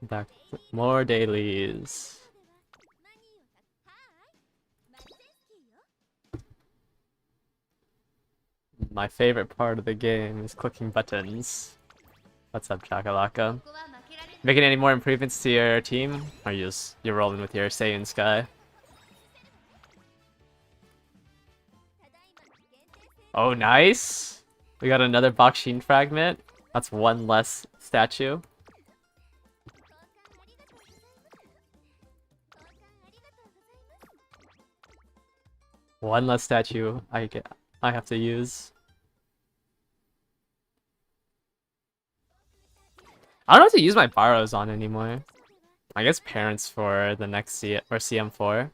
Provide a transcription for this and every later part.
Back more dailies. My favorite part of the game is clicking buttons. What's up, Chakalaka? Making any more improvements to your team? Or you're rolling with your Saiyan Sky? Oh, nice! We got another Bakshin fragment. That's one less statue. One less statue I have to use. I don't know what to use my borrows on anymore. I guess parents for the next CM4.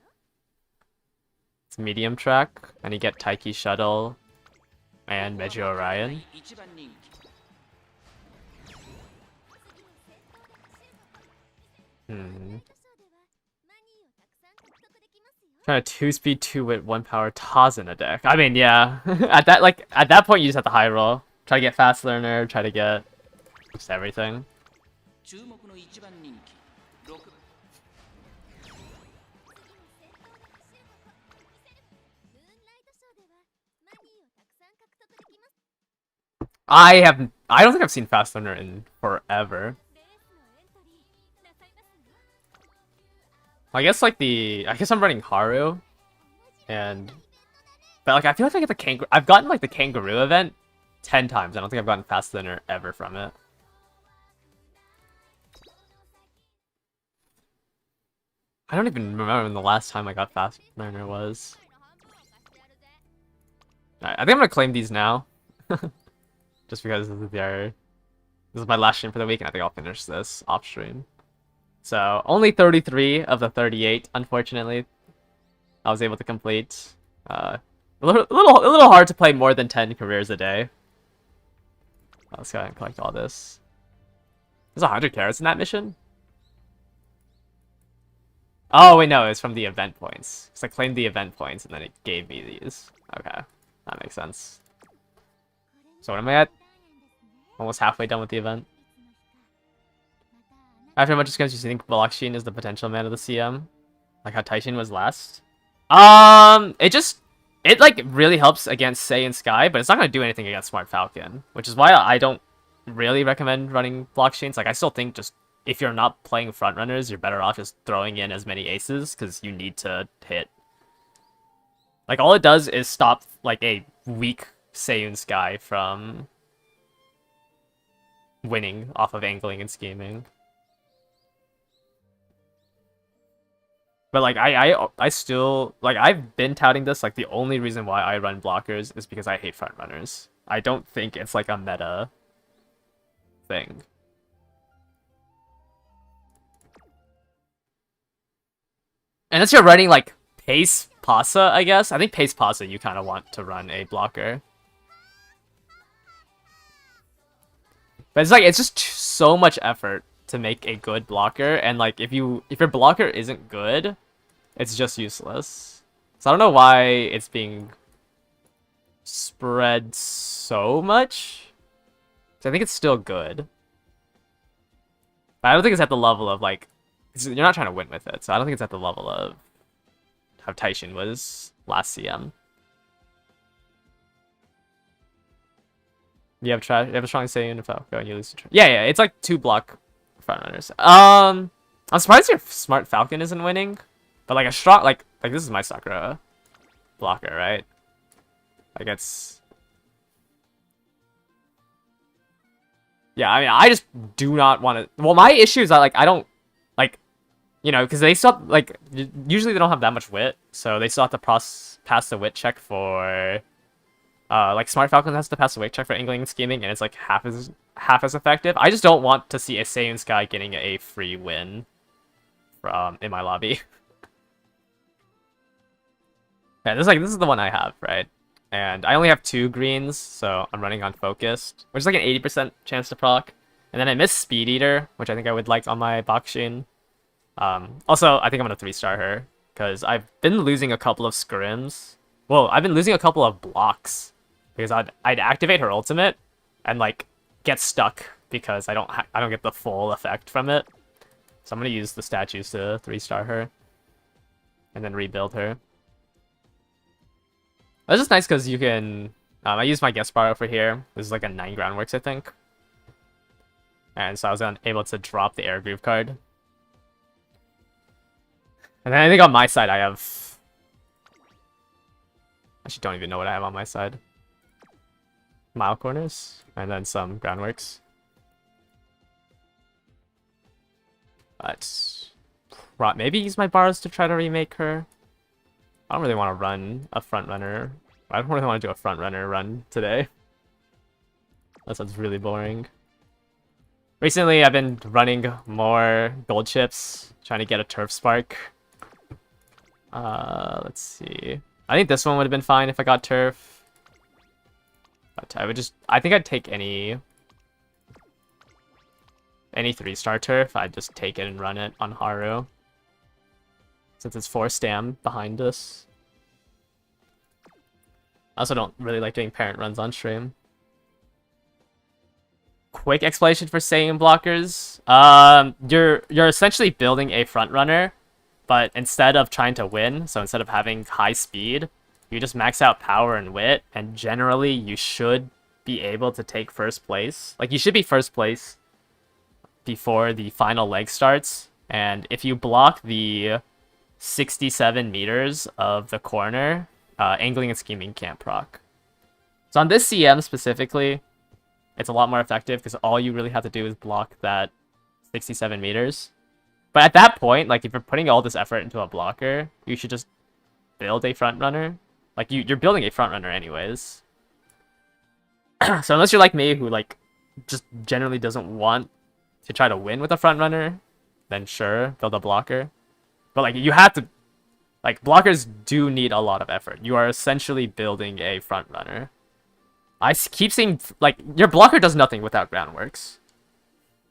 It's medium track, and you get Taiki Shuttle and Meiji Orion. Trying to 2-speed 2-wit 1-power Taz in a deck. I mean, yeah. at that point you just have to high roll. Try to get fast learner, try to get just everything. I don't think I've seen fast learner in forever. I guess I'm running Haru, but like I feel like I get the kangaroo. I've gotten like the kangaroo event 10 times. I don't think I've gotten fast learner ever from it. I don't even remember when the last time I got fast learner was. Alright, I think I'm gonna claim these now, just because this is my last stream for the week, and I think I'll finish this off stream. So, only 33 of the 38, unfortunately, I was able to complete. A little hard to play more than 10 careers a day. Let's go ahead and collect all this. There's 100 carats in that mission? Oh, wait, no, it's from the event points. So I claimed the event points, and then it gave me these. Okay, that makes sense. So what am I at? Almost halfway done with the event. After a bunch of scrims, you think Blockshin is the potential man of the CM? Like how Taishin was last? It like really helps against Sei and Sky, but it's not gonna do anything against Smart Falcon, which is why I don't really recommend running Blockchains. Like I still think just if you're not playing front runners, you're better off just throwing in as many aces because you need to hit. Like all it does is stop like a weak Seiyun Sky from winning off of angling and scheming. But like I still like I've been touting this, like the only reason why I run blockers is because I hate front runners. I don't think it's like a meta thing. Unless you're running like Pace Pasa, I guess. I think Pace Pasa you kind of want to run a blocker. But it's just so much effort to make a good blocker, and like if your blocker isn't good, it's just useless. So I don't know why it's being spread so much. So I think it's still good, but I don't think it's at the level of like you're not trying to win with it. So I don't think it's at the level of how Taishin was last CM. You have a strong Saiyan if go and you lose. Yeah, it's like 2 block front runners. I'm surprised your Smart Falcon isn't winning, but like a strong like this is my Sakura blocker, right? Like it's yeah. I mean, I just do not want to. Well, my issue is that like I don't like because they still like usually they don't have that much wit, so they still have to pass the wit check for. Like Smart Falcon has to pass the wit check for angling and scheming, and it's like half as effective. I just don't want to see a Saiyan Sky getting a free win from in my lobby. Yeah, this is the one I have, right? And I only have 2 greens, so I'm running on Focused, which is like an 80% chance to proc. And then I missed Speed Eater, which I think I would like on my Bakshin. Also, I think I'm gonna 3-star her because I've been losing a couple of scrims. Well, I've been losing a couple of blocks. Because I'd activate her ultimate, and like get stuck because I don't get the full effect from it. So I'm gonna use the statues to 3-star her and then rebuild her. That's just nice because you can. I use my guest bar over here. This is like a 9 groundworks, I think. And so I was able to drop the air groove card. And then I think on my side I have. I actually don't even know what I have on my side. Mile corners and then some groundworks. But maybe use my bars to try to remake her. I don't really want to run a front runner. I don't really want to do a front runner run today. That sounds really boring. Recently, I've been running more gold chips, trying to get a turf spark. Let's see. I think this one would have been fine if I got turf. But I think I'd take any 3-star turf. I'd just take it and run it on Haru. Since it's 4 stam behind us. I also don't really like doing parent runs on stream. Quick explanation for Saiyan blockers. You're essentially building a front runner, but instead of trying to win, so instead of having high speed, you just max out power and wit, and generally you should be able to take first place. Like, you should be first place before the final leg starts, and if you block the 67 meters of the corner, angling and scheming can't proc. So on this CM specifically, it's a lot more effective because all you really have to do is block that 67 meters. But at that point, like, if you're putting all this effort into a blocker, you should just build a front runner. Like, you're building a front runner anyways. So unless you're like me, who, like, just generally doesn't want to try to win with a front runner, then sure, build a blocker. But, like, you have to... Like, blockers do need a lot of effort. You are essentially building a front runner. I keep seeing... Like, your blocker does nothing without groundworks.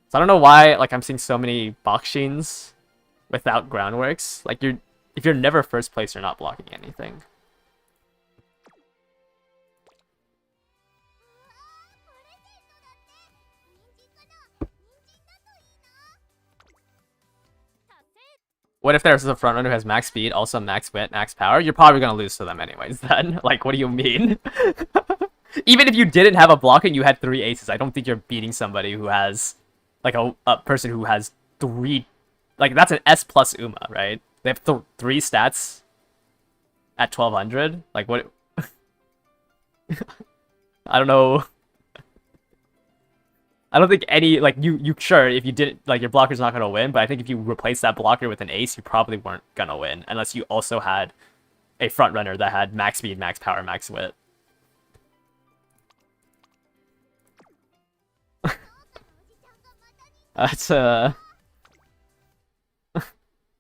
So I don't know why, like, I'm seeing so many Bakshins without groundworks. Like, if you're never first place, you're not blocking anything. What if there's a front runner who has max speed, also max wit, max power? You're probably going to lose to them anyways then. Like, what do you mean? Even if you didn't have a block and you had 3 aces, I don't think you're beating somebody who has, like, a person who has 3... Like, that's an S plus Uma, right? They have 3 stats at 1200? Like, what... I don't know... I don't think any, like, you sure, if you didn't, like, your blocker's not going to win, but I think if you replace that blocker with an ace, you probably weren't going to win, unless you also had a front runner that had max speed, max power, max wit. That's a...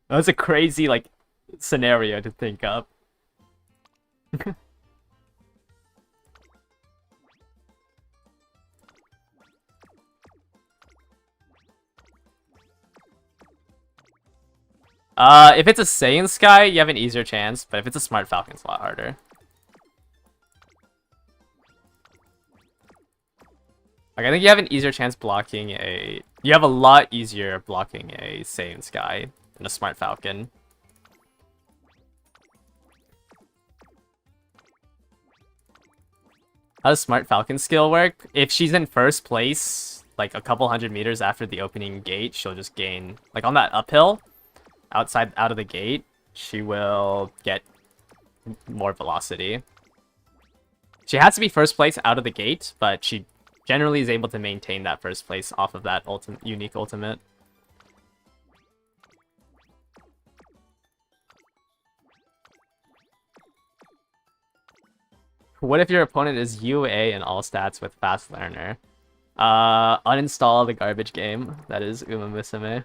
That's a crazy, like, scenario to think of. If it's a Saiyan Sky, you have an easier chance, but if it's a Smart Falcon, it's a lot harder. Like, I think you have an easier chance blocking a... You have a lot easier blocking a Saiyan Sky than a Smart Falcon. How does Smart Falcon skill work? If she's in first place, like, a couple 100 meters after the opening gate, she'll just gain... Like, on that uphill... out of the gate, she will get more velocity. She has to be first place out of the gate, but she generally is able to maintain that first place off of that unique ultimate. What if your opponent is UA in all stats with Fast Learner? Uninstall the garbage game. That is Uma Musume.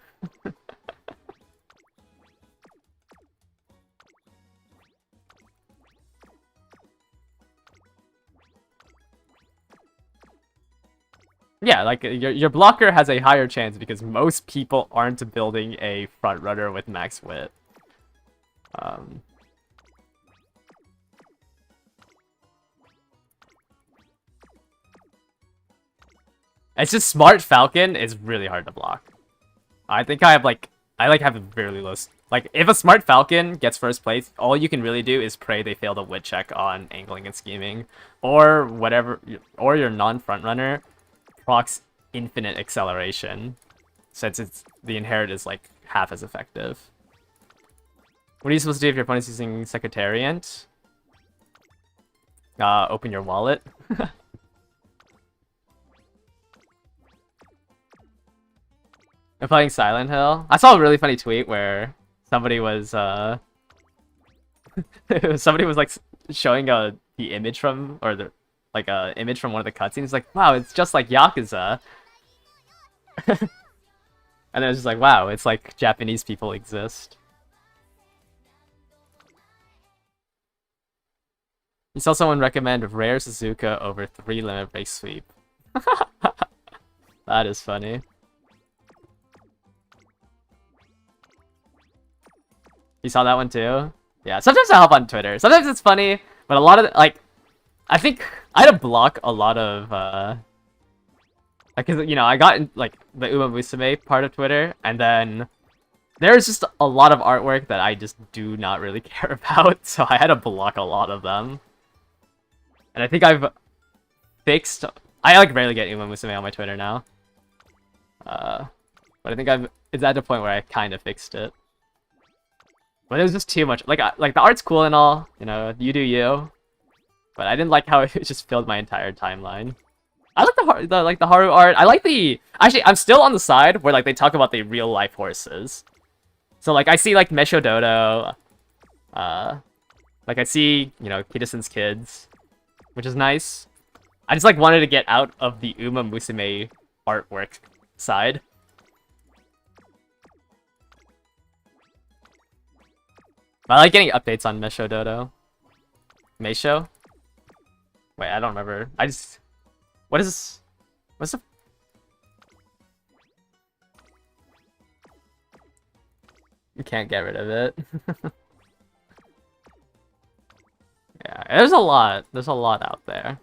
Yeah, like, your blocker has a higher chance because most people aren't building a front runner with max wit. It's just Smart Falcon is really hard to block. I think I have I have a really low. Like if a Smart Falcon gets first place, all you can really do is pray they fail the wit check on angling and scheming, or whatever, or your non-front runner procs infinite acceleration, since the inherit is like half as effective. What are you supposed to do if your opponent's using Secretariat? Open your wallet. I'm playing Silent Hill. I saw a really funny tweet where somebody was somebody was like showing the image from, or the image from one of the cutscenes. Like, wow, it's just like Yakuza. And it was just like, wow, it's like Japanese people exist. You saw someone recommend Rare Suzuka over 3 limit break sweep. That is funny. You saw that one too? Yeah, sometimes I hop on Twitter. Sometimes it's funny, but a lot of, like, I think I had to block a lot of, like, you know, I got in, like, the Uma Musume part of Twitter, and then there's just a lot of artwork that I just do not really care about, so I had to block a lot of them. And I think I've fixed... I, like, rarely get Uma Musume on my Twitter now. But I think it's at the point where I kind of fixed it. But it was just too much. Like the art's cool and all, you know, you do you. But I didn't like how it just filled my entire timeline. I like the Haru art. I like the... Actually, I'm still on the side where, like, they talk about the real-life horses. So, like, I see, like, Mesho Dodo. Like, I see, you know, Kitasen's kids, which is nice. I just, like, wanted to get out of the Uma Musume artwork side. I like getting updates on Mesho Dodo. Meisho? Wait, I don't remember. I just... What's the... You can't get rid of it. Yeah, there's a lot. There's a lot out there.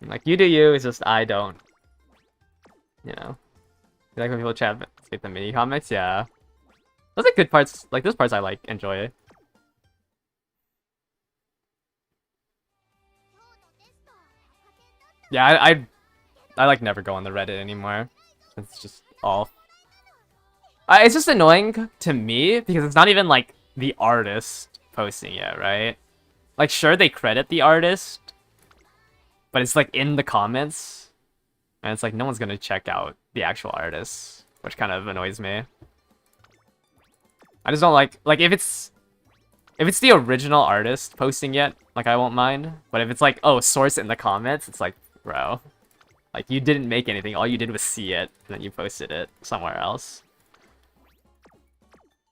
Like, you do you, it's just I don't. You know. You like when people chat, skip the mini comics? Yeah. Those are good parts. Like, those parts I like, enjoy. Yeah, I like never go on the Reddit anymore. It's just all... it's just annoying to me because it's not even like the artist posting it, right? Like, sure, they credit the artist, but it's like in the comments, and it's like no one's gonna check out the actual artist, which kind of annoys me. I just don't like if it's the original artist posting it, like I won't mind. But if it's like, oh, source in the comments, it's like, bro, like you didn't make anything. All you did was see it, and then you posted it somewhere else.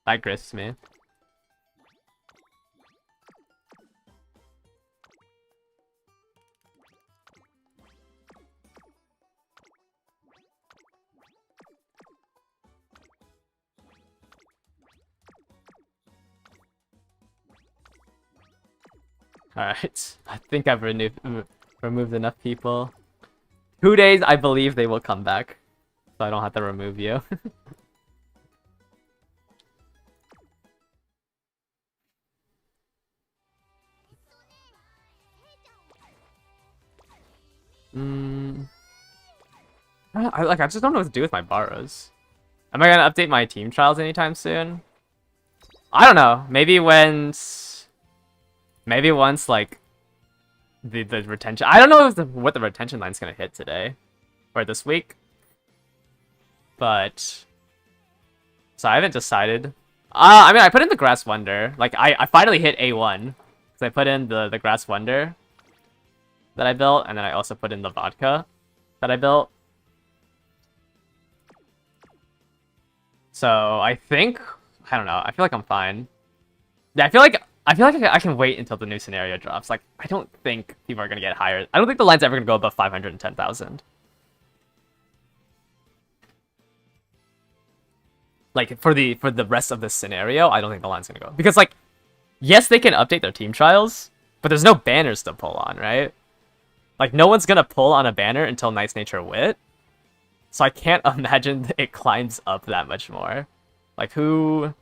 That gripes me. Alright, I think I've removed enough people. 2 days, I believe they will come back. So I don't have to remove you. I just don't know what to do with my borrows. Am I gonna update my team trials anytime soon? I don't know. Maybe once like the retention. I don't know if what the retention line's gonna hit today or this week. But so I haven't decided. I mean, I put in the Grass Wonder. Like I finally hit A1 because I put in the Grass Wonder that I built, and then I also put in the vodka that I built. So I think, I don't know. I feel like I'm fine. Yeah, I feel like I can wait until the new scenario drops. Like, I don't think people are gonna get higher. I don't think the line's ever gonna go above 510,000. Like for the rest of this scenario, I don't think the line's gonna go, because like, yes, they can update their team trials, but there's no banners to pull on, right? Like, no one's gonna pull on a banner until Nice Nature Wit. So I can't imagine it climbs up that much more. Like, who...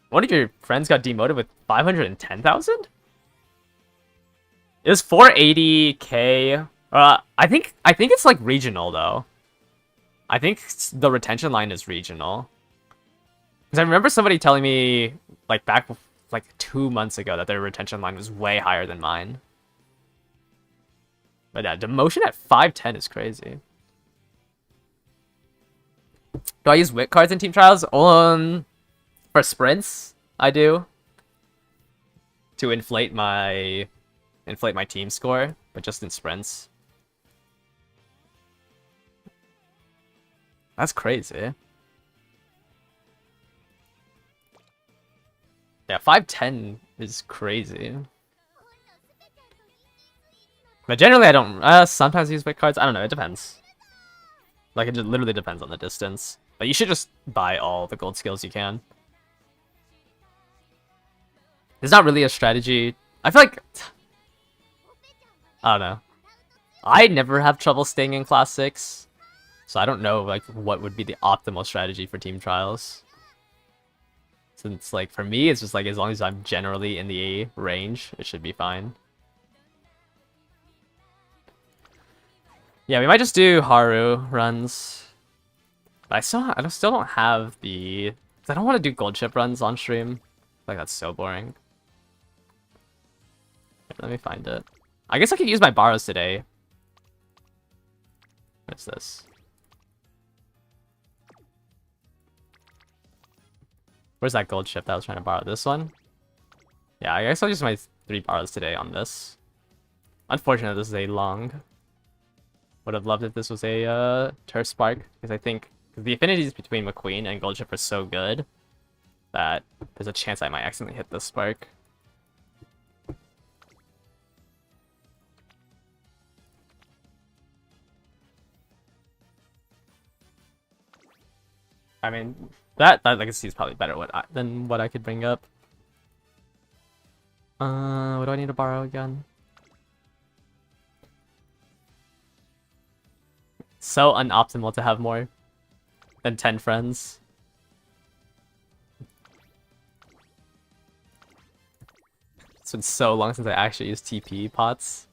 One of your friends got demoted with 510,000? It was 480k. I think it's like regional though. I think the retention line is regional. Because I remember somebody telling me like back like 2 months ago that their retention line was way higher than mine. But yeah, demotion at 510 is crazy. Do I use wit cards in team trials? For sprints, I do. To inflate my team score, but just in sprints. That's crazy. Yeah, 510 is crazy. But generally I don't, sometimes use wit cards. I don't know, it depends. Like, it just literally depends on the distance. But you should just buy all the gold skills you can. There's not really a strategy. I feel like... I don't know. I never have trouble staying in Class 6. So I don't know, like, what would be the optimal strategy for team trials. Since, like, for me, it's just, like, as long as I'm generally in the range, it should be fine. Yeah, we might just do Haru runs. But I still don't have the... I don't want to do gold chip runs on stream. Like, that's so boring. Let me find it. I guess I could use my borrows today. What's this? Where's that gold chip that I was trying to borrow? This one? Yeah, I guess I'll use my 3 borrows today on this. Unfortunately, this is a long. Would have loved if this was a Turf Spark, because I think the affinities between McQueen and gold chip are so good that there's a chance I might accidentally hit this spark. I mean, that legacy is probably better than what I could bring up. What do I need to borrow again? So unoptimal to have more than 10 friends. It's been so long since I actually used TP pots.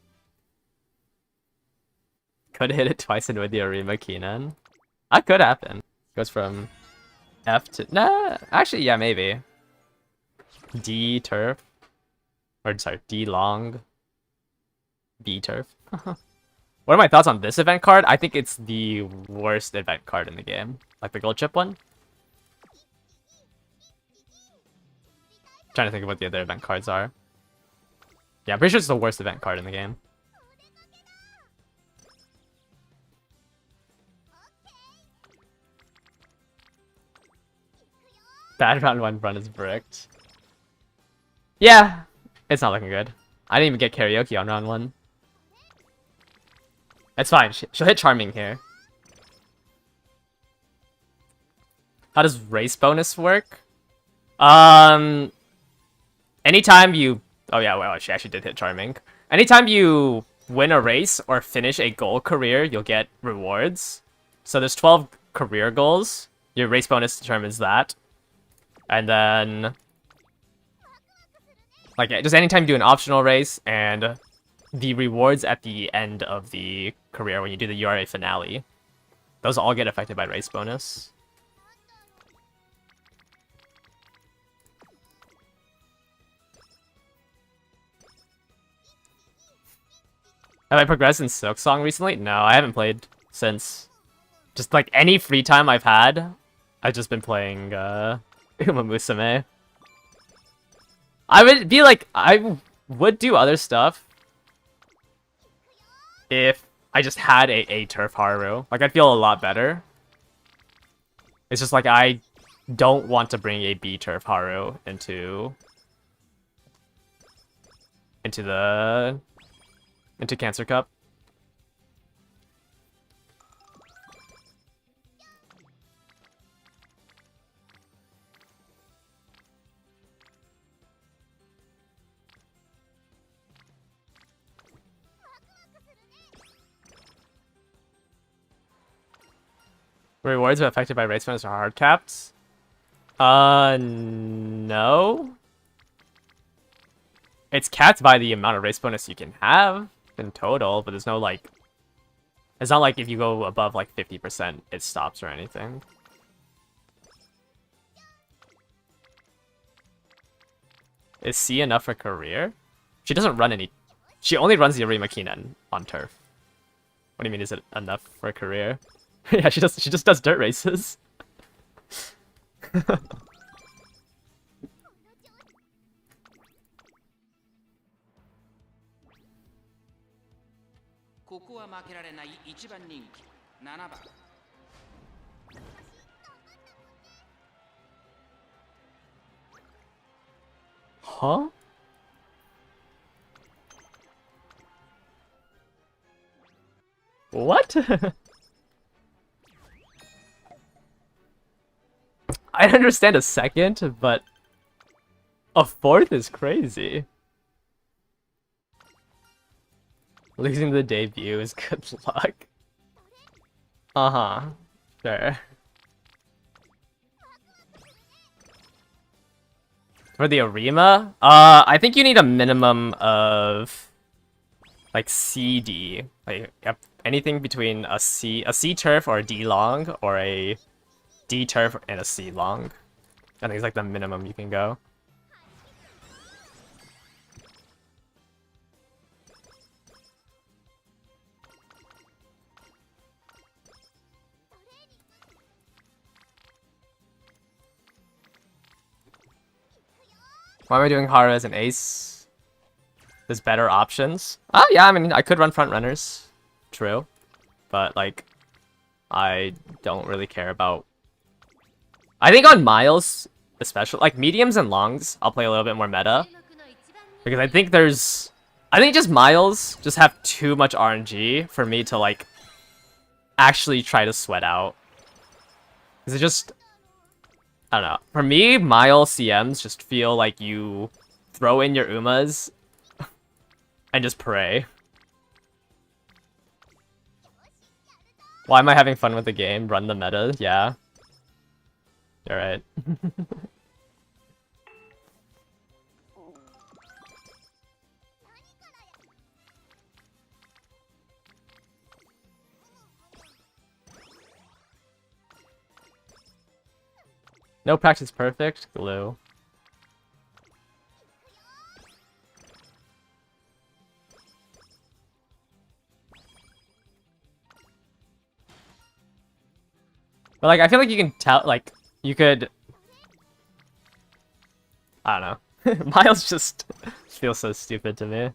Could hit it twice and with the Arima Keenan. That could happen. Goes from F to... Nah, actually, yeah, maybe. D turf. Or, sorry, D long. B turf. What are my thoughts on this event card? I think it's the worst event card in the game. Like the gold chip one. Trying to think of what the other event cards are. Yeah, I'm pretty sure it's the worst event card in the game. Bad round 1 run is bricked. Yeah, it's not looking good. I didn't even get karaoke on round 1. It's fine. She'll hit Charming here. How does race bonus work? Anytime you... Oh yeah, well, she actually did hit Charming. Anytime you win a race or finish a goal career, you'll get rewards. So there's 12 career goals. Your race bonus determines that. And then... like, just anytime you do an optional race, and the rewards at the end of the career when you do the URA finale, those all get affected by race bonus. Have I progressed in Silk Song recently? No, I haven't played since. Just like any free time I've had, I've just been playing Uma Musume. I would be like, I would do other stuff if I just had a Turf Haru. Like, I'd feel a lot better. It's just like, I don't want to bring a B Turf Haru into Cancer Cup. Rewards are affected by race bonus or hard capped. No. It's capped by the amount of race bonus you can have in total, but there's no like. It's not like if you go above like 50%, it stops or anything. Is C enough for career? She doesn't run any. She only runs the Arima Keenan on turf. What do you mean? Is it enough for a career? Yeah, she does. She just does dirt races. ここは負けられない一番人気7番。Huh? What? I understand a second, but a fourth is crazy. Losing the debut is good luck. Uh-huh. Sure. For the Arima? I think you need a minimum of like CD. Like anything between a C turf or a D long or a D turf and a C long. I think it's like the minimum you can go. Why am I doing Hara as an ace? There's better options. Oh yeah, I mean I could run front runners. True. But like I don't really care about. I think on Miles, especially like mediums and longs, I'll play a little bit more meta. Because I think just Miles just have too much RNG for me to like actually try to sweat out. Because it just, I don't know. For me, Miles CMs just feel like you throw in your Umas and just pray. Why am I having fun with the game? Run the meta? Yeah. You're right. No practice perfect? Glue. But like I feel like you can tell like you could I don't know. Miles just feels so stupid to me.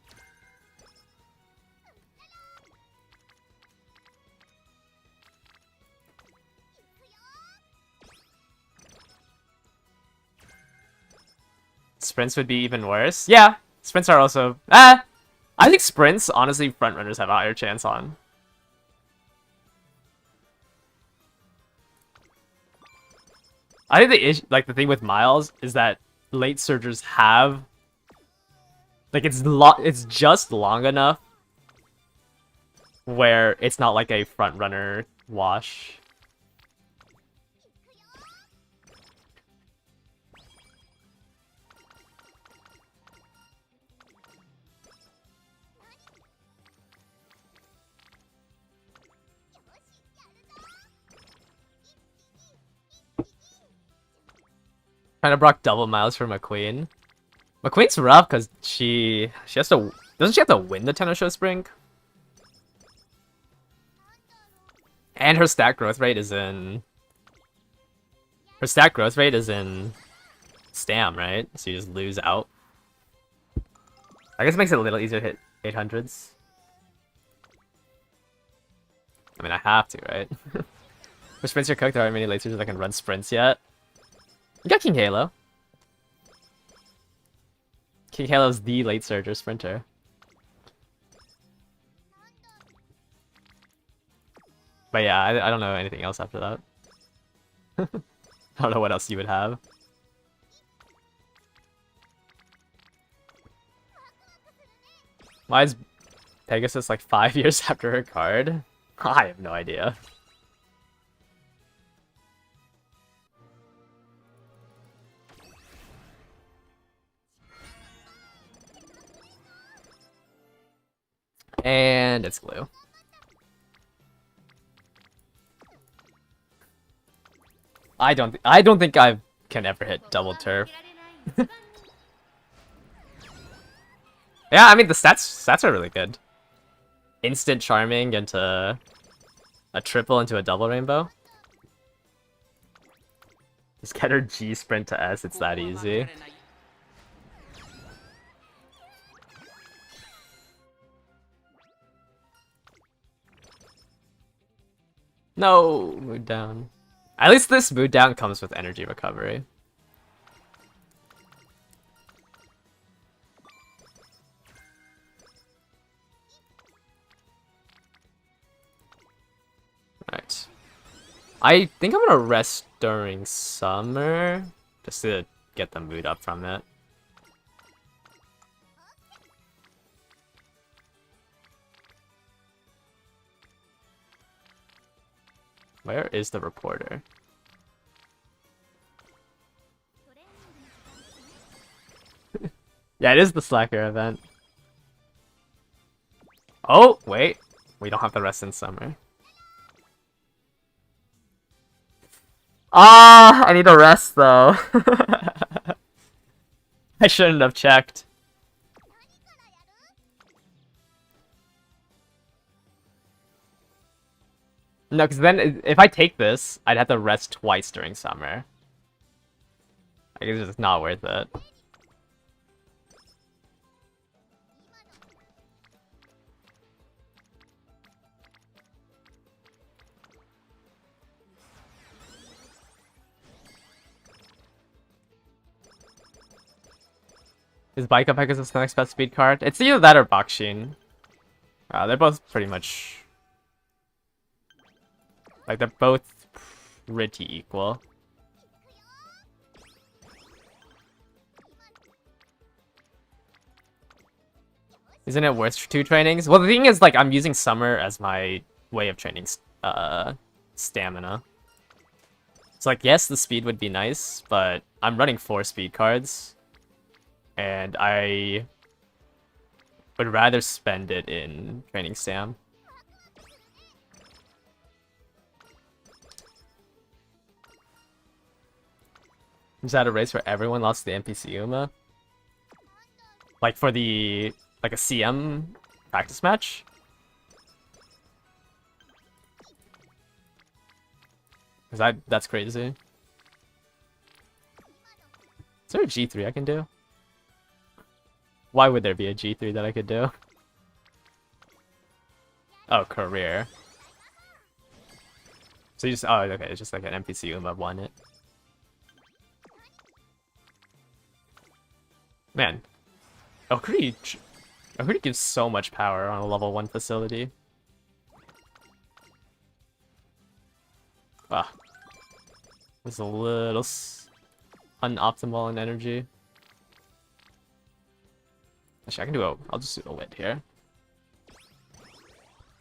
Sprints would be even worse. Yeah, sprints are also I think sprints honestly front runners have a higher chance on. I think the issue, like the thing with Miles is that late surgers have like it's just long enough where it's not like a front runner wash. Trying to block double Miles for McQueen. McQueen's rough because she has to. Doesn't she have to win the Tenno Show Spring? And her stat growth rate is in. Her stat growth rate is in Stam, right? So you just lose out. I guess it makes it a little easier to hit 800s. I mean, I have to, right? For sprints you're cooked, there aren't many late surgers that can run sprints yet. You got King Halo. King Halo's the late surger sprinter. But yeah, I don't know anything else after that. I don't know what else you would have. Why is Pegasus like 5 years after her card? I have no idea. And it's glue. I don't think I can ever hit double turf. Yeah, I mean the stats are really good. Instant charming into a triple into a double rainbow. Just get her G sprint to S, it's that easy. No, mood down. At least this mood down comes with energy recovery. Right. I think I'm gonna rest during summer just to get the mood up from it. Where is the reporter? Yeah, it is the Slacker event. Oh, wait. We don't have the rest in summer. Ah, I need a rest though. I shouldn't have checked. No, because then if I take this, I'd have to rest twice during summer. Like, it's just not worth it. Is Bike Up Pegasus the next best speed card? It's either that or Bakshin. They're both pretty much... Like, they're both pretty equal. Isn't it worth 2 trainings? Well, the thing is, like, I'm using Summer as my way of training stamina. It's like, yes, the speed would be nice, but I'm running 4 speed cards. And I would rather spend it in training Sam. Is that a race where everyone lost the NPC Uma? Like for the like a CM practice match? Cause that's crazy. Is there a G3 I can do? Why would there be a G3 that I could do? Oh, career. So you just, oh, okay, it's just like an NPC Uma won it. Man, Okuri gives so much power on a level 1 facility. Ah, it's a little unoptimal in energy. Actually, I can do I'll just do a wit here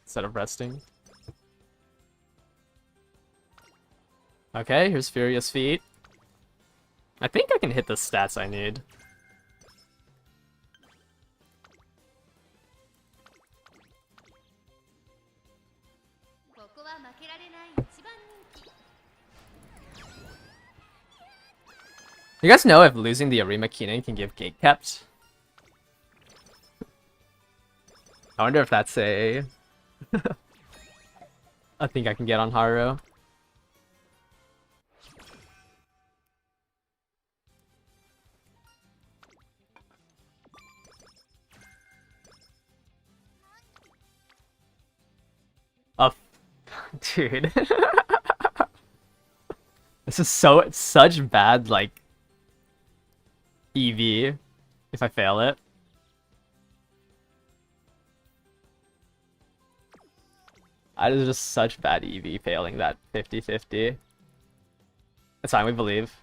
instead of resting. Okay, here's Furious Feet. I think I can hit the stats I need. You guys know if losing the Arima Keenan can give gate kept? I wonder if that's a thing I can get on Haru. Oh, dude. This is such bad, like, EV if I fail it. That is just such bad EV failing that 50-50. That's fine, we believe.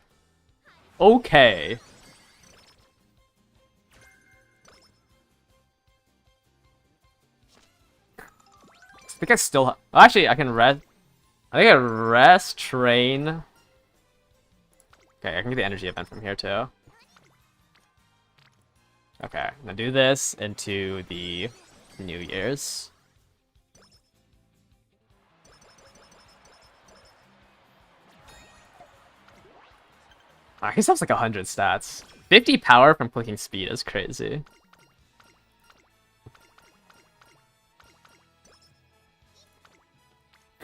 Okay. I think I still actually I can rest. I think I rest, train. Okay, I can get the energy event from here too. Okay, I'm gonna do this into the New Year's. He still has like 100 stats. 50 power from clicking speed is crazy.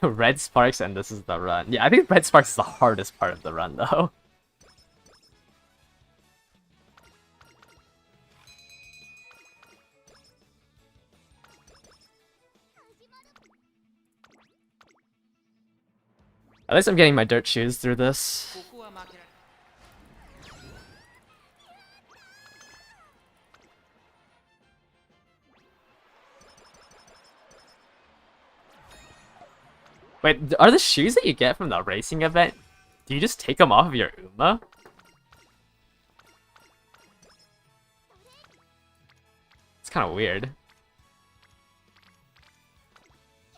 Red Sparks, and this is the run. Yeah, I think Red Sparks is the hardest part of the run, though. At least I'm getting my dirt shoes through this. ここは負けられ Wait, are the shoes that you get from the racing event, do you just take them off of your Uma? It's kind of weird.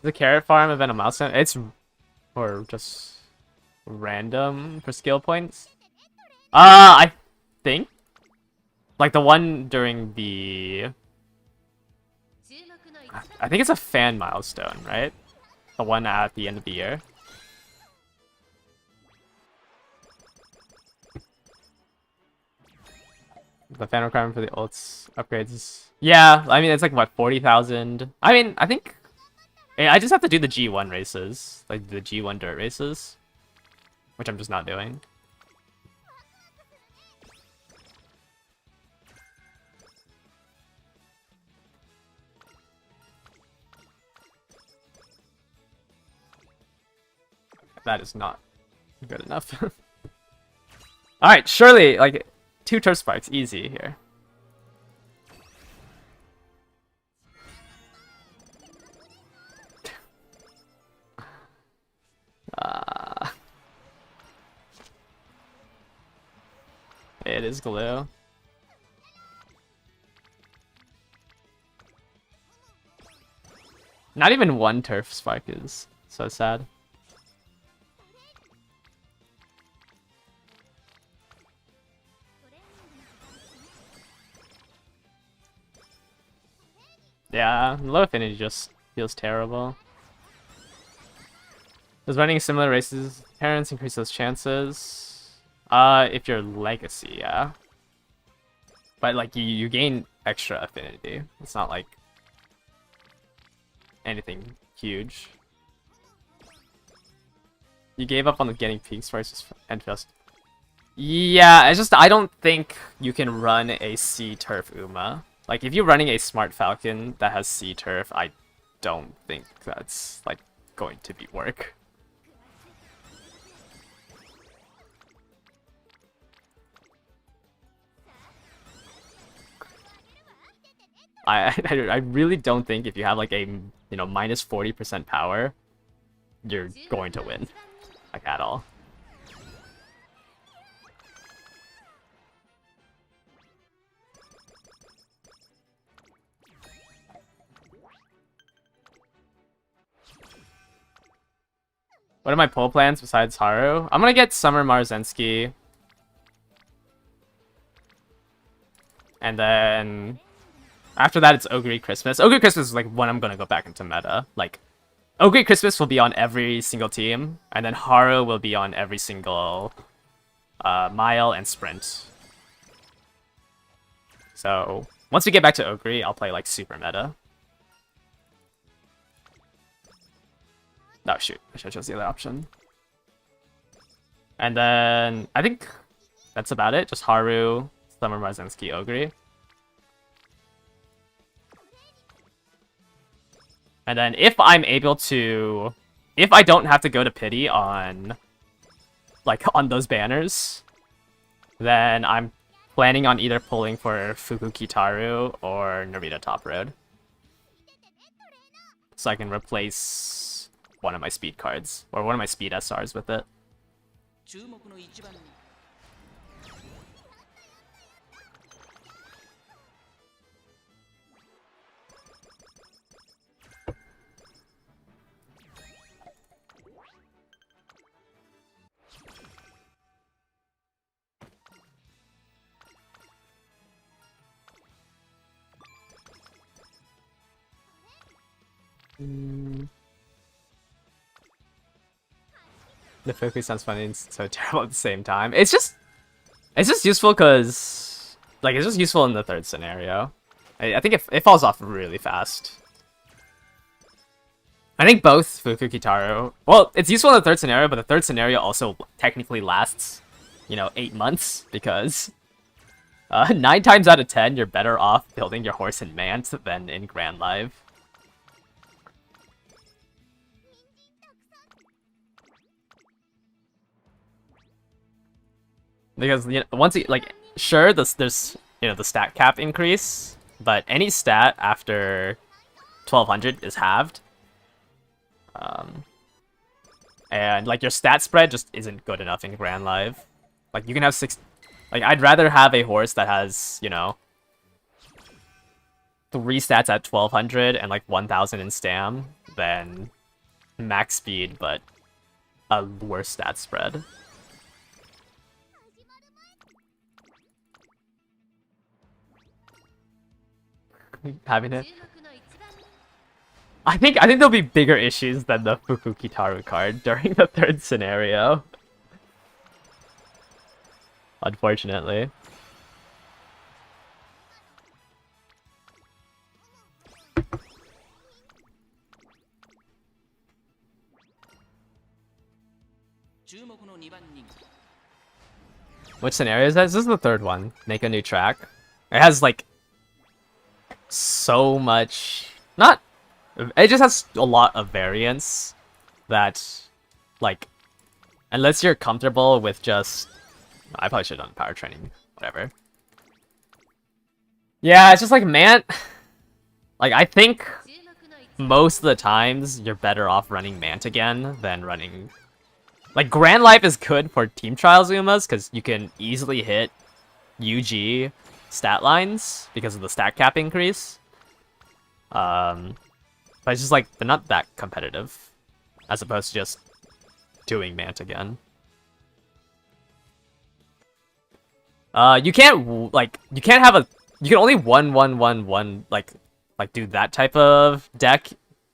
The carrot farm event a milestone? It's or just random for skill points. I think like the one during the I think it's a fan milestone, right? The one at the end of the year. The fan requirement for the ults upgrades. Yeah, I mean it's like what 40,000. I mean I think I just have to do the G1 races, like the G1 dirt races, which I'm just not doing. That is not good enough. Alright, surely, like, 2 turf spikes, easy here. It is glue. Not even one turf spike is so sad. Yeah, low affinity just feels terrible. Does running similar races parents increase those chances? If you're legacy, yeah. But like you gain extra affinity. It's not like anything huge. You gave up on the getting peaks versus Endfest. Yeah, it's just I don't think you can run a C turf Uma. Like if you're running a smart Falcon that has C turf, I don't think that's like going to be work. I really don't think if you have like a minus 40% power, you're going to win, like at all. What are my pull plans besides Haru? I'm gonna get Summer Marzensky. And then after that, it's Ogre Christmas. Ogre Christmas is like when I'm gonna go back into meta. Like, Ogre Christmas will be on every single team, and then Haru will be on every single mile and sprint. So once we get back to Ogre, I'll play like super meta. Oh shoot, I should have chose the other option. And then I think that's about it. Just Haru, Summer Marzensky, Ogre. And then if I'm able to, if I don't have to go to pity on, like, on those banners, then I'm planning on either pulling for Fuku Kitaru or Narita Top Road. So I can replace one of my speed cards, or one of my speed SRs with it. 注目の一番に 「Mm. The focus sounds funny and so terrible at the same time. It's just useful because like it's just useful in the third scenario. I think it falls off really fast. I think both Fuku Kitaro. Well, it's useful in the third scenario, but the third scenario also technically lasts, 8 months because 9 times out of 10 you're better off building your horse in Mant than in Grand Live. Because once you sure there's the stat cap increase, but any stat after 1200 is halved. And like your stat spread just isn't good enough in Grand Live. Like you can have 6. Like I'd rather have a horse that has 3 stats at 1200 and like 1000 in stam than max speed but a worse stat spread. Having it. I think there'll be bigger issues than the Fuku Kitaru card during the third scenario. Unfortunately. Which scenario is that? This is the third one. Make a new track. It has like so much, not, it just has a lot of variance that, like, unless you're comfortable with just, I probably should have done power training, whatever. Yeah, it's just like, man, like, I think most of the times you're better off running Mant again than running, like, Grand Life is good for Team Trial Zumas because you can easily hit UG stat lines because of the stat cap increase. But it's just like they're not that competitive as opposed to just doing Mant again. You can't you can only 1-1-1-1 like do that type of deck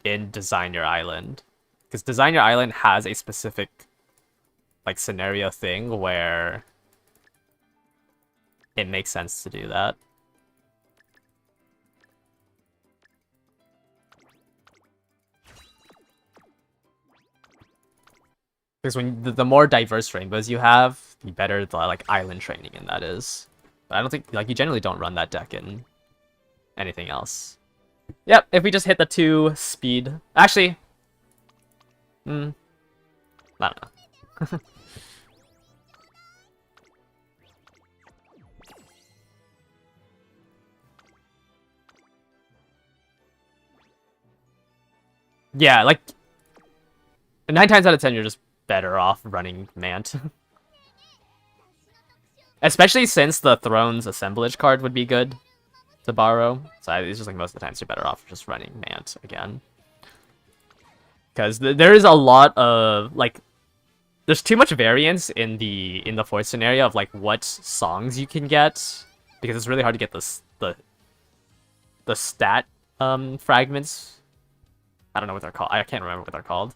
in Design Your Island. Because Design Your Island has a specific like scenario thing where it makes sense to do that. Because when the more diverse rainbows you have, the better the like island training in that is. But I don't think like you generally don't run that deck in anything else. Yep, if we just hit the 2 speed. Actually, I don't know. Yeah, like 9 times out of 10 you're just better off running Mant. Especially since the Throne's assemblage card would be good to borrow. So it's just like most of the times you're better off just running Mant again. Because there is a lot of like there's too much variance in the 4th scenario of like what songs you can get, because it's really hard to get the stat fragments. I don't know what they're called. I can't remember what they're called.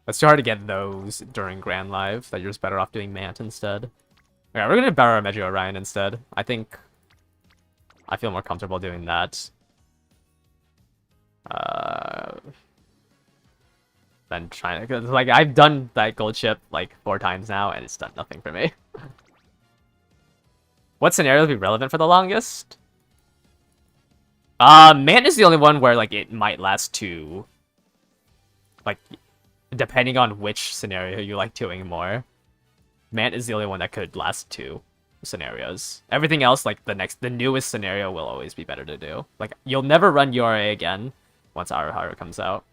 It's too hard to get those during Grand Live, that you're just better off doing Mant instead. Yeah, we're gonna borrow Meji Orion instead. I think I feel more comfortable doing that. Than trying to, cause like I've done that gold chip like 4 times now and it's done nothing for me. What scenario would be relevant for the longest? Mant is the only one where like it might last 2. Like, depending on which scenario you like doing more. Mant is the only one that could last 2 scenarios. Everything else, like the newest scenario will always be better to do. Like, you'll never run URA again once Aruharu comes out.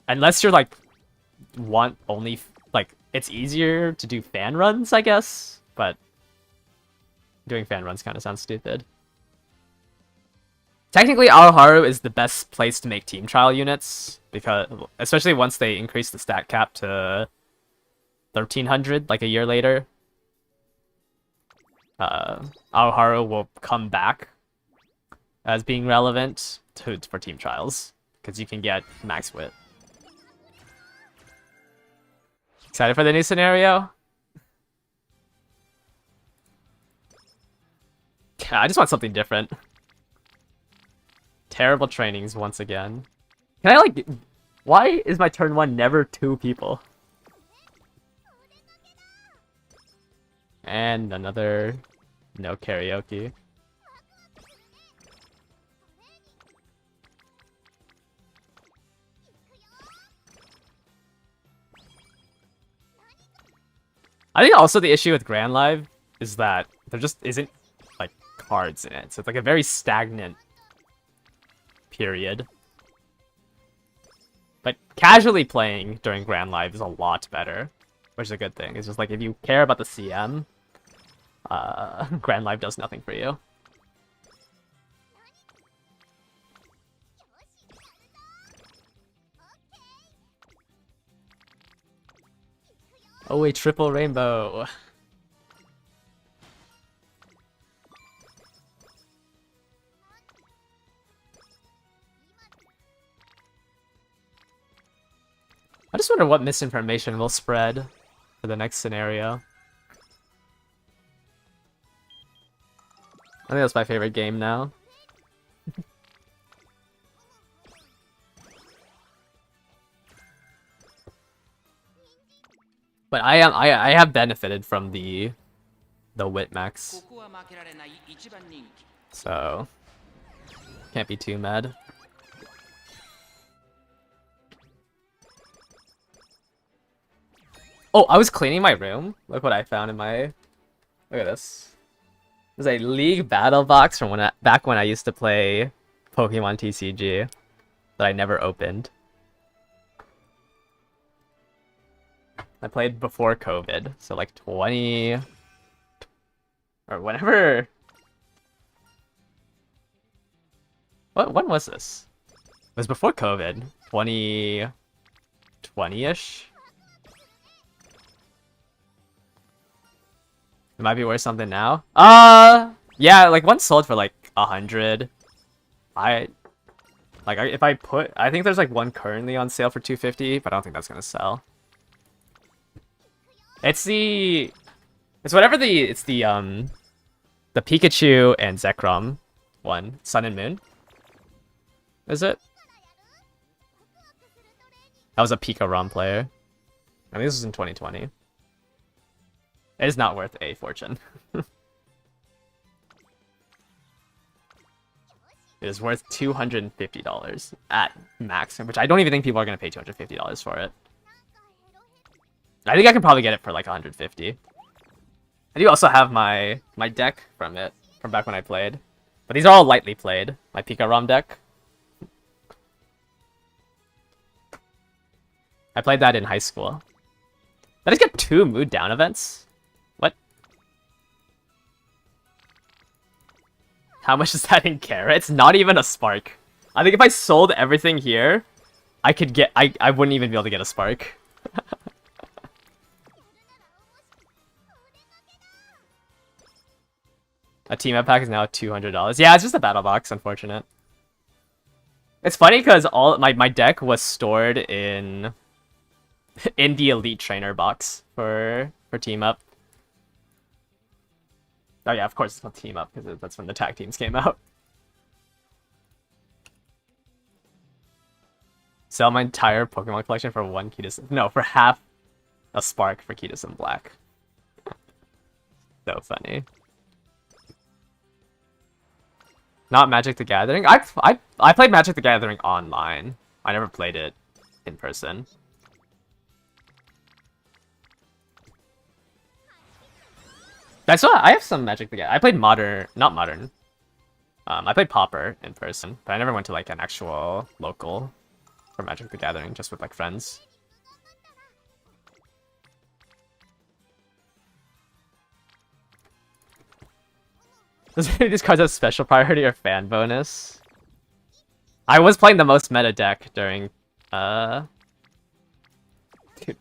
Unless you're like, it's easier to do fan runs, I guess, but doing fan runs kind of sounds stupid. Technically, Aoharu is the best place to make team trial units, because especially once they increase the stat cap to 1300, like a year later. Aoharu will come back as being relevant for team trials, because you can get max wit. Excited for the new scenario? I just want something different. Terrible trainings once again. Can I like... Why is my turn 1 never 2 people? And another... No karaoke. I think also the issue with Grand Live is that there just isn't like cards in it. So it's like a very stagnant period. But casually playing during Grand Live is a lot better, which is a good thing. It's just like if you care about the CM, Grand Live does nothing for you. Oh, a triple rainbow. I just wonder what misinformation will spread for the next scenario. I think that's my favorite game now. But I have benefited from the wit max, ここは負けられない一番人気 so can't be too mad. Oh, I was cleaning my room. Look what I found in my... Look at this. There's a League Battle box from back when I used to play Pokemon TCG that I never opened. I played before COVID, so like 20... Or whenever... When was this? It was before COVID. 2020-ish? It might be worth something now. Yeah, like one sold for like 100. I think there's like one currently on sale for 250, but I don't think that's gonna sell. It's the Pikachu and Zekrom one, Sun and Moon. Is it? That was a Pika ROM player. I mean, this was in 2020. It is not worth a fortune. It is worth $250 at max, which I don't even think people are going to pay $250 for it. I think I can probably get it for like 150. I do also have my deck from back when I played. But these are all lightly played. My Pika ROM deck. I played that in high school. Did I just get 2 mood down events? What? How much is that in carrots? Not even a spark. I think if I sold everything here, I could get... I wouldn't even be able to get a spark. A team up pack is now $200. Yeah, it's just a battle box, unfortunate. It's funny because all my deck was stored in the Elite Trainer box for team up. Oh yeah, of course it's not team up because that's when the tag teams came out. Sell my entire Pokemon collection for 1 Keytis. No, for half a spark for Keytis and Black. So funny. Not Magic the Gathering. I played Magic the Gathering online. I never played it in person. That's why I have some Magic the Gathering. I played Modern, not Modern. I played Pauper in person, but I never went to like an actual local for Magic the Gathering, just with like friends. Does any of these cards have special priority or fan bonus? I was playing the most meta deck during dude,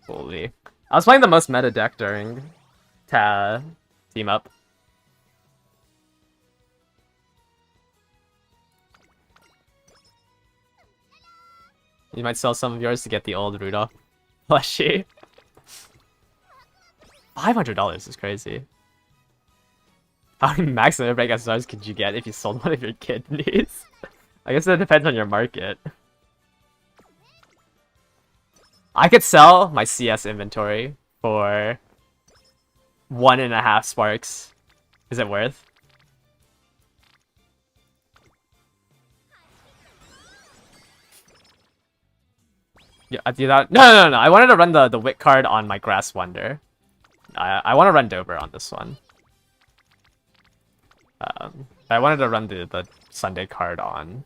holy. I was playing the most meta deck during team up. You might sell some of yours to get the old Rudolph plushie. $500 is crazy. How many maximum break SSRs could you get if you sold one of your kidneys? I guess it depends on your market. I could sell my CS inventory for 1.5 sparks. Is it worth? Yeah, I do that. No. I wanted to run the Wit card on my Grass Wonder. I want to run Dober on this one. I wanted to run the Sunday card on.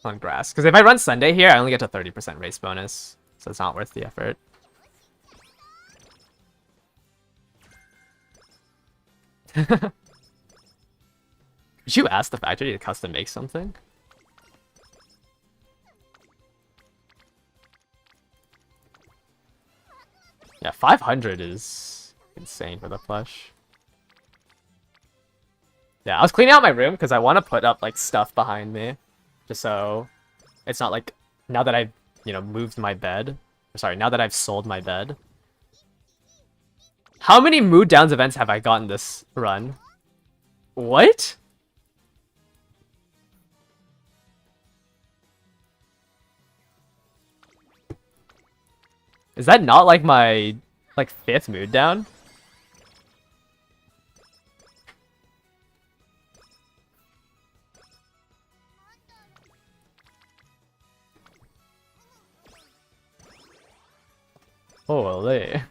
On Grass. Because if I run Sunday here, I only get a 30% race bonus. So it's not worth the effort. Could you ask the factory to custom make something? Yeah, 500 is insane for the plush. Yeah, I was cleaning out my room because I want to put up like stuff behind me. Just so it's not like, now that I've, moved my bed. Sorry, now that I've sold my bed. How many Mood Downs events have I gotten this run? What? Is that not like my, 5th Mood Down? Holy.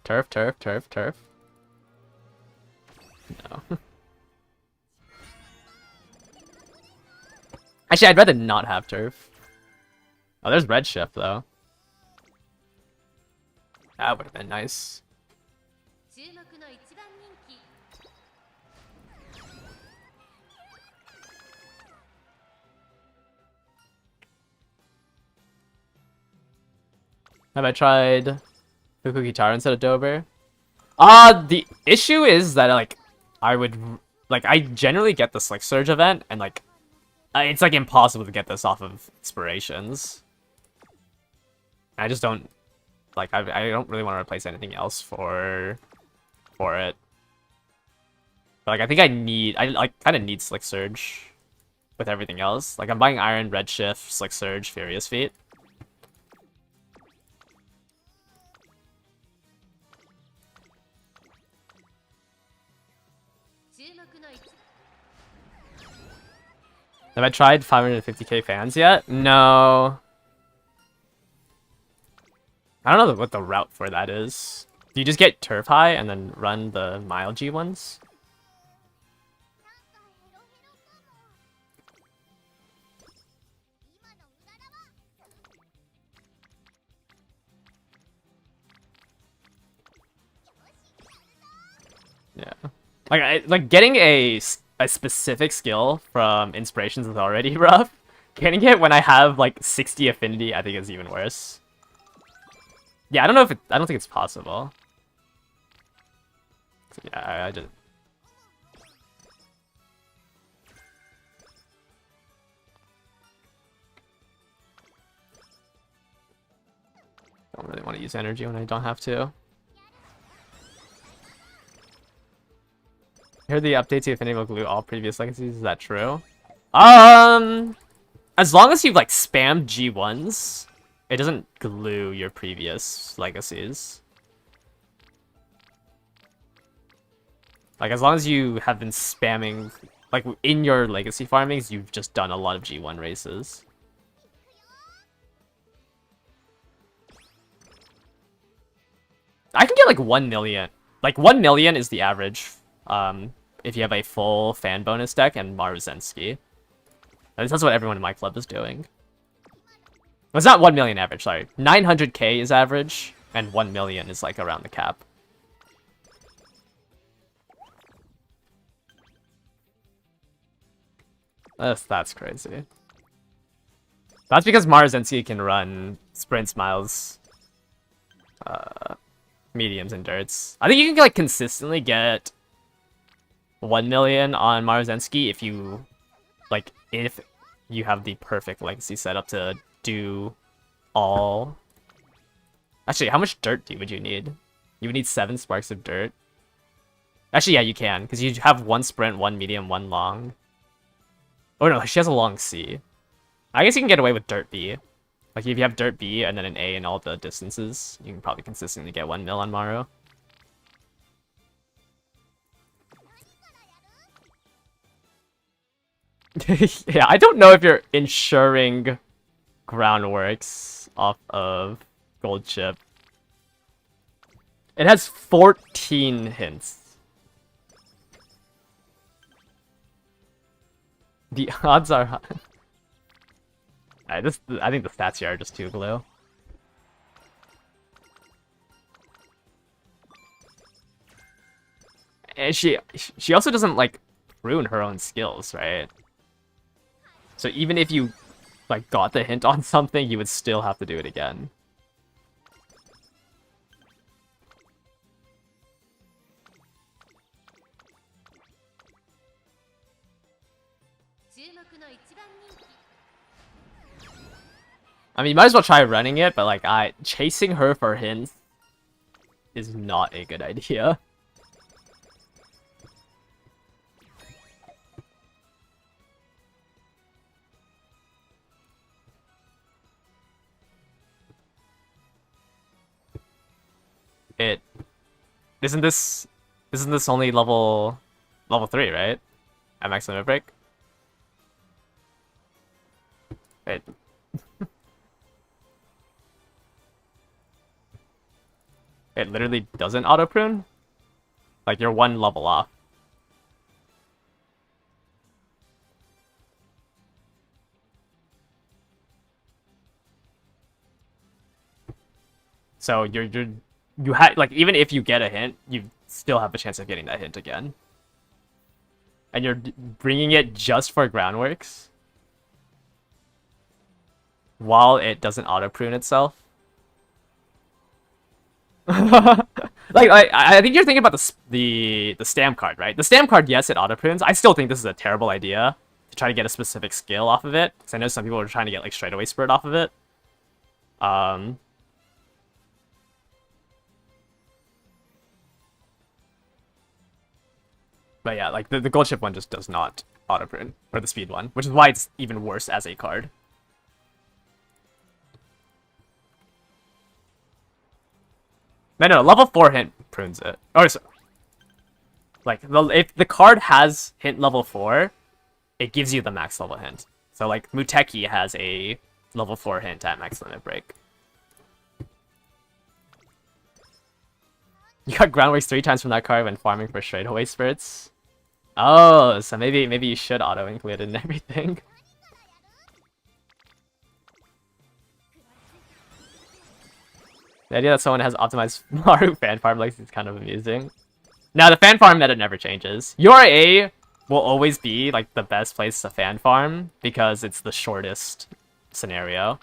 Turf. No. Actually, I'd rather not have turf. Oh, there's red shift though. That would have been nice. Have I tried Fuku Guitar instead of Dober? The issue is that I generally get this surge event and it's impossible to get this off of inspirations. I just don't I don't really want to replace anything else for it. But I think I kind of need Slick Surge with everything else. I'm buying Iron, Red Shift, Slick Surge, Furious Feet. Have I tried 550k fans yet? No. I don't know what the route for that is. Do you just get turf high and then run the mile G ones? Yeah. Getting a specific skill from inspirations is already rough. Getting it when I have 60 affinity, I think is even worse. Yeah, I don't think it's possible. So yeah, I just don't really want to use energy when I don't have to. I heard the update to Affinity will glue all previous legacies. Is that true? As long as you've spammed G1s, it doesn't glue your previous legacies. As long as you have been spamming, in your legacy farmings, you've just done a lot of G1 races. I can get 1 million. 1 million is the average. If you have a full fan bonus deck and Maruzensky. That's what everyone in my club is doing. Well, it's not 1 million average, sorry. 900k is average, and 1 million is around the cap. That's crazy. That's because Maruzensky can run sprints miles mediums and dirts. I think you can like consistently get 1 million on Maruzensky if you have the perfect legacy setup to do all. Actually, how much dirt would you need? You would need 7 sparks of dirt. Actually, yeah, you can, because you have 1 sprint, 1 medium, 1 long. Oh no, she has a long C. I guess you can get away with dirt B. Like if you have dirt B and then an A in all the distances, you can probably consistently get 1 mil on Maru. Yeah, I don't know if you're ensuring groundworks off of gold chip. It has 14 hints. The odds are high. I think the stats here are just too glue. And she also doesn't like ruin her own skills, right? So even if you like got the hint on something, you would still have to do it again. I mean, you might as well try running it, but like chasing her for hints is not a good idea. Isn't this only level 3, right? At max limit break. Wait. It literally doesn't auto prune? Like you're 1 level off. So you had like even if you get a hint, you still have a chance of getting that hint again. And you're bringing it just for groundworks while it doesn't auto prune itself. Like I think you're thinking about the stamp card, right? The stamp card, yes, it auto prunes. I still think this is a terrible idea to try to get a specific skill off of it, because I know some people are trying to get like straightaway spurt off of it. But yeah, like the gold chip one just does not auto prune, or the speed one, which is why it's even worse as a card. No, level 4 hint prunes it. Or so, like if the card has hint level 4, it gives you the max level hint. So like Muteki has a level 4 hint at max limit break. You got groundworks 3 times from that card when farming for straightaway spurts. Oh, so maybe you should auto include it in everything. The idea that someone has optimized Maru fan farm like is kind of amusing. Now the fan farm meta never changes. URA will always be like the best place to fan farm because it's the shortest scenario.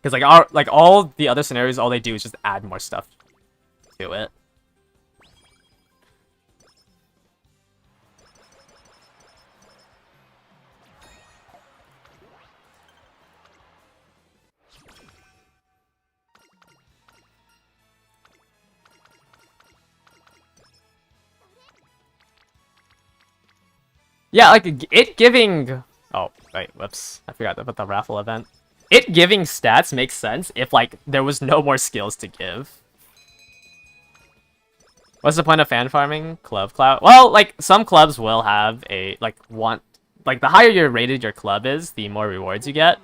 Because like all the other scenarios, all they do is just add more stuff to it. Yeah, like it giving. Oh wait, whoops! I forgot about the raffle event. It giving stats makes sense if like there was no more skills to give. What's the point of fan farming? Club clout? Well, like some clubs will have a like the higher you're rated your club is, the more rewards you get.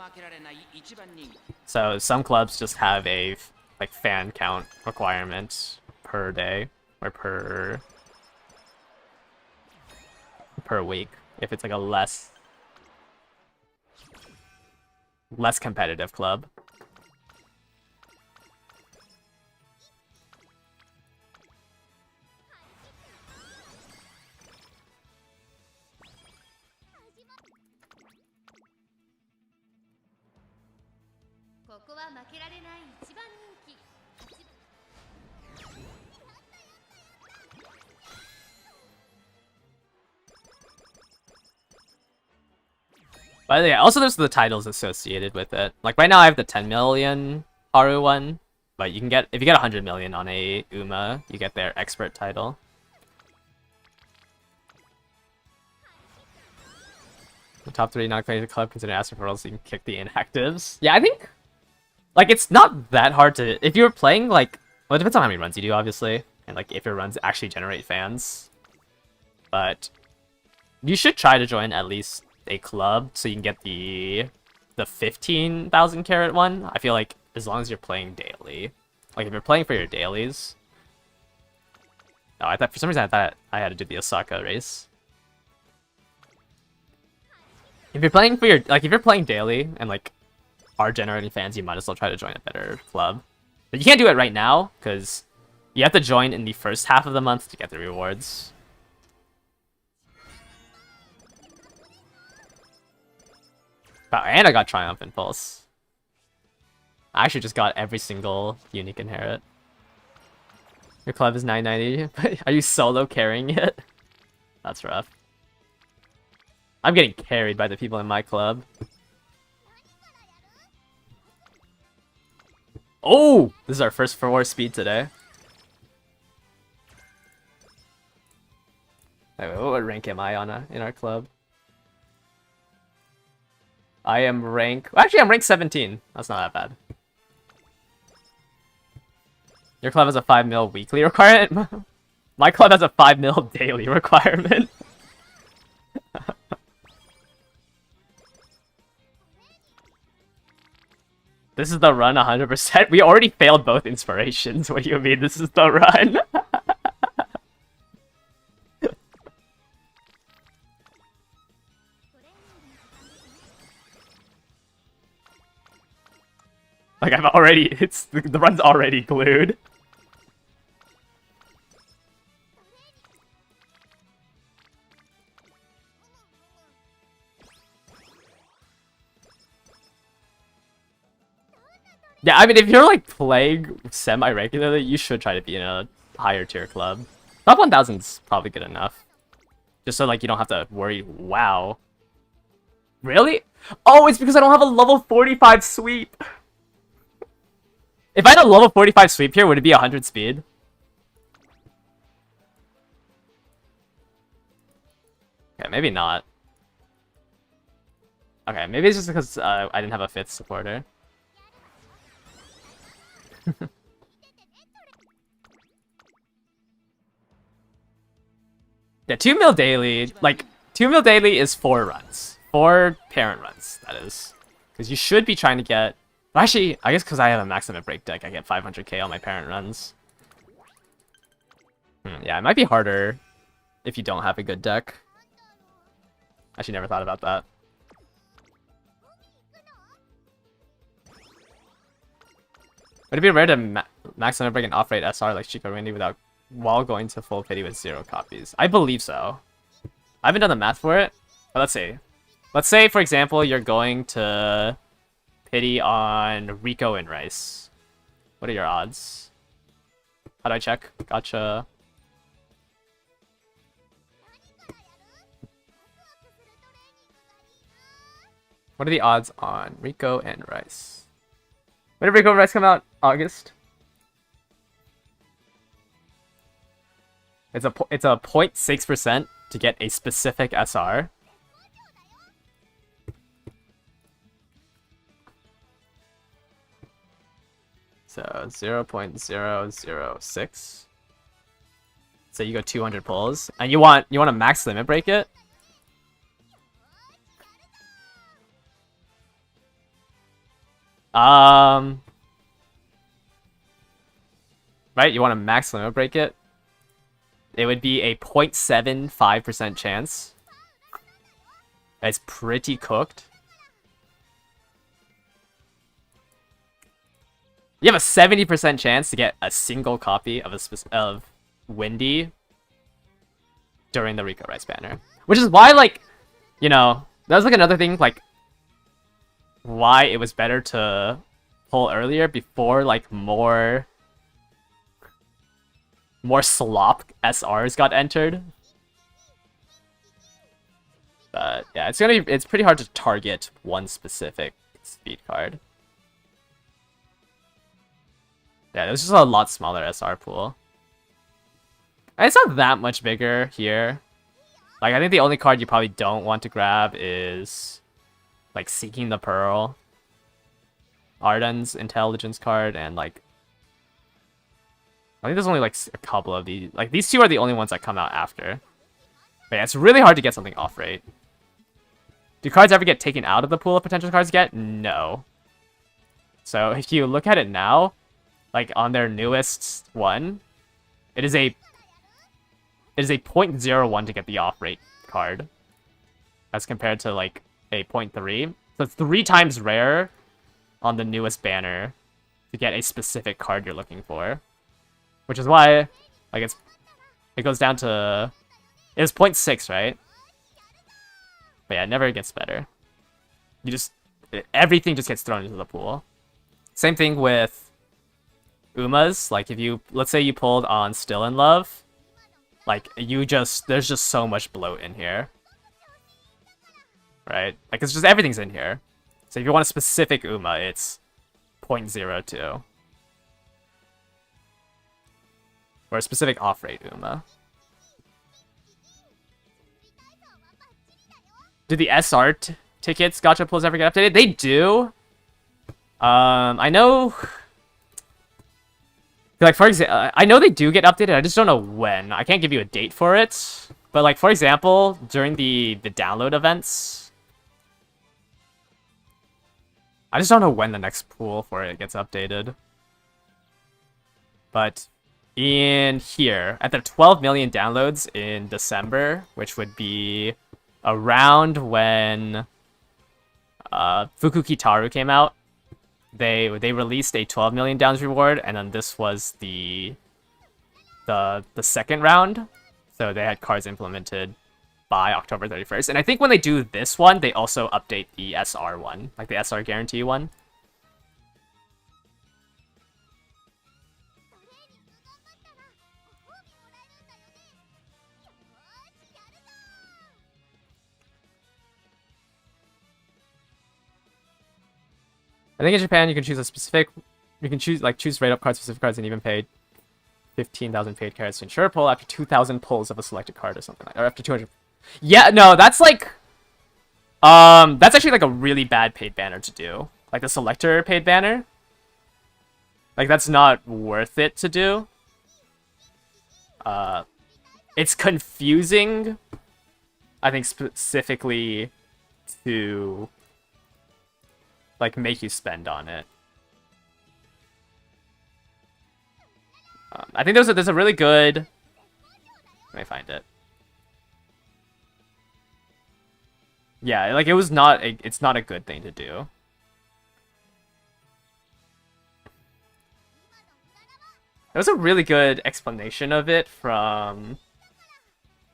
So some clubs just have a like fan count requirement per day or per week if it's like a less competitive club. But yeah, also there's the titles associated with it. Like right now I have the 10 million Haru one, but you can get, if you get 100 million on a Uma, you get their expert title. The top 3 not playing the club consider asking for roles so you can kick the inactives. Yeah, I think like it's not that hard to, if you're playing like, well, it depends on how many runs you do obviously, and like if your runs actually generate fans. But you should try to join at least a club so you can get the 15,000 carat one. I feel like as long as you're playing daily, like if you're playing for your dailies. Oh, I thought for some reason I thought I had to do the Osaka race. If you're playing for your, like if you're playing daily and like are generating fans, you might as well try to join a better club. But you can't do it right now because you have to join in the first half of the month to get the rewards. Wow, and I got Triumph Impulse. I actually just got every single unique inherit. Your club is 990, but are you solo carrying it? That's rough. I'm getting carried by the people in my club. Oh! This is our first 4 speed today. Wait, what rank am I on in our club? I am rank... Actually, I'm rank 17. That's not that bad. Your club has a 5 mil weekly requirement? My club has a 5 mil daily requirement. This is the run 100%. We already failed both inspirations. What do you mean this is the run? Like I've already, it's the run's already glued. Yeah, I mean, if you're like playing semi-regularly, you should try to be in a higher tier club. Top 1000's probably good enough. Just so like you don't have to worry. Wow. Really? Oh, it's because I don't have a level 45 sweep. If I had a level 45 sweep here, would it be 100 speed? Okay, maybe not. Okay, maybe it's just because I didn't have a 5th supporter. Yeah, 2 mil daily, like, 2 mil daily is 4 runs. 4 parent runs, that is. Because you should be trying to get... Well, actually, I guess because I have a max limit break deck, I get 500k on my parent runs. Yeah, it might be harder if you don't have a good deck. Actually, never thought about that. Would it be rare to max limit break an off-rate SR like Chico Randy without while going to full pity with 0 copies? I believe so. I haven't done the math for it, but let's see. Let's say, for example, you're going to pity on Rico and Rice. What are your odds? How do I check? Gacha. What are the odds on Rico and Rice? When did Rico and Rice come out? August? It's a 0.6% to get a specific SR. So 0.006. So you go 200 pulls, and you want to max limit break it. Right, you want to max limit break it. It would be a 0.75% chance. It's pretty cooked. You have a 70% chance to get a single copy of of Windy during the Rico Rice banner. Which is why, like, you know, that was like another thing, like, why it was better to pull earlier before like more slop SRs got entered. But yeah, it's pretty hard to target one specific speed card. Yeah, there's just a lot smaller SR pool. And it's not that much bigger here. Like, I think the only card you probably don't want to grab is like Seeking the Pearl, Arden's Intelligence card, and like I think there's only like a couple of these. Like, these two are the only ones that come out after. But yeah, it's really hard to get something off rate. Do cards ever get taken out of the pool of potential cards get? No. So if you look at it now, like on their newest one, it is a 0.01 to get the off rate card, as compared to like a 0.3. So it's 3 times rarer on the newest banner to get a specific card you're looking for. Which is why, like, it goes down to, it was 0.6, right? But yeah, it never gets better. Everything just gets thrown into the pool. Same thing with Umas. Like, if you, let's say you pulled on Still in Love, like, there's just so much bloat in here. Right? Like, it's just, everything's in here. So if you want a specific Uma, it's 0.02. Or a specific off-rate Uma. Do the SR tickets gacha pulls ever get updated? They do. I know. Like, for example, I know they do get updated. I just don't know when. I can't give you a date for it. But like, for example, during the download events, I just don't know when the next pool for it gets updated. But in here, at the 12 million downloads in December, which would be around when Fukukitaru came out, they released a 12 million downs reward, and then this was the second round. So they had cards implemented by October 31st. And I think when they do this one, they also update the SR one, like the SR guarantee one. I think in Japan you can choose choose rate up cards, specific cards, and even pay 15,000 paid cards to ensure a pull after 2,000 pulls of a selected card or something like, or after 200. Yeah, no, that's like, that's actually like a really bad paid banner to do. Like the selector paid banner. Like, that's not worth it to do. It's confusing, I think, specifically to like make you spend on it. I think there's a really good. Let me find it. Yeah, like it's not a good thing to do. There was a really good explanation of it from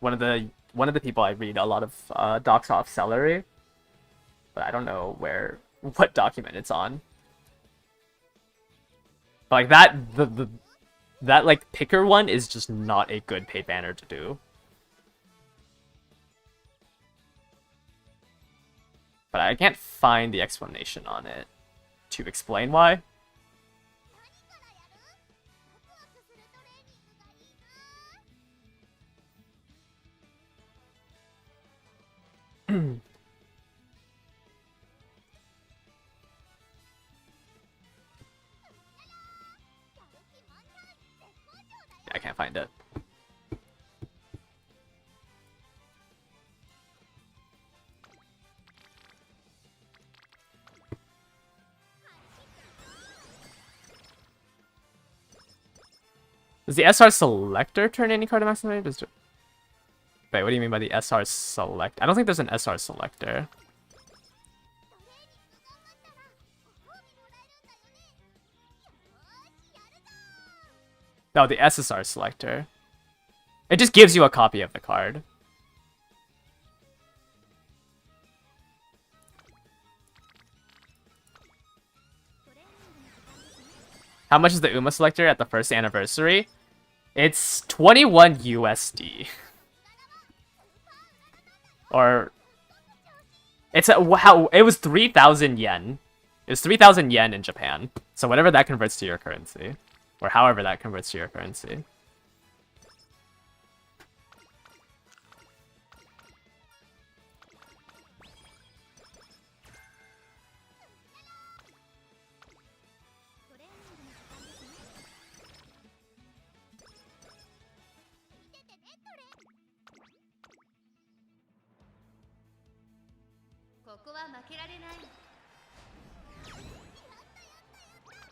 one of the people I read a lot of docs off Celery, but I don't know what document it's on. But like that like picker one is just not a good paid banner to do. But I can't find the explanation on it to explain why. I can't find it. Does the SR selector turn any card to maximum? Wait, what do you mean by the SR select? I don't think there's an SR selector. No, the SSR selector. It just gives you a copy of the card. How much is the Uma selector at the first anniversary? It's 21 USD. Or it's how it was 3,000 yen. It was 3,000 yen in Japan. So whatever that converts to your currency, or however that converts to your currency.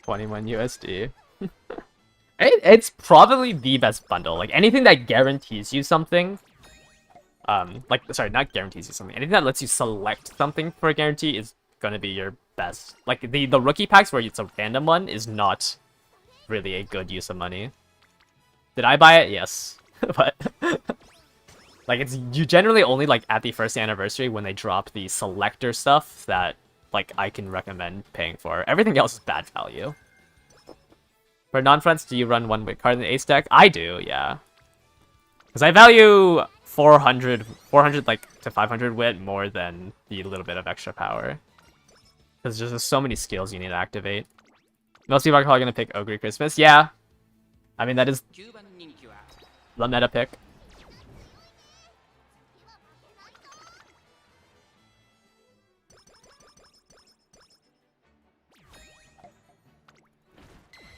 $21 USD. It's probably the best bundle. Like anything that guarantees you something. Like sorry, not guarantees you something. Anything that lets you select something for a guarantee is gonna be your best. Like the rookie packs where it's a random one is not really a good use of money. Did I buy it? Yes, but like it's you generally only like at the first anniversary when they drop the selector stuff that like I can recommend paying for. Everything else is bad value. For non-friends, do you run one wit card in the ace deck? I do, yeah. Because I value 400 like to 500 wit more than the little bit of extra power. Because there's just so many skills you need to activate. Most people are probably going to pick Ogre Christmas. Yeah. I mean, that is 9番人気は the meta pick.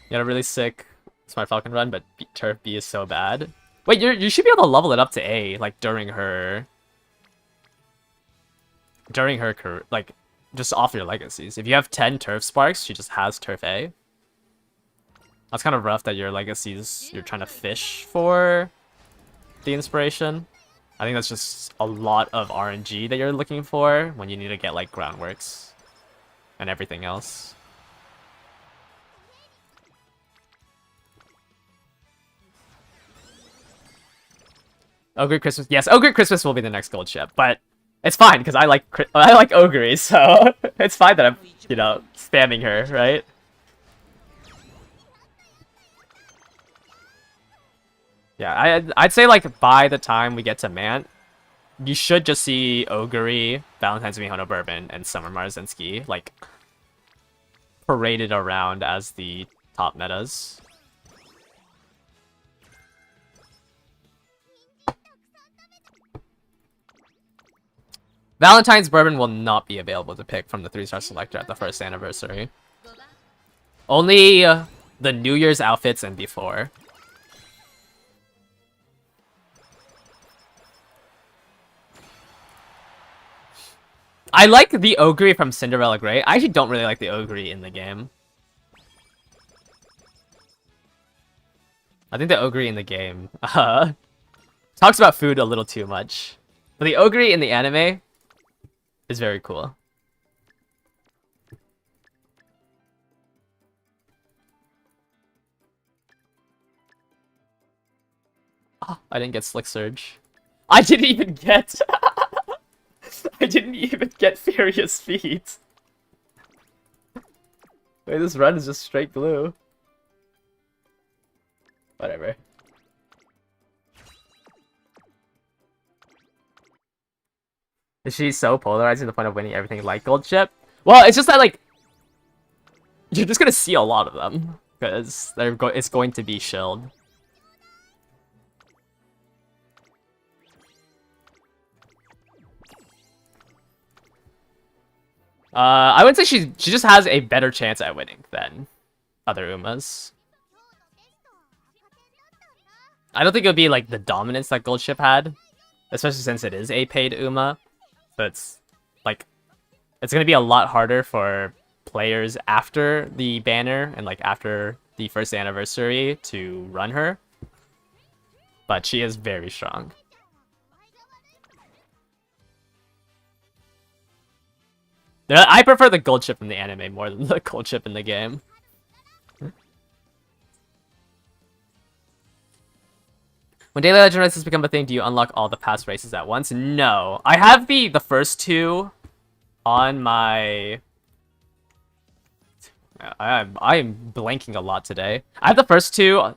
You got a really sick Smart Falcon run, but Turf B is so bad. Wait, you should be able to level it up to A, like during her career, like just off your legacies. If you have 10 Turf Sparks, she just has Turf A. That's kind of rough that your legacies you're trying to fish for the inspiration. I think that's just a lot of RNG that you're looking for when you need to get like groundworks and everything else. Ogre Christmas, yes, Ogre Christmas will be the next gold ship, but it's fine because I like Ogre, so it's fine that I'm, you know, spamming her, right? Yeah, I'd say like by the time we get to Mant, you should just see Ogre, Valentine's Mihono Bourbon, and Summer Marzinski like paraded around as the top metas. Valentine's Bourbon will not be available to pick from the 3-star selector at the first anniversary. Only the New Year's outfits and before. I like the Ogre from Cinderella Grey. I actually don't really like the Ogre in the game. I think the Ogre in the game talks about food a little too much. But the Ogre in the anime is very cool. Oh, I didn't get Slick Surge. I didn't even get... I didn't even get Furious Feet. Wait, this run is just straight blue. Whatever. Is she so polarizing to the point of winning everything like gold chip? Well, it's just that like you're just gonna see a lot of them because it's going to be shilled. I would say she just has a better chance at winning than other Umas. I don't think it would be like the dominance that gold chip had, especially since it is a paid Uma. So it's like it's gonna be a lot harder for players after the banner and like after the first anniversary to run her. But she is very strong. I prefer the gold chip in the anime more than the gold chip in the game. When Daily Legend races become a thing, do you unlock all the past races at once? No. I have the first two on my... I am blanking a lot today. I have the first two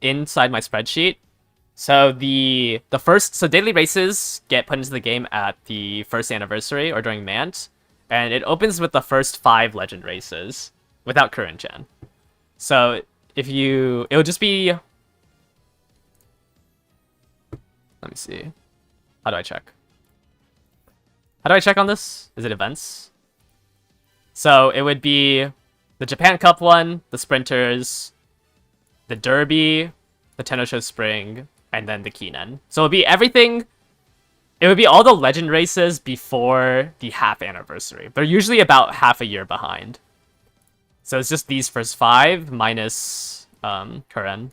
inside my spreadsheet. So so daily races get put into the game at the first anniversary or during Mant, and it opens with the first 5 legend races without current gen. So it would just be. Let me see. How do I check? How do I check on this? Is it events? So it would be the Japan Cup one, the Sprinters, the Derby, the Tenno Spring, and then the Keenan. So it would be everything. It would be all the legend races before the half anniversary. They're usually about half a year behind. So it's just these first 5 minus Kuren.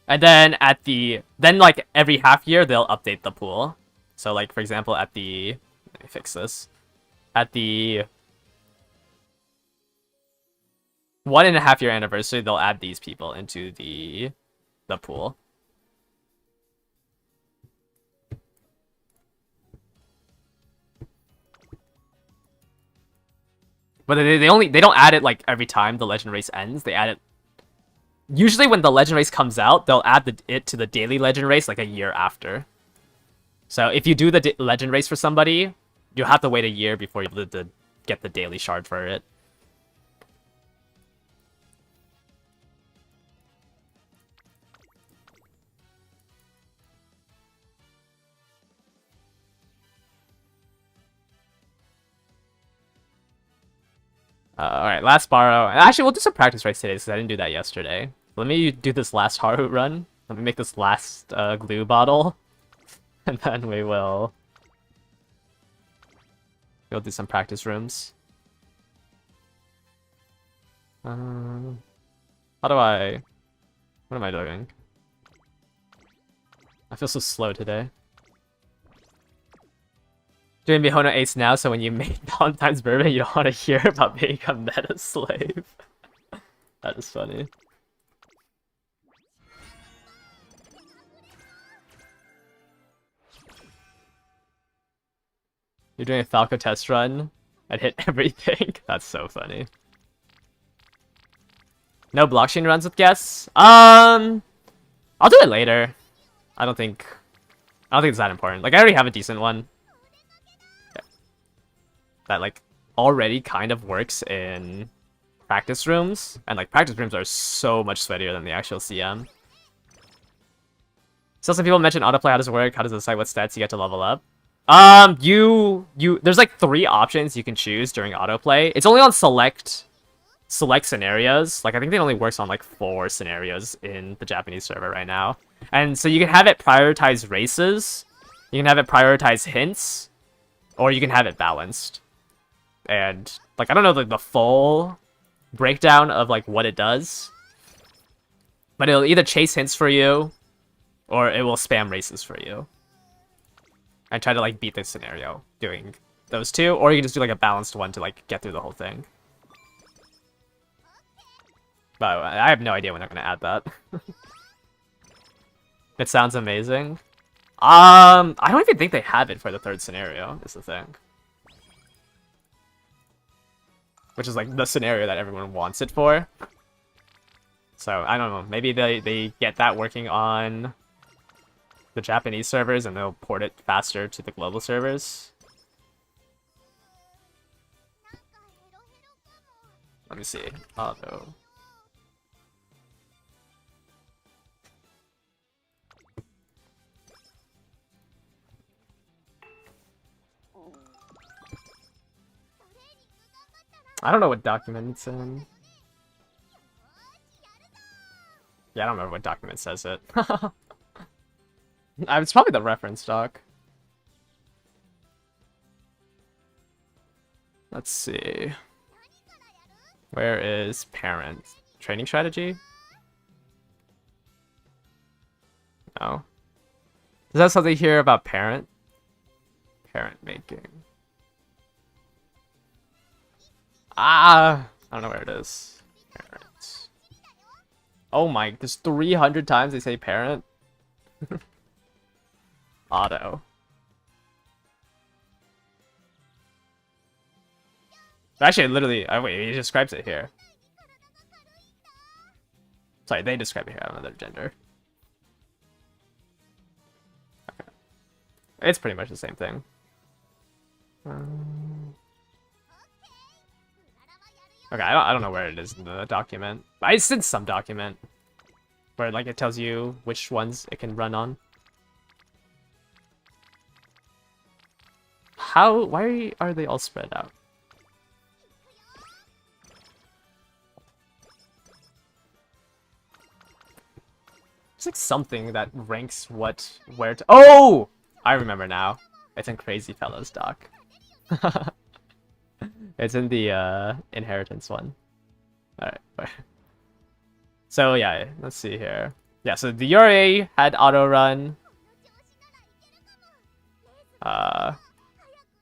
And then like every half year they'll update the pool. So like for example let me fix this. At the 1.5 year anniversary, they'll add these people into the pool. But they don't add it like every time the legend race ends. They add it usually when the legend race comes out. They'll add it to the daily legend race like a year after. So if you do the legend race for somebody, you'll have to wait a year before you're able to get the daily shard for it. Alright, last borrow. Actually, we'll do some practice race today because I didn't do that yesterday. Let me do this last Haru run. Let me make this last glue bottle. And then we'll do some practice rooms. How do I... What am I doing? I feel so slow today. Doing Mihono Ace now, so when you make Valentine's bourbon, you don't want to hear about being a meta slave. That is funny. You're doing a Falco test run and hit everything. That's so funny. No blockchain runs with guests? I'll do it later. I don't think it's that important. Like I already have a decent one. That like already kind of works in practice rooms, and like practice rooms are so much sweatier than the actual CM. So some people mention autoplay. How does it work? How does it decide what stats you get to level up? There's like 3 options you can choose during autoplay. It's only on select scenarios. Like I think it only works on like 4 scenarios in the Japanese server right now. And so you can have it prioritize races, you can have it prioritize hints, or you can have it balanced. And like I don't know like the full breakdown of like what it does, but it'll either chase hints for you or it will spam races for you and try to like beat this scenario doing those 2, or you can just do like a balanced one to like get through the whole thing. But I have no idea when they're gonna add that. It sounds amazing. I don't even think they have it for the 3rd scenario, is the thing. Which is like the scenario that everyone wants it for. So I don't know, maybe they get that working on the Japanese servers and they'll port it faster to the global servers. Let me see. Auto. I don't know what document it's in. Yeah, I don't remember what document says it. It's probably the reference doc. Let's see. Where is parent? Training strategy? No. Does that have something here about parent? Parent making. I don't know where it is. Parent. Oh my, there's 300 times they say parent. Auto. Actually, literally, wait, he describes it here. Sorry, they describe it here. I don't know their gender. Okay. It's pretty much the same thing. Okay, I don't know where it is in the document. But it's in some document where like it tells you which ones it can run on. Why are they all spread out? It's like something that ranks where to. Oh! I remember now. It's in Crazy Fellows doc. It's in the inheritance one. Alright. So yeah, let's see here. Yeah, so the URA had auto run.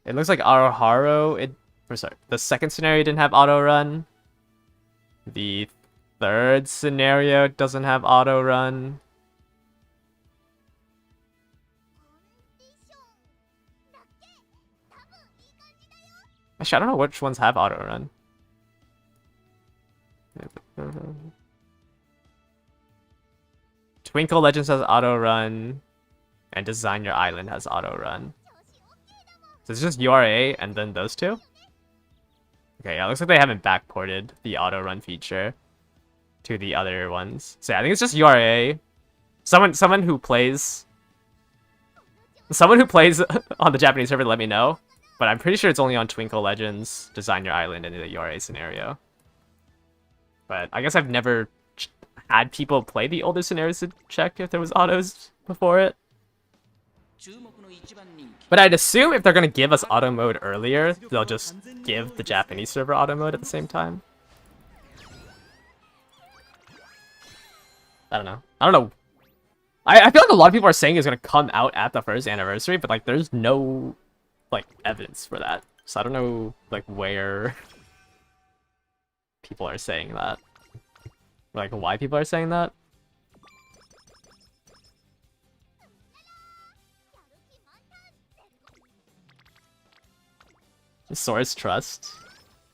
It looks like Aroharo, the second scenario didn't have auto run. The third scenario doesn't have auto run. Actually, I don't know which ones have auto run. Twinkle Legends has auto run, and Design Your Island has auto run. So it's just URA and then those two? Okay, yeah, it looks like they haven't backported the auto run feature to the other ones. So yeah, I think it's just URA. Someone who plays on the Japanese server, let me know. But I'm pretty sure it's only on Twinkle Legends, Design Your Island, and the URA scenario. But I guess I've never had people play the older scenarios to check if there was autos before it. But I'd assume if they're going to give us auto mode earlier, they'll just give the Japanese server auto mode at the same time. I don't know. I feel like a lot of people are saying it's going to come out at the first anniversary, but like there's no like evidence for that. So I don't know like where people are saying that. Like why people are saying that. Source trust.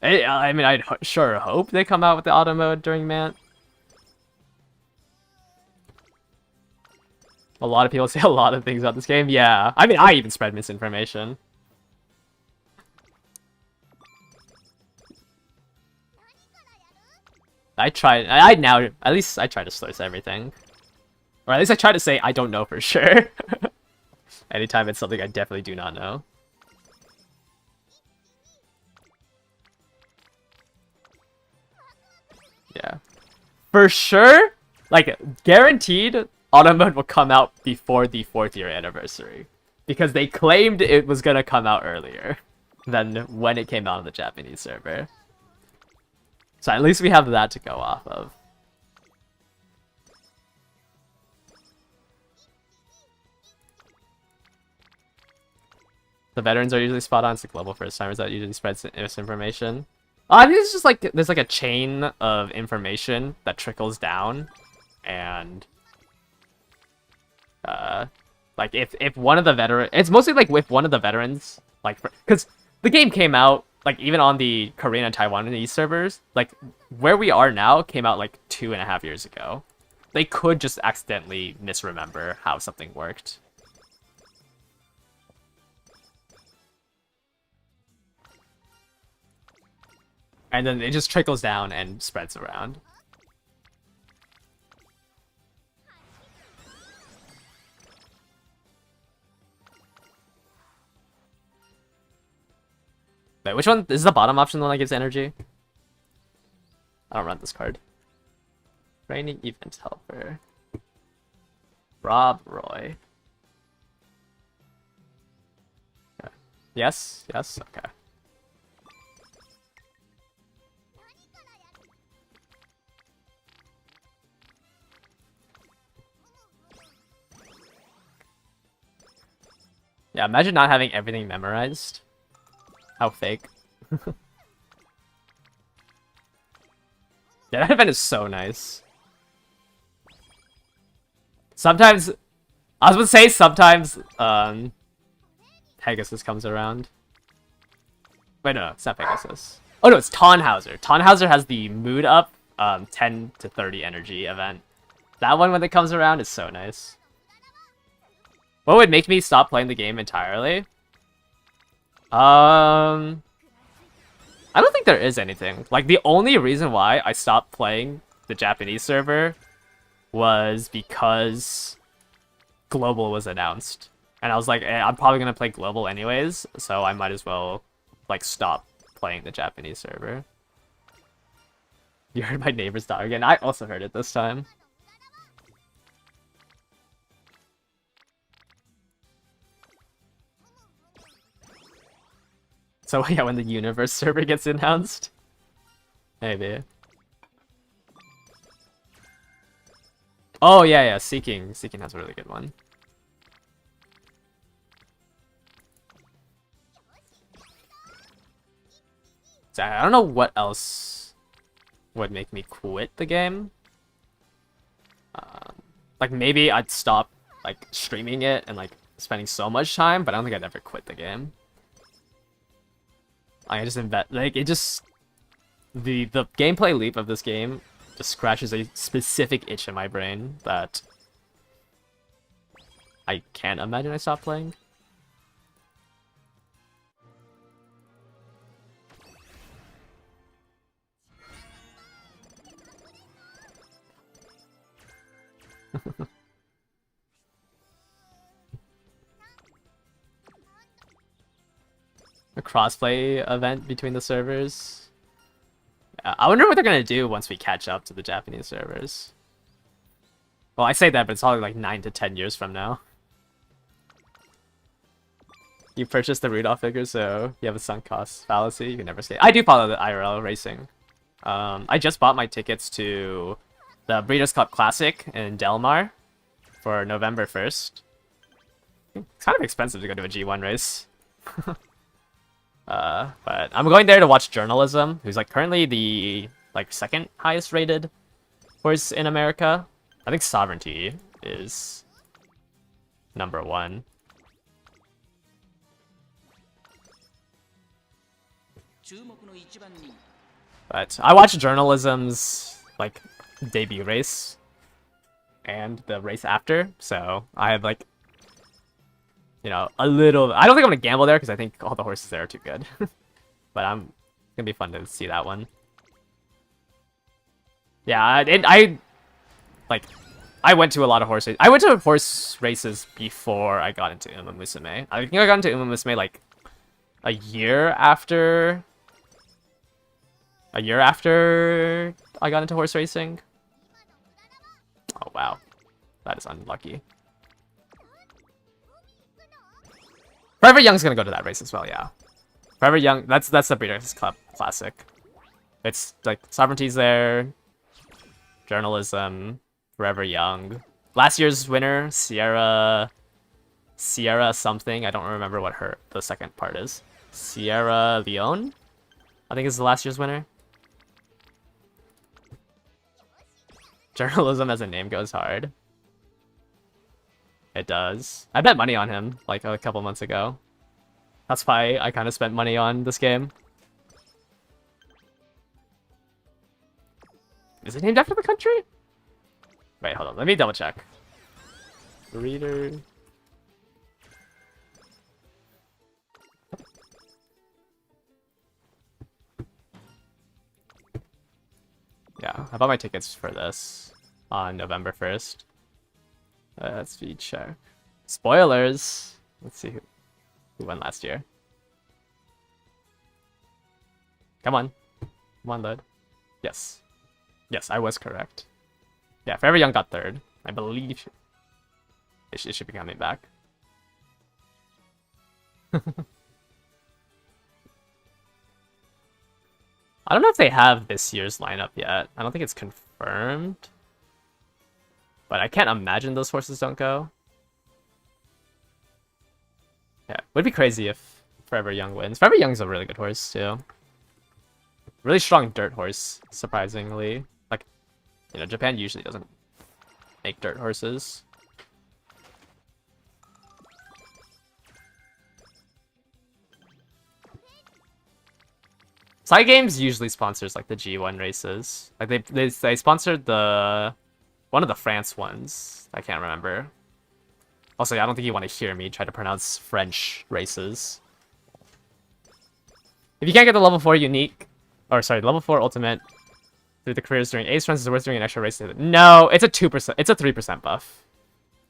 I mean, I'd sure hope they come out with the auto mode during Mant. A lot of people say a lot of things about this game. Yeah, I mean, I even spread misinformation. At least I try to source everything. Or at least I try to say I don't know for sure. Anytime it's something I definitely do not know. Yeah. For sure, like, guaranteed, auto mode will come out before the 4th year anniversary. Because they claimed it was gonna come out earlier than when it came out on the Japanese server. So at least we have that to go off of. The veterans are usually spot on. It's the global first timers that usually spreads misinformation. I think it's just like there's like a chain of information that trickles down, and like if one of the veterans, it's mostly like with one of the veterans, like because the game came out like even on the Korean and Taiwanese servers, like where we are now came out like 2.5 years ago. They could just accidentally misremember how something worked. And then it just trickles down and spreads around. Wait, which one? Is the bottom option the one that gives energy? I don't run this card. Training event helper. Rob Roy. Okay. Yes, okay. Yeah, imagine not having everything memorized. How fake. Yeah, that event is so nice. Sometimes, I was gonna say sometimes, Pegasus comes around. Wait, no, it's not Pegasus. Oh no, it's Tannhauser. Tannhauser has the mood up 10 to 30 energy event. That one when it comes around is so nice. What would make me stop playing the game entirely? I don't think there is anything. Like, the only reason why I stopped playing the Japanese server was because Global was announced. And I was like, I'm probably gonna play Global anyways, so I might as well, like, stop playing the Japanese server. You heard my neighbor's dog again? I also heard it this time. So yeah, when the universe server gets announced? Maybe. Oh yeah, Seeking. Seeking has a really good one. So I don't know what else would make me quit the game. Like maybe I'd stop like streaming it and like spending so much time, but I don't think I'd ever quit the game. I just invest like it just the gameplay leap of this game just scratches a specific itch in my brain that I can't imagine I stopped playing. A crossplay event between the servers. Yeah, I wonder what they're gonna do once we catch up to the Japanese servers. Well, I say that, but it's probably like 9 to 10 years from now. You purchased the Rudolph figure, so you have a sunk cost fallacy. You can never skate. I do follow the IRL racing. I just bought my tickets to the Breeders' Cup Classic in Del Mar for November 1st. It's kind of expensive to go to a G1 race. But I'm going there to watch Journalism, who's like currently the like second highest rated horse in America. I think Sovereignty is number 1. But I watched Journalism's like debut race and the race after, so I have like, you know, a little. I don't think I'm gonna gamble there because I think all the horses there are too good. But it's gonna be fun to see that one. Yeah, I went to a lot of horse races. I went to horse races before I got into Uma Musume. I think I got into Uma Musume like a year after I got into horse racing. Oh wow, that is unlucky. Forever Young's gonna go to that race as well, yeah. Forever Young, that's the Breeders' Club Classic. It's like Sovereignty's there, Journalism, Forever Young. Last year's winner, Sierra something. I don't remember what the second part is. Sierra Leone, I think is the last year's winner. Journalism as a name goes hard. It does. I bet money on him like a couple months ago. That's why I kind of spent money on this game. Is it named after the country? Wait, hold on. Let me double check. Reader. Yeah, I bought my tickets for this on November 1st. Let's check. Spoilers! Let's see who won last year. Come on. Come on, load. Yes. Yes, I was correct. Yeah, Forever Young got 3rd. I believe it should be coming back. I don't know if they have this year's lineup yet. I don't think it's confirmed. But I can't imagine those horses don't go. Yeah, would be crazy if Forever Young wins. Forever Young's a really good horse, too. Really strong dirt horse, surprisingly. Like, you know, Japan usually doesn't make dirt horses. Side Games usually sponsors like the G1 races. Like they sponsored the one of the France ones. I can't remember. Also, I don't think you want to hear me try to pronounce French races. If you can't get the level 4 unique, or sorry, level 4 ultimate through the careers during ace runs, is it worth doing an extra race? No, it's a 2%. It's a 3% buff.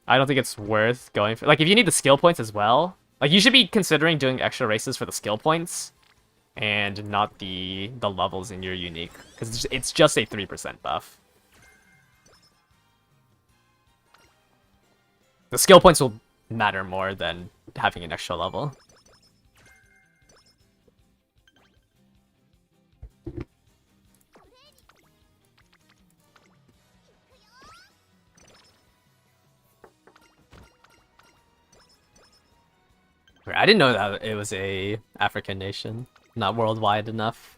I don't think it's worth going for. Like, if you need the skill points as well, like you should be considering doing extra races for the skill points, and not the levels in your unique, because it's just a 3% buff. The skill points will matter more than having an extra level. I didn't know that it was a African nation, not worldwide enough.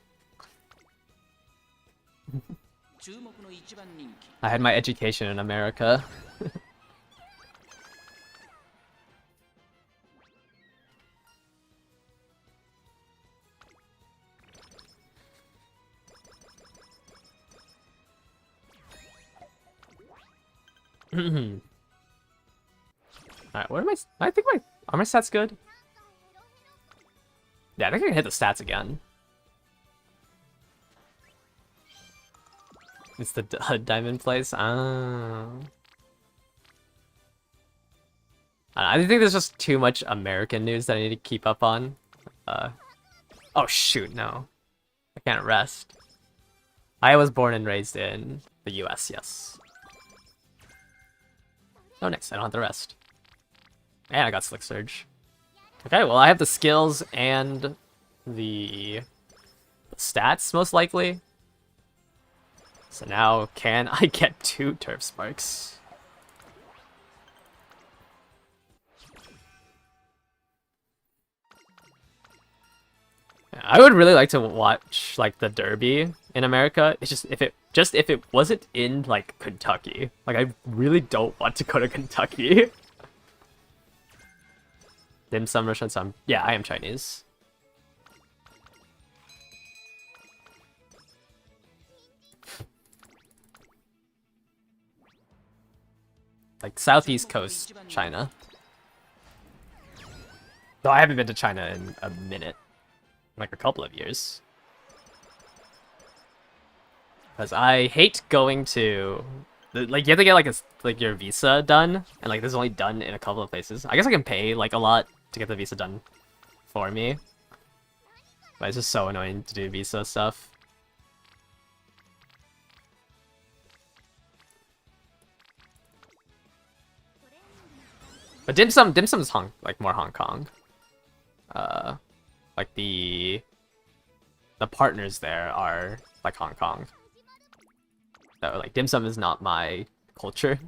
I had my education in America. Alright, what am I think my armor stats good? Yeah, I think I can hit the stats again. It's the diamond place. Ah. I think there's just too much American news that I need to keep up on. Oh shoot, no. I can't rest. I was born and raised in the US, yes. Oh, nice. I don't have to rest. And I got Slick Surge. Okay, well, I have the skills and the stats, most likely. So now, can I get 2 Turf Sparks? I would really like to watch, like, the Derby in America. It's just if it wasn't in, like, Kentucky. Like, I really don't want to go to Kentucky. Dim sum, Russian sum. Yeah, I am Chinese. Like, Southeast Coast, China. Though I haven't been to China in a minute. Like, a couple of years. Because I hate going to... Like, you have to get, like, your visa done. And, like, this is only done in a couple of places. I guess I can pay, like, a lot to get the visa done for me. But it's just so annoying to do visa stuff. But dim sum is more Hong Kong. Like the partners there are like Hong Kong. So like dim sum is not my culture.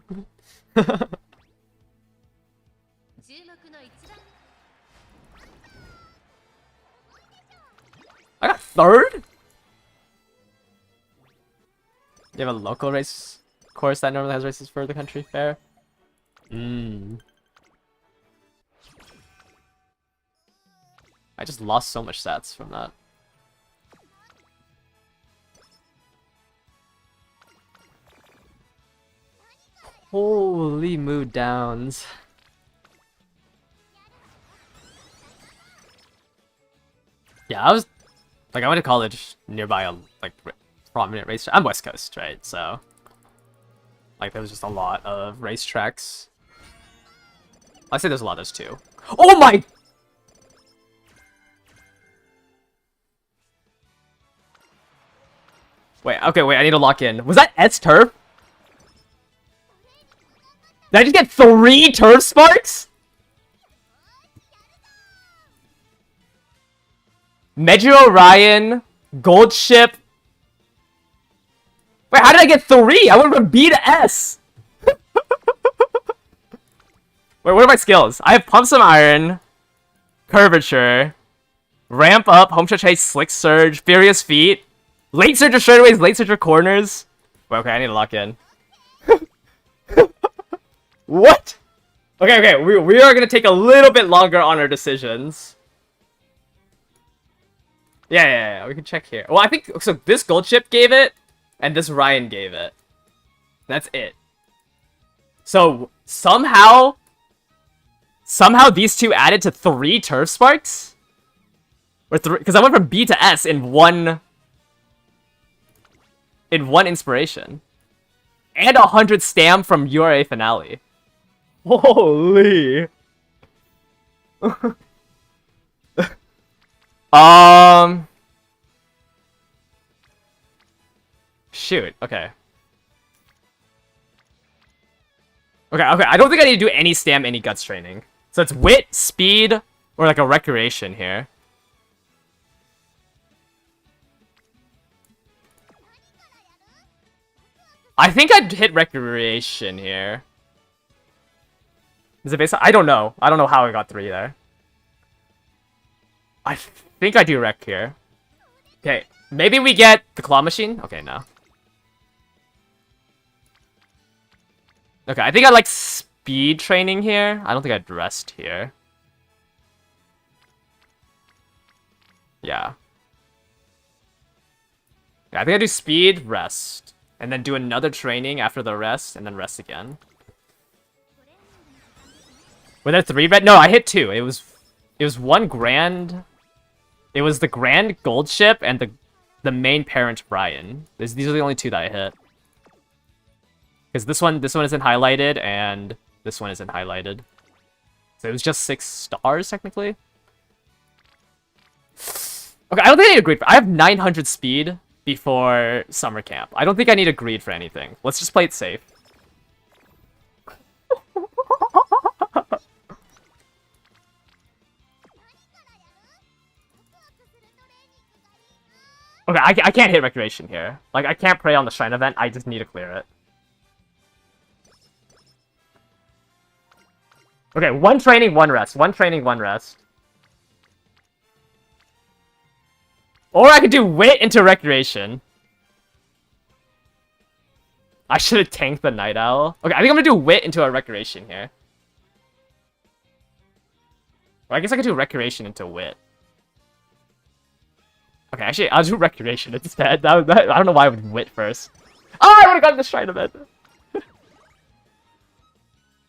I got 3rd? You have a local race course that normally has races for the country fair? I just lost so much stats from that. Holy mood downs. Yeah, I went to college nearby a prominent racetrack. I'm West Coast, right? So like there was just a lot of racetracks. I'd say there's a lot of those too. Oh my! Wait, I need to lock in. Was that S turf? Did I just get 3 turf sparks? Medjo Orion, Gold Ship. Wait, how did I get 3? I went from B to S. Wait, what are my skills? I have Pump Some Iron, Curvature, Ramp Up, Home Stretch Haste, Slick Surge, Furious Feet, Late Surge or Straightaways, Late Surge or Corners. Wait, okay, I need to lock in. What? Okay, we are gonna take a little bit longer on our decisions. Yeah, we can check here. Well, I think, so this gold chip gave it, and this Ryan gave it. That's it. So, somehow these two added to 3 turf sparks? Or 3, because I went from B to S in one inspiration. And 100 stam from URA finale. Holy. Shoot, okay. Okay, I don't think I need to do any stam, any guts training. So it's wit, speed, or like a recreation here. I think I'd hit recreation here. Is it based on... I don't know. I don't know how I got 3 there. I think I do rec here. Okay, maybe we get the claw machine? Okay, no. Okay, I think I like speed training here. I don't think I'd rest here. Yeah. Yeah, I think I do speed, rest. And then do another training after the rest, and then rest again. Were there 3 red? No, I hit 2. It was 1 grand... It was the grand gold ship and the main parent Brian. These are the only 2 that I hit. Because this one isn't highlighted, and this one isn't highlighted. So it was just 6 stars, technically. Okay, I don't think I need a greed for... I have 900 speed before summer camp. I don't think I need a greed for anything. Let's just play it safe. Okay, I can't hit recreation here. Like, I can't pray on the shrine event. I just need to clear it. Okay, 1 training, 1 rest. 1 training, 1 rest. Or I could do wit into recreation. I should have tanked the night owl. Okay, I think I'm gonna do wit into a recreation here. Or I guess I could do recreation into wit. Okay, actually, I'll do recreation instead. I don't know why I would wit first. Oh, I would have gotten the shrine event.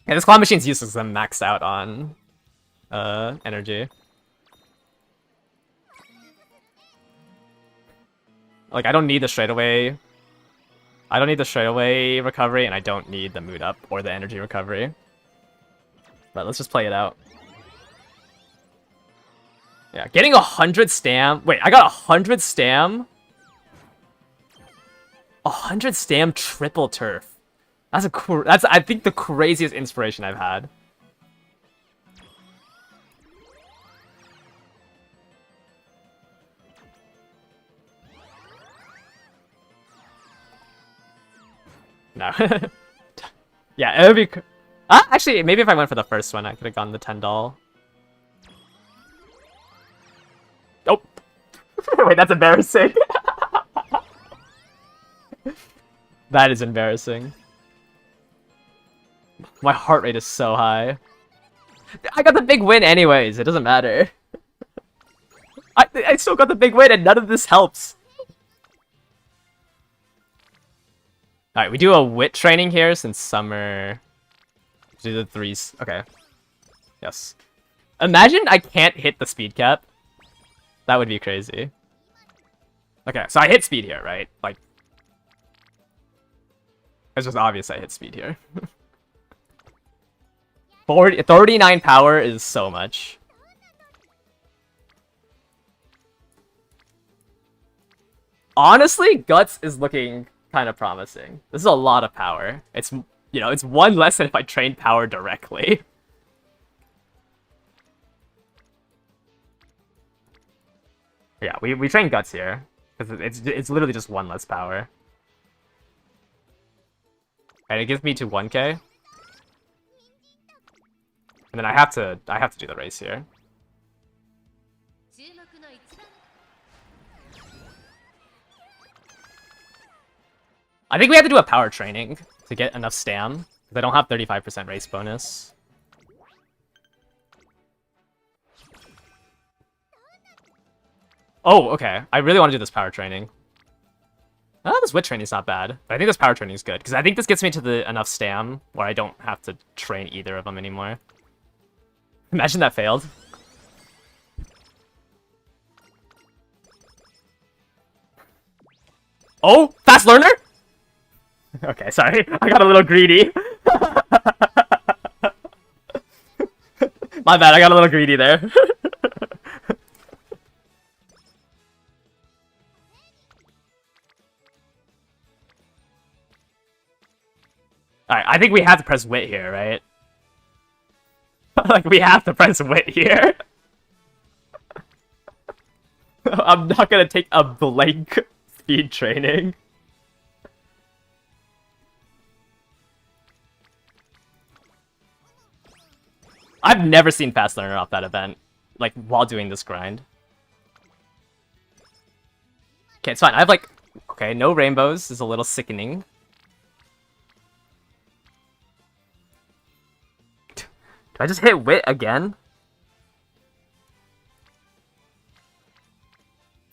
Yeah, this claw machine's useless because I'm maxed out on energy. Like, I don't need the straightaway. I don't need the straightaway recovery, and I don't need the mood up or the energy recovery. But let's just play it out. Yeah, getting 100 stam. Wait, I got 100 stam. 100 stam triple turf. That's I think the craziest inspiration I've had. No. Yeah, it would be... actually, maybe if I went for the first one, I could have gotten the $10. Oh! Wait, that's embarrassing. That is embarrassing. My heart rate is so high. I got the big win anyways, it doesn't matter. I still got the big win and none of this helps. Alright, we do a wit training here since summer... Do the 3s. Okay. Yes. Imagine I can't hit the speed cap. That would be crazy. Okay, so I hit speed here, right? Like... It's just obvious I hit speed here. 39 power is so much. Honestly, Guts is looking kind of promising. This is a lot of power. It's, you know, it's 1 less than if I trained power directly. Yeah, we train Guts here. Because it's literally just 1 less power. And it gives me to 1k. And then I have to do the race here. I think we have to do a power training to get enough stam. Because I don't have 35% race bonus. Oh, okay. I really want to do this power training. Oh, this wit training is not bad. But I think this power training is good, because I think this gets me to the enough stam where I don't have to train either of them anymore. Imagine that failed. Oh, fast learner? Okay, sorry. I got a little greedy. My bad, I got a little greedy there. Alright, I think we have to press wit here, right? Like, we have to press wit here. I'm not gonna take a blank speed training. I've never seen fast learner off that event, like, while doing this grind. Okay, it's fine. I have, like, okay, no rainbows is a little sickening. Do I just hit wit again?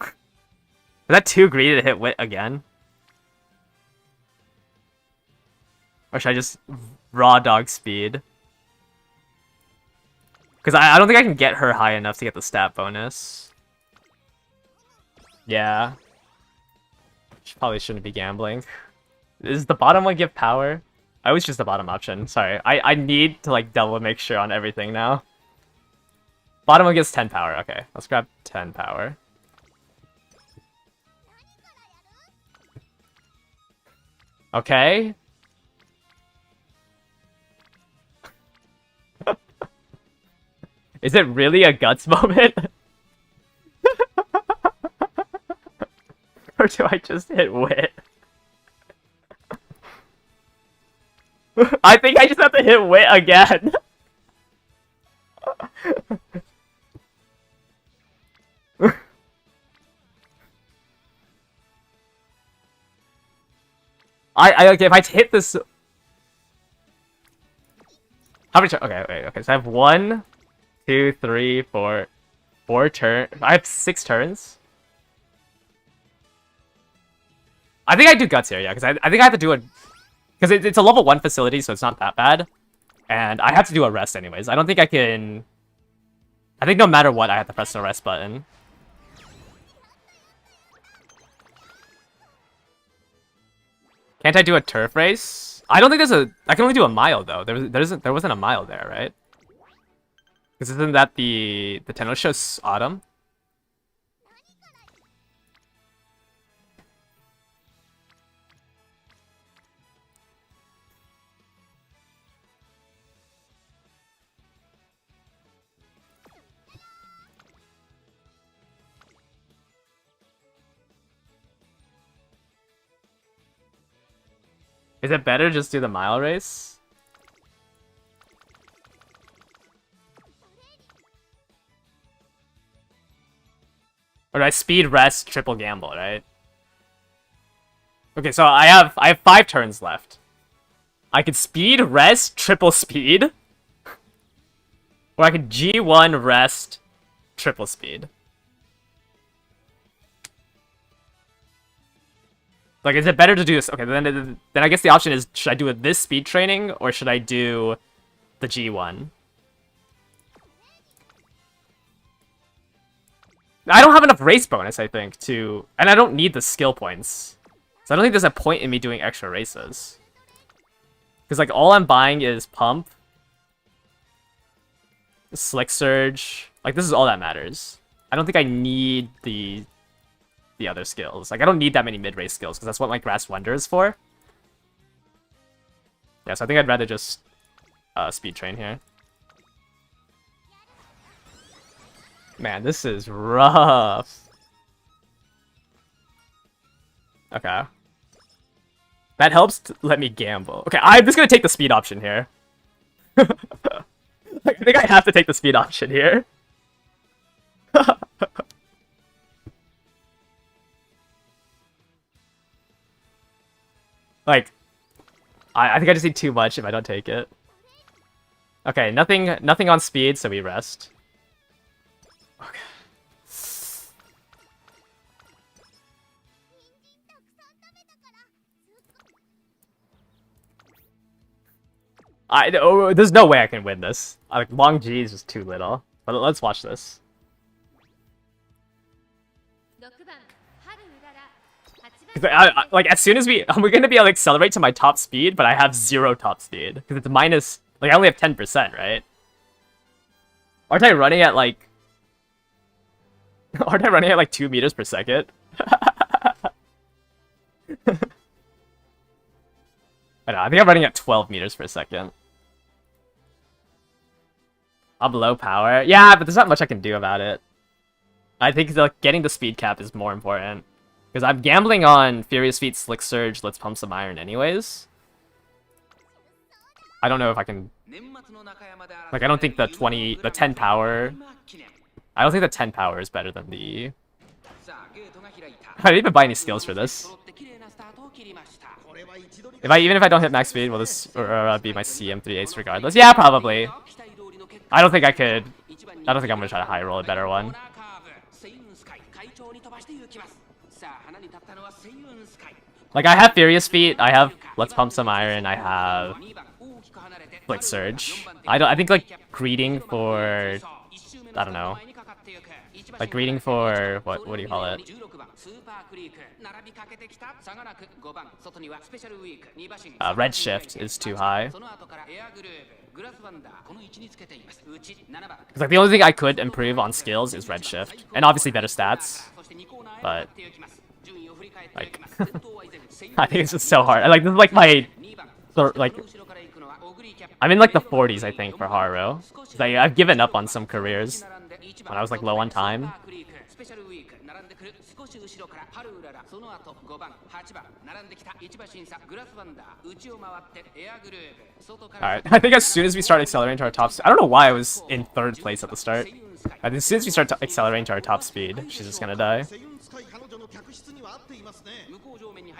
Is that too greedy to hit wit again? Or should I just raw dog speed? Because I don't think I can get her high enough to get the stat bonus. Yeah. Probably shouldn't be gambling. Does the bottom one give power? I always choose the bottom option. Sorry. I need to like double make sure on everything now. Bottom one gives 10 power. Okay, let's grab 10 power. Okay. Is it really a guts moment? Or do I just hit wit? I think I just have to hit wit again. Okay, if I hit this... How many turns? Okay, wait, okay, so I have 1, 2, 3, 4 turns. I have 6 turns. I think I do guts here, yeah, because I think I have to do a... Because it's a level 1 facility, so it's not that bad. And I have to do a rest anyways. I don't think I can... I think no matter what, I have to press the rest button. Can't I do a turf race? I don't think there's a... I can only do a mile, though. There wasn't a mile there, right? Because isn't that the Tenno Show's Autumn? Is it better just do the mile race? Or do I speed rest triple gamble, right? Okay, so I have 5 turns left. I could speed rest triple speed. Or I could G1 rest triple speed. Like, is it better to do this? Okay, then I guess the option is, should I do this speed training, or should I do the G1? I don't have enough race bonus, I think, to... And I don't need the skill points. So I don't think there's a point in me doing extra races. Because, like, all I'm buying is Pump, Slick Surge. Like, this is all that matters. I don't think I need the other skills. Like, I don't need that many mid-race skills, because that's what my Grass Wonder is for. Yeah, so I think I'd rather just speed train here. Man, this is rough. Okay. That helps to let me gamble. Okay, I'm just gonna take the speed option here. Like, I think I have to take the speed option here. Like, I think I just need too much if I don't take it. Okay, nothing on speed, so we rest. Okay. There's no way I can win this. Like, long G is just too little. But let's watch this. Like, as soon as we're gonna be able to accelerate to my top speed, but I have 0 top speed. Because it's minus, like, I only have 10%, right? Aren't I running at, like... Aren't I running at, like, 2 meters per second? I think I'm running at 12 meters per second. I'm low power. Yeah, but there's not much I can do about it. I think getting the speed cap is more important. Because I'm gambling on Furious Feet, Slick Surge, Let's Pump Some Iron anyways. I don't know if I can... Like, I don't think the 10 power... I don't think the 10 power is better than the... I didn't even buy any skills for this. Even if I don't hit max speed, will this be my CM3 ace regardless? Yeah, probably. I don't think I could... I don't think I'm gonna try to high roll a better one. Like, I have Furious Feet, I have Let's Pump Some Iron, I have Flick Surge. I think, like, greeting for... I don't know. Like, greeting for... What do you call it? Red Shift is too high. Because, like, the only thing I could improve on skills is Red Shift. And obviously better stats. But... Like... I think it's just so hard. Like, this is like my... Like... I'm in like the 40s, I think, for Haru. Like, I've given up on some careers when I was like low on time. Alright, I think as soon as we start accelerating to our top speed... I don't know why I was in 3rd place at the start. I think as soon as we start accelerating to our top speed, she's just gonna die.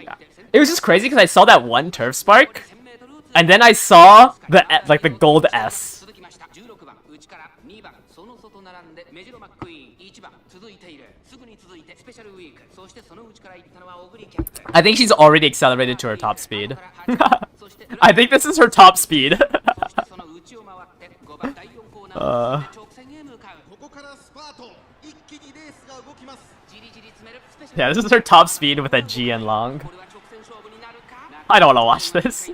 Yeah. It was just crazy because I saw that one Turf Spark, and then I saw the gold S. I think she's already accelerated to her top speed. I think this is her top speed. Yeah, this is her top speed with a G and long. I don't want to watch this.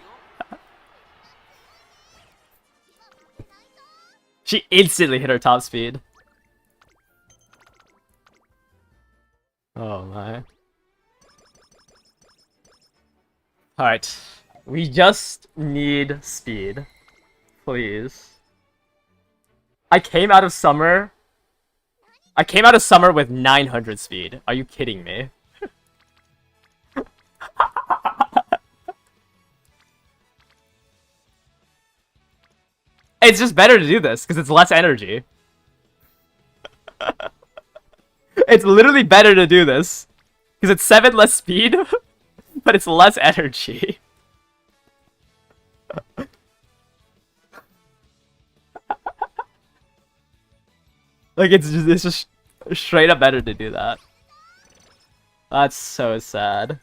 She instantly hit her top speed. Oh my. Alright. We just need speed. Please. I came out of summer with 900 speed. Are you kidding me? It's just better to do this, because it's less energy. It's literally better to do this. Because it's 7 less speed, but it's less energy. Like, it's just straight up better to do that. That's so sad.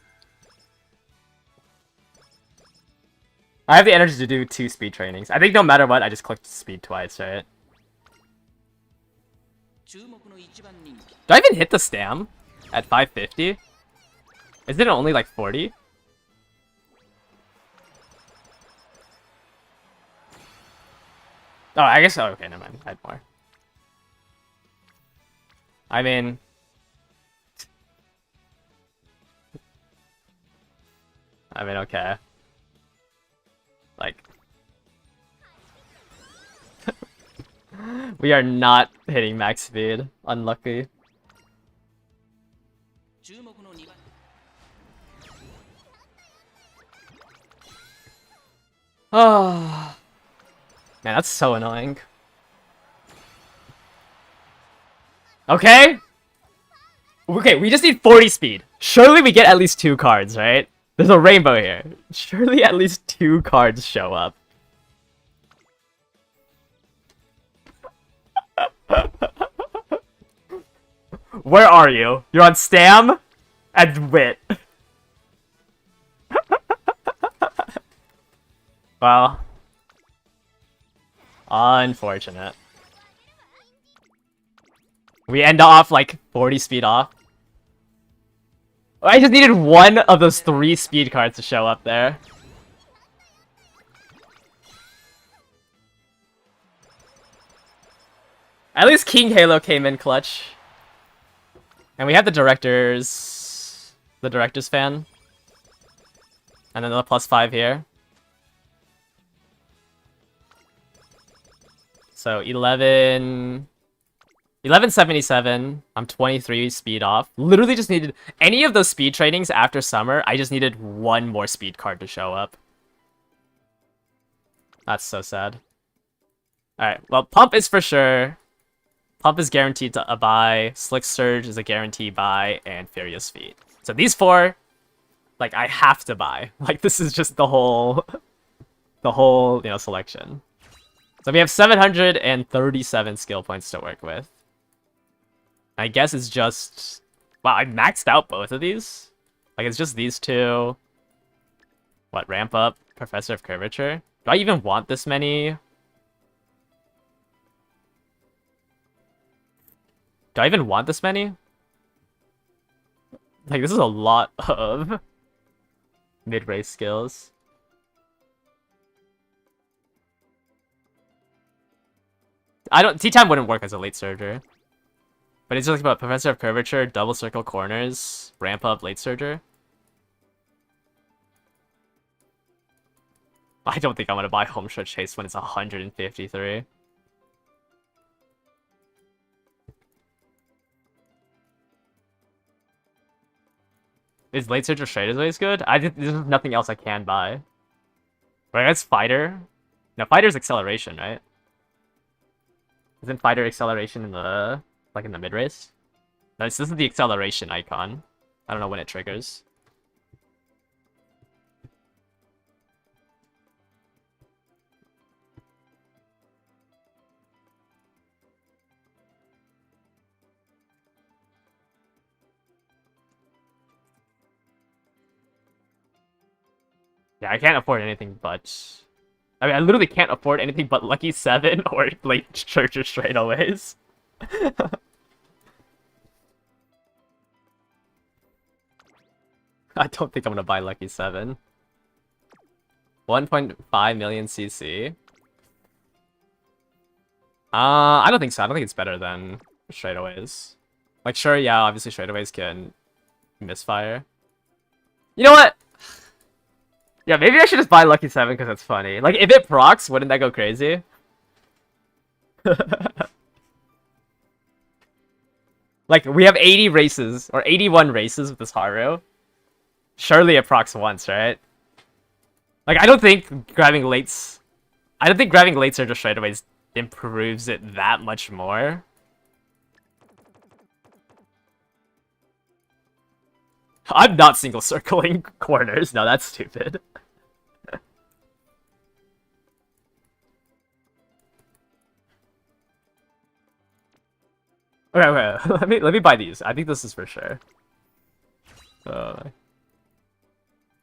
I have the energy to do 2 speed trainings. I think no matter what, I just clicked speed twice, right? Do I even hit the stam at 550? Isn't it only like 40? Oh, I guess. Oh, okay, never mind. I had more. I mean... okay. Like... We are not hitting max speed. Unlucky. Oh... Man, that's so annoying. Okay? Okay, we just need 40 speed. Surely we get at least 2 cards, right? There's a rainbow here. Surely at least 2 cards show up. Where are you? You're on Stam and Wit. Well... Unfortunate. We end off like 40 speed off. I just needed one of those 3 speed cards to show up there. At least King Halo came in clutch. And we have the director's fan. And then the +5 here. So 1177. I'm 23 speed off. Literally just needed any of those speed trainings after summer. I just needed one more speed card to show up. That's so sad. Alright, well, Pump is for sure. Pump is guaranteed to a buy. Slick Surge is a guarantee buy. And Furious Feet. So these 4, like, I have to buy. Like, this is just the whole, selection. So we have 737 skill points to work with. I guess it's just... Wow, I maxed out both of these? Like, it's just these 2. What, Ramp Up, Professor of Curvature? Do I even want this many? Do I even want this many? Like, this is a lot of mid-race skills. T-Time wouldn't work as a late surger. But it's just about Professor of Curvature, Double Circle Corners, Ramp Up, Late Surger. I don't think I'm gonna buy Home Stretch Chase when it's 153. Is Late Surger Straightaway's good? There's nothing else I can buy. Right, that's Fighter. No, Fighter's Acceleration, right? Isn't Fighter Acceleration in the... like in the mid-race? No, this is the acceleration icon. I don't know when it triggers. Yeah, I can't afford anything but... I mean, I literally can't afford anything but Lucky 7 or Late Surger Straightaways. I don't think I'm gonna buy Lucky 7. 1.5 million CC. I don't think so. I don't think it's better than Straightaways. Like, sure, yeah, obviously Straightaways can misfire. You know what? Yeah, maybe I should just buy Lucky 7 because it's funny. Like, if it procs, wouldn't that go crazy? Like, we have 80 races, or 81 races with this Haru. Surely it procs once, right? Like, I don't think grabbing late surge or straightaways improves it that much more. I'm not single circling corners. No, that's stupid. Okay, let me buy these. I think this is for sure.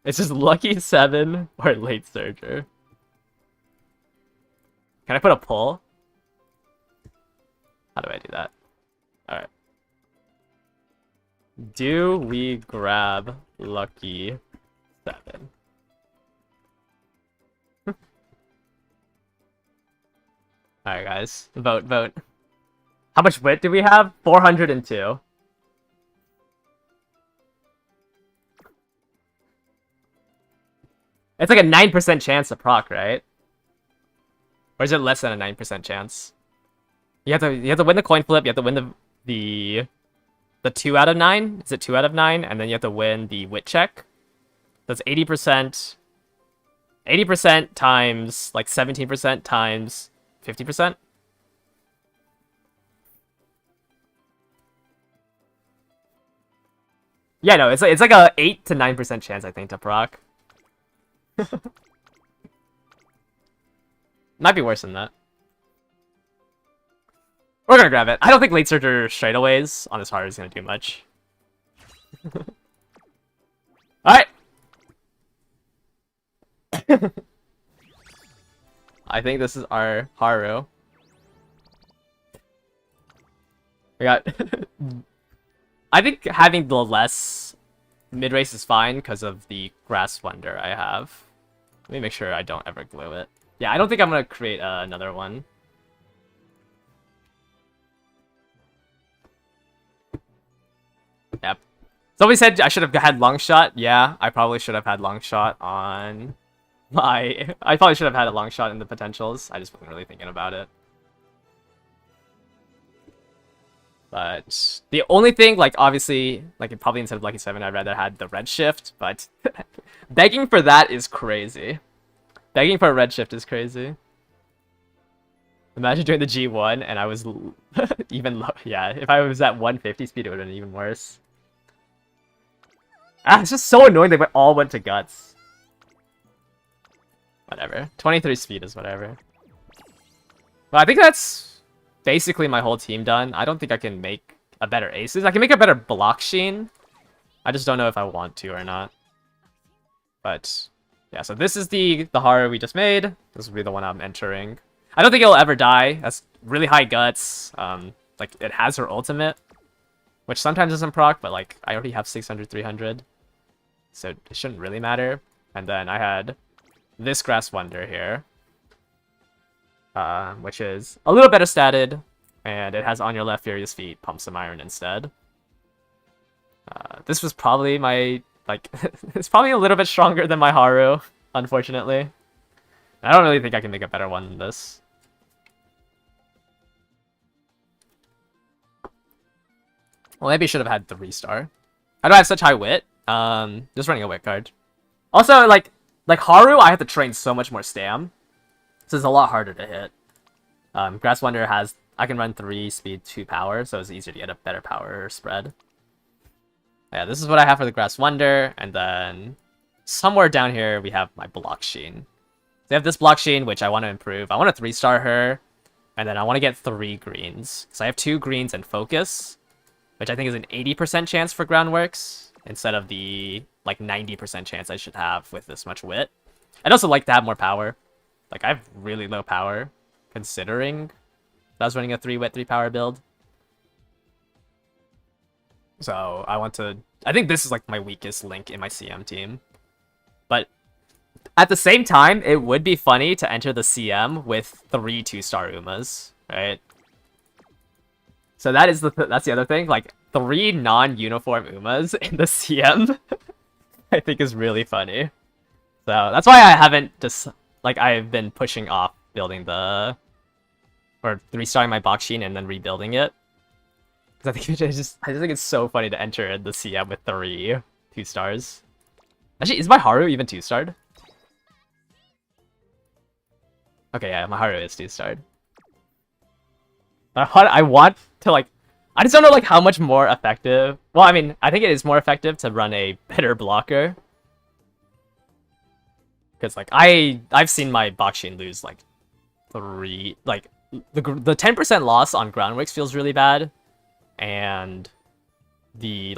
It's just Lucky 7 or Late Surger. Can I put a pull? How do I do that? Alright. Do we grab Lucky 7? Alright, guys. Vote, vote. How much wit do we have? 402. It's like a 9% chance to proc, right? Or is it less than a 9% chance? You have to win the coin flip, you have to win the 2 out of 9? Is it 2 out of 9? And then you have to win the wit check. That's 80%. 80% times like 17% times 50%. Yeah, no, it's like a 8 to 9% chance, I think, to proc. Might be worse than that. We're gonna grab it. I don't think late surger straightaways on this hard is gonna do much. Alright! I think this is our Haru. We got... I think having the less mid-race is fine because of the Grass Wonder I have. Let me make sure I don't ever glue it. Yeah, I don't think I'm going to create another one. Yep. Somebody said I should have had long shot. Yeah, I probably should have had long shot on my... I probably should have had a long shot in the potentials. I just wasn't really thinking about it. But the only thing, like, obviously, like, probably instead of Lucky 7, I'd rather had the red shift, but begging for that is crazy. Begging for a red shift is crazy. Imagine doing the G1 and I was even low. Yeah, if I was at 150 speed, it would have been even worse. Ah, it's just so annoying they all went to guts. Whatever. 23 speed is whatever. Well, I think that's basically my whole team done. I don't think I can make a better aces. I can make a better block sheen. I just don't know if I want to or not. But yeah, so this is the Haru we just made. This will be the one I'm entering. I don't think it'll ever die. That's really high guts. Like, it has her ultimate, which sometimes doesn't proc, but like, I already have 600, 300. So it shouldn't really matter. And then I had this Grass Wonder here, which is a little better statted, and it has On Your Left Furious Feet, Pump Some Iron instead. This was probably my, like, it's probably a little bit stronger than my Haru, unfortunately. I don't really think I can make a better one than this. Well, maybe I should have had 3-star. How do I have such high wit? Just running a wit card. Also, like Haru, I have to train so much more stam, so it's a lot harder to hit. Grass Wonder has, I can run 3 speed, 2 power, so it's easier to get a better power spread. Yeah, this is what I have for the Grass Wonder, and then somewhere down here we have my block sheen. So I have this block sheen, which I want to improve. I want to 3-star her, and then I want to get 3 greens. So I have 2 greens and focus, which I think is an 80% chance for groundworks, instead of the, like, 90% chance I should have with this much wit. I'd also like to have more power. Like, I have really low power, considering that I was running a 3-wit, 3-power build. So, I want to... I think this is, like, my weakest link in my CM team. But at the same time, it would be funny to enter the CM with 3 2-star Umas, right? So that is that's the other thing. Like, 3 non-uniform Umas in the CM, I think is really funny. So that's why I haven't just I've been pushing off building or 3-starring my box sheen and then rebuilding it. Because I think I just think it's so funny to enter the CM with 3 2-stars. Actually, is my Haru even 2-starred? Okay, yeah, my Haru is 2-starred. I want to, like... I just don't know, like, how much more effective... Well, I mean, I think it is more effective to run a better blocker. Because, like, I've seen my Bakshin lose, like, 3... Like, the 10% loss on Groundworks feels really bad. And the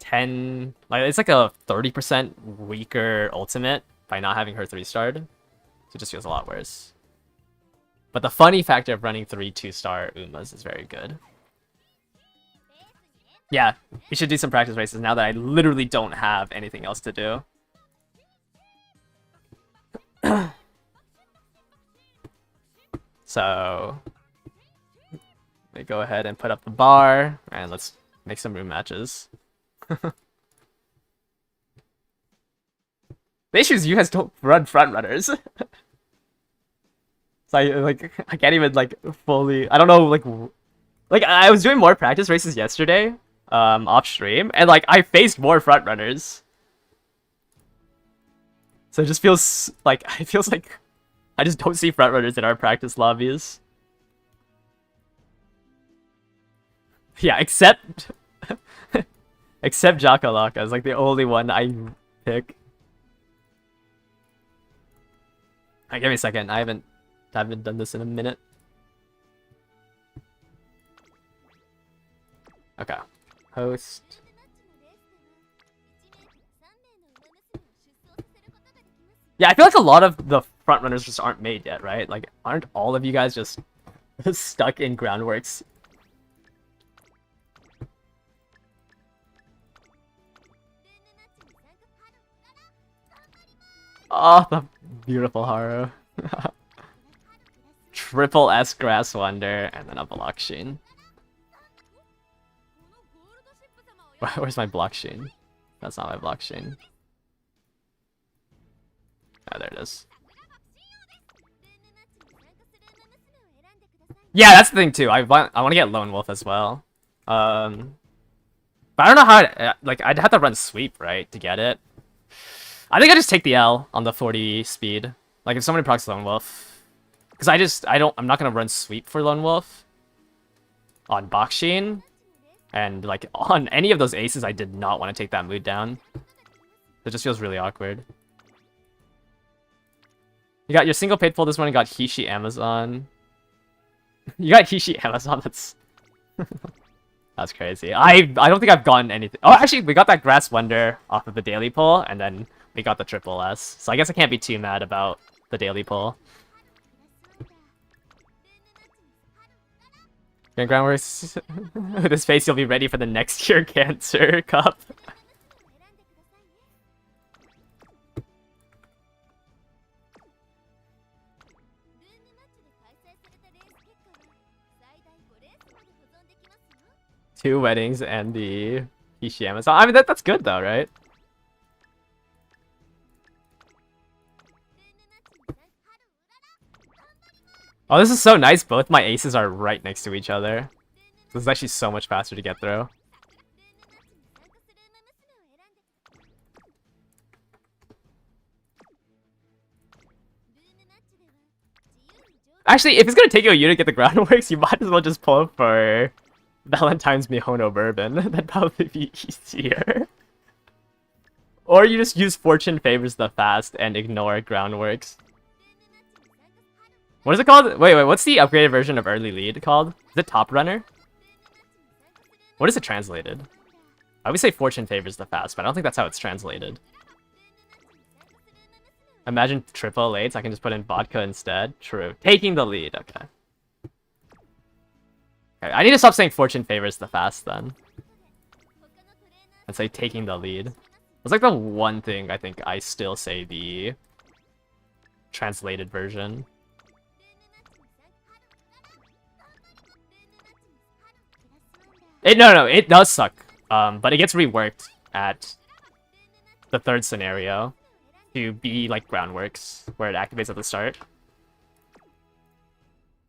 10... Like, it's like a 30% weaker ultimate by not having her 3-starred. So it just feels a lot worse. But the funny factor of running 3 2-star Umas is very good. Yeah, we should do some practice races now that I literally don't have anything else to do. So, let me go ahead and put up the bar, and let's make some room matches. The issue is you guys don't run front runners. So I can't even, like, fully... I don't know, like, I was doing more practice races yesterday, off stream, and, like, I faced more front runners. So it just feels like... It feels like I just don't see front runners in our practice lobbies. Yeah, except... except Jakalaka is, like, the only one I pick. Alright, give me a second. I haven't done this in a minute. Okay. Host. Yeah, I feel like a lot of the front runners just aren't made yet, right? Like, aren't all of you guys just stuck in groundworks? Oh, the beautiful Haru. Triple S Grass Wonder, and then a Blockchain. Where's my Blockchain? That's not my Blockchain. Oh, there it is. Yeah, that's the thing too. I want to get Lone Wolf as well. But I don't know how. I'd have to run Sweep, right, to get it. I think I just take the L on the 40 speed. Like, if somebody procs Lone Wolf, because I'm not gonna run Sweep for Lone Wolf on Bakshin, and like on any of those aces, I did not want to take that mood down. It just feels really awkward. You got your single paid pull this one. You got Hishi Amazon. You got Hishi Amazon. That's that's crazy. I don't think I've gotten anything. Oh, actually, we got that Grass Wonder off of the daily pull, and then we got the triple S. So I guess I can't be too mad about the daily pull. Groundworks. With this face, you'll be ready for the next year Cancer Cup. Two weddings and the Hishi Amazon. I mean, that's good though, right? Oh, this is so nice. Both my aces are right next to each other. This is actually so much faster to get through. Actually, if it's gonna take you a year to get the groundworks, you might as well just pull for Valentine's Mihono Bourbon. That'd probably be easier. Or you just use Fortune Favors the Fast and ignore groundworks. What is it called? Wait, what's the upgraded version of Early Lead called? Is it Top Runner? What is it translated? I would say Fortune Favors the Fast, but I don't think that's how it's translated. Imagine triple lates, I can just put in vodka instead. True. Taking the lead, okay. Okay, I need to stop saying Fortune Favors the Fast then. And say taking the lead. It's like the one thing I think I still say the translated version. No, it does suck. But it gets reworked at the third scenario to be like groundworks, where it activates at the start.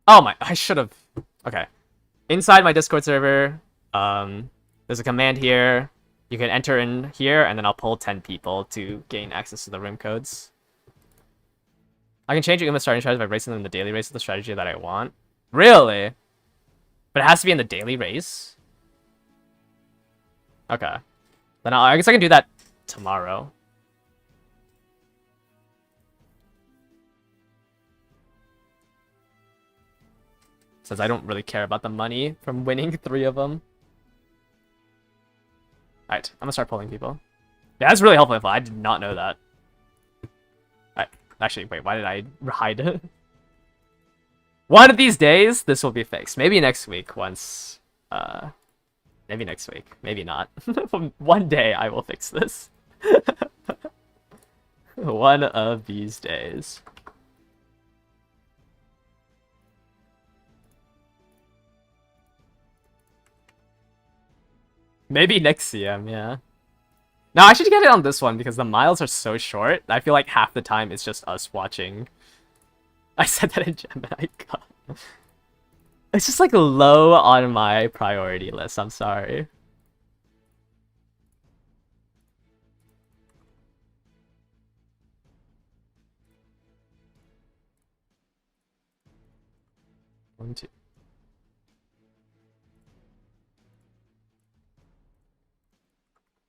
Oh my, I should have. Okay. Inside my Discord server, there's a command here. You can enter in here, and then I'll pull 10 people to gain access to the room codes. I can change Uma's starting strategy by racing them in the daily race with the strategy that I want. Really? But it has to be in the daily race? Okay. Then I guess I can do that tomorrow. Since I don't really care about the money from winning 3 of them. Alright, I'm gonna start pulling people. Yeah, that's really helpful info. I did not know that. Alright, actually, wait, why did I hide it? One of these days, this will be fixed. Maybe next week once... maybe next week. Maybe not. One day I will fix this. One of these days. Maybe next CM, yeah. No, I should get it on this one because the miles are so short. I feel like half the time it's just us watching. I said that in Gemini. God. It's just like low on my priority list. I'm sorry. One, two.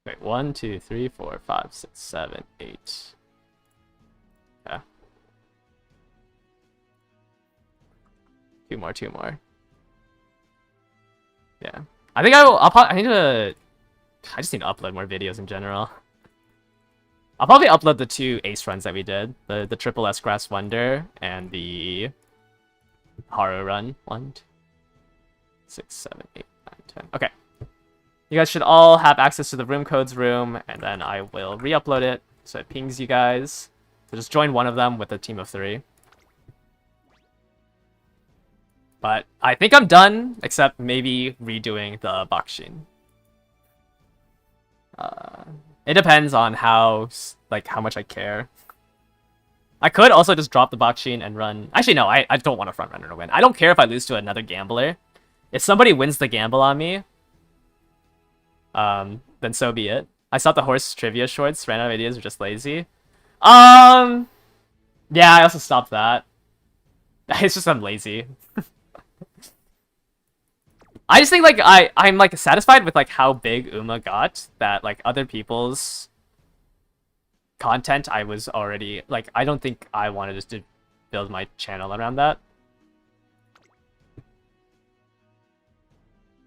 Wait, 1, 2, 3, 4, 5, 6, 7, 8. Yeah. Two more. Yeah. I think I will. I just need to upload more videos in general. I'll probably upload the 2 ace runs that we did. The triple S Grass Wonder and the Haru run. 1, 2, 6, 7, 8, 9, 10. Okay. You guys should all have access to the room codes room, and then I will re-upload it so it pings you guys. So just join one of them with a team of 3. But I think I'm done, except maybe redoing the Bakshin. It depends on how much I care. I could also just drop the Bakshin and run... Actually, no, I don't want a front runner to win. I don't care if I lose to another gambler. If somebody wins the gamble on me, then so be it. I saw the horse trivia shorts, ran out of ideas, or just lazy. Yeah, I also stopped that. It's just I'm lazy. I just think like I'm like satisfied with like how big Uma got, that like other people's content I was already like, I don't think I wanted just to build my channel around that.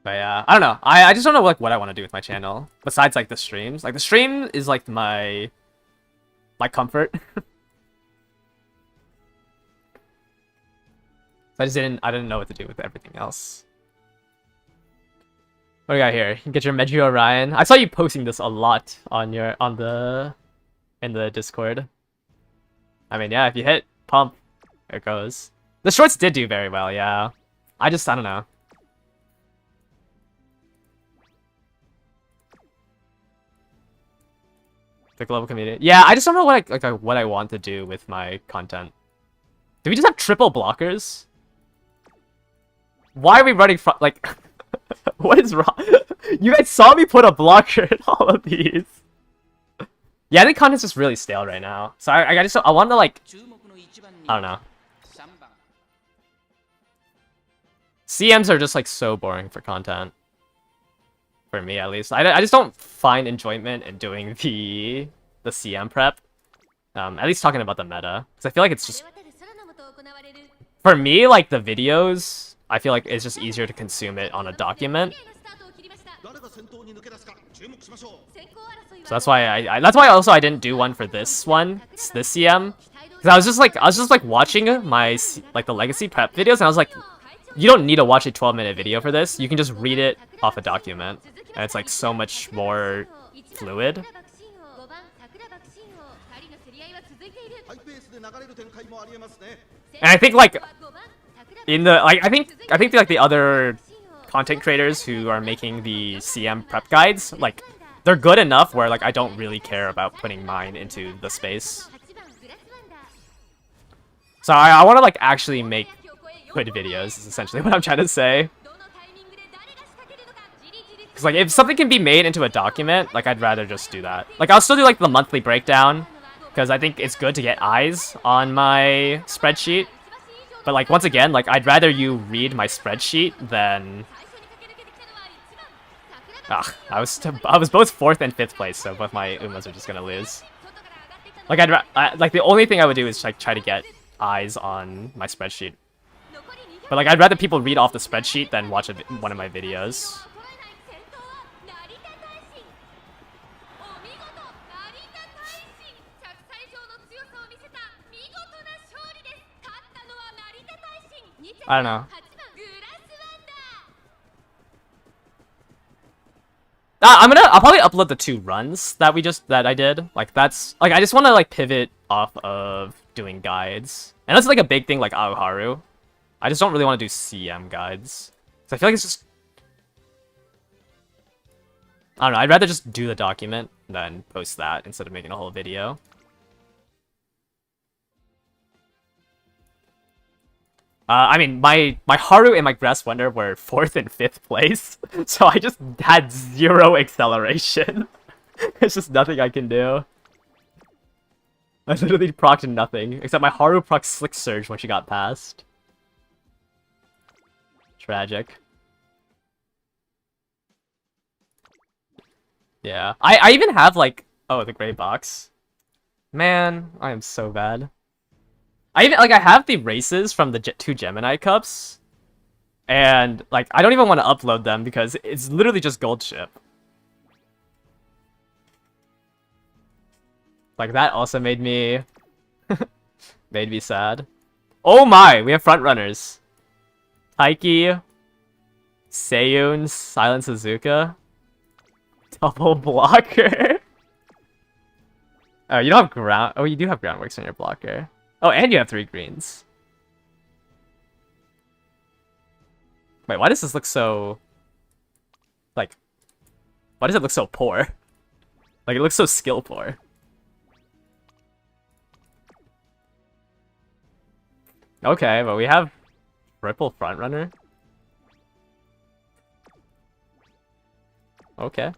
But yeah, I don't know. I just don't know like what I want to do with my channel besides like the streams. Like the stream is like my comfort. I didn't know what to do with everything else. What do we got here? You get your Medjugorje Orion. I saw you posting this a lot on in the Discord. I mean, yeah, if you hit pump, there it goes. The shorts did do very well, yeah. I don't know. The global community. Yeah, I just don't know what I want to do with my content. Do we just have triple blockers? Why are we running from like? What is wrong? You guys saw me put a blocker in all of these. Yeah, I think content's just really stale right now. So I want to like, I don't know. CMs are just like so boring for content. For me at least. I just don't find enjoyment in doing the CM prep. At least talking about the meta. Because I feel like it's just... For me, like the videos, I feel like it's just easier to consume it on a document. So that's why that's why also I didn't do one for this CM. Because I was just like watching my the legacy prep videos, and I was like, you don't need to watch a 12-minute video for this. You can just read it off a document, and it's like so much more fluid. And I think like in the I think like the other content creators who are making the CM prep guides, like they're good enough where like I don't really care about putting mine into the space. So I want to like actually make good videos is essentially what I'm trying to say. Because like if something can be made into a document, like I'd rather just do that. Like I'll still do like the monthly breakdown because I think it's good to get eyes on my spreadsheet. But like once again, like I'd rather you read my spreadsheet than... I was both 4th and 5th place, so both my Umas are just gonna lose. Like like the only thing I would do is like try to get eyes on my spreadsheet. But like I'd rather people read off the spreadsheet than watch one of my videos. I don't know. I'll probably upload the 2 runs that I did. Like that's like I just want to like pivot off of doing guides, and that's like a big thing like Aoharu. I just don't really want to do CM guides, so I feel like it's just, I don't know. I'd rather just do the document than post that instead of making a whole video. I mean, my Haru and my Grass Wonder were 4th and 5th place, so I just had 0 acceleration. There's just nothing I can do. I literally procced nothing, except my Haru procced Slick Surge when she got past. Tragic. Yeah. I even have like... Oh, the gray box. Man, I am so bad. I have the races from the 2 Gemini Cups, and like I don't even want to upload them because it's literally just gold ship. Like that also made me made me sad. Oh my, we have front runners. Taiki, Seiyun, Silent Suzuka, double blocker. Oh, you don't have ground. Oh, you do have groundworks on your blocker. Oh, and you have 3 greens. Wait, why does this look so... Like... Why does it look so poor? Like, it looks so skill poor. Okay, but we have triple front runner. Okay.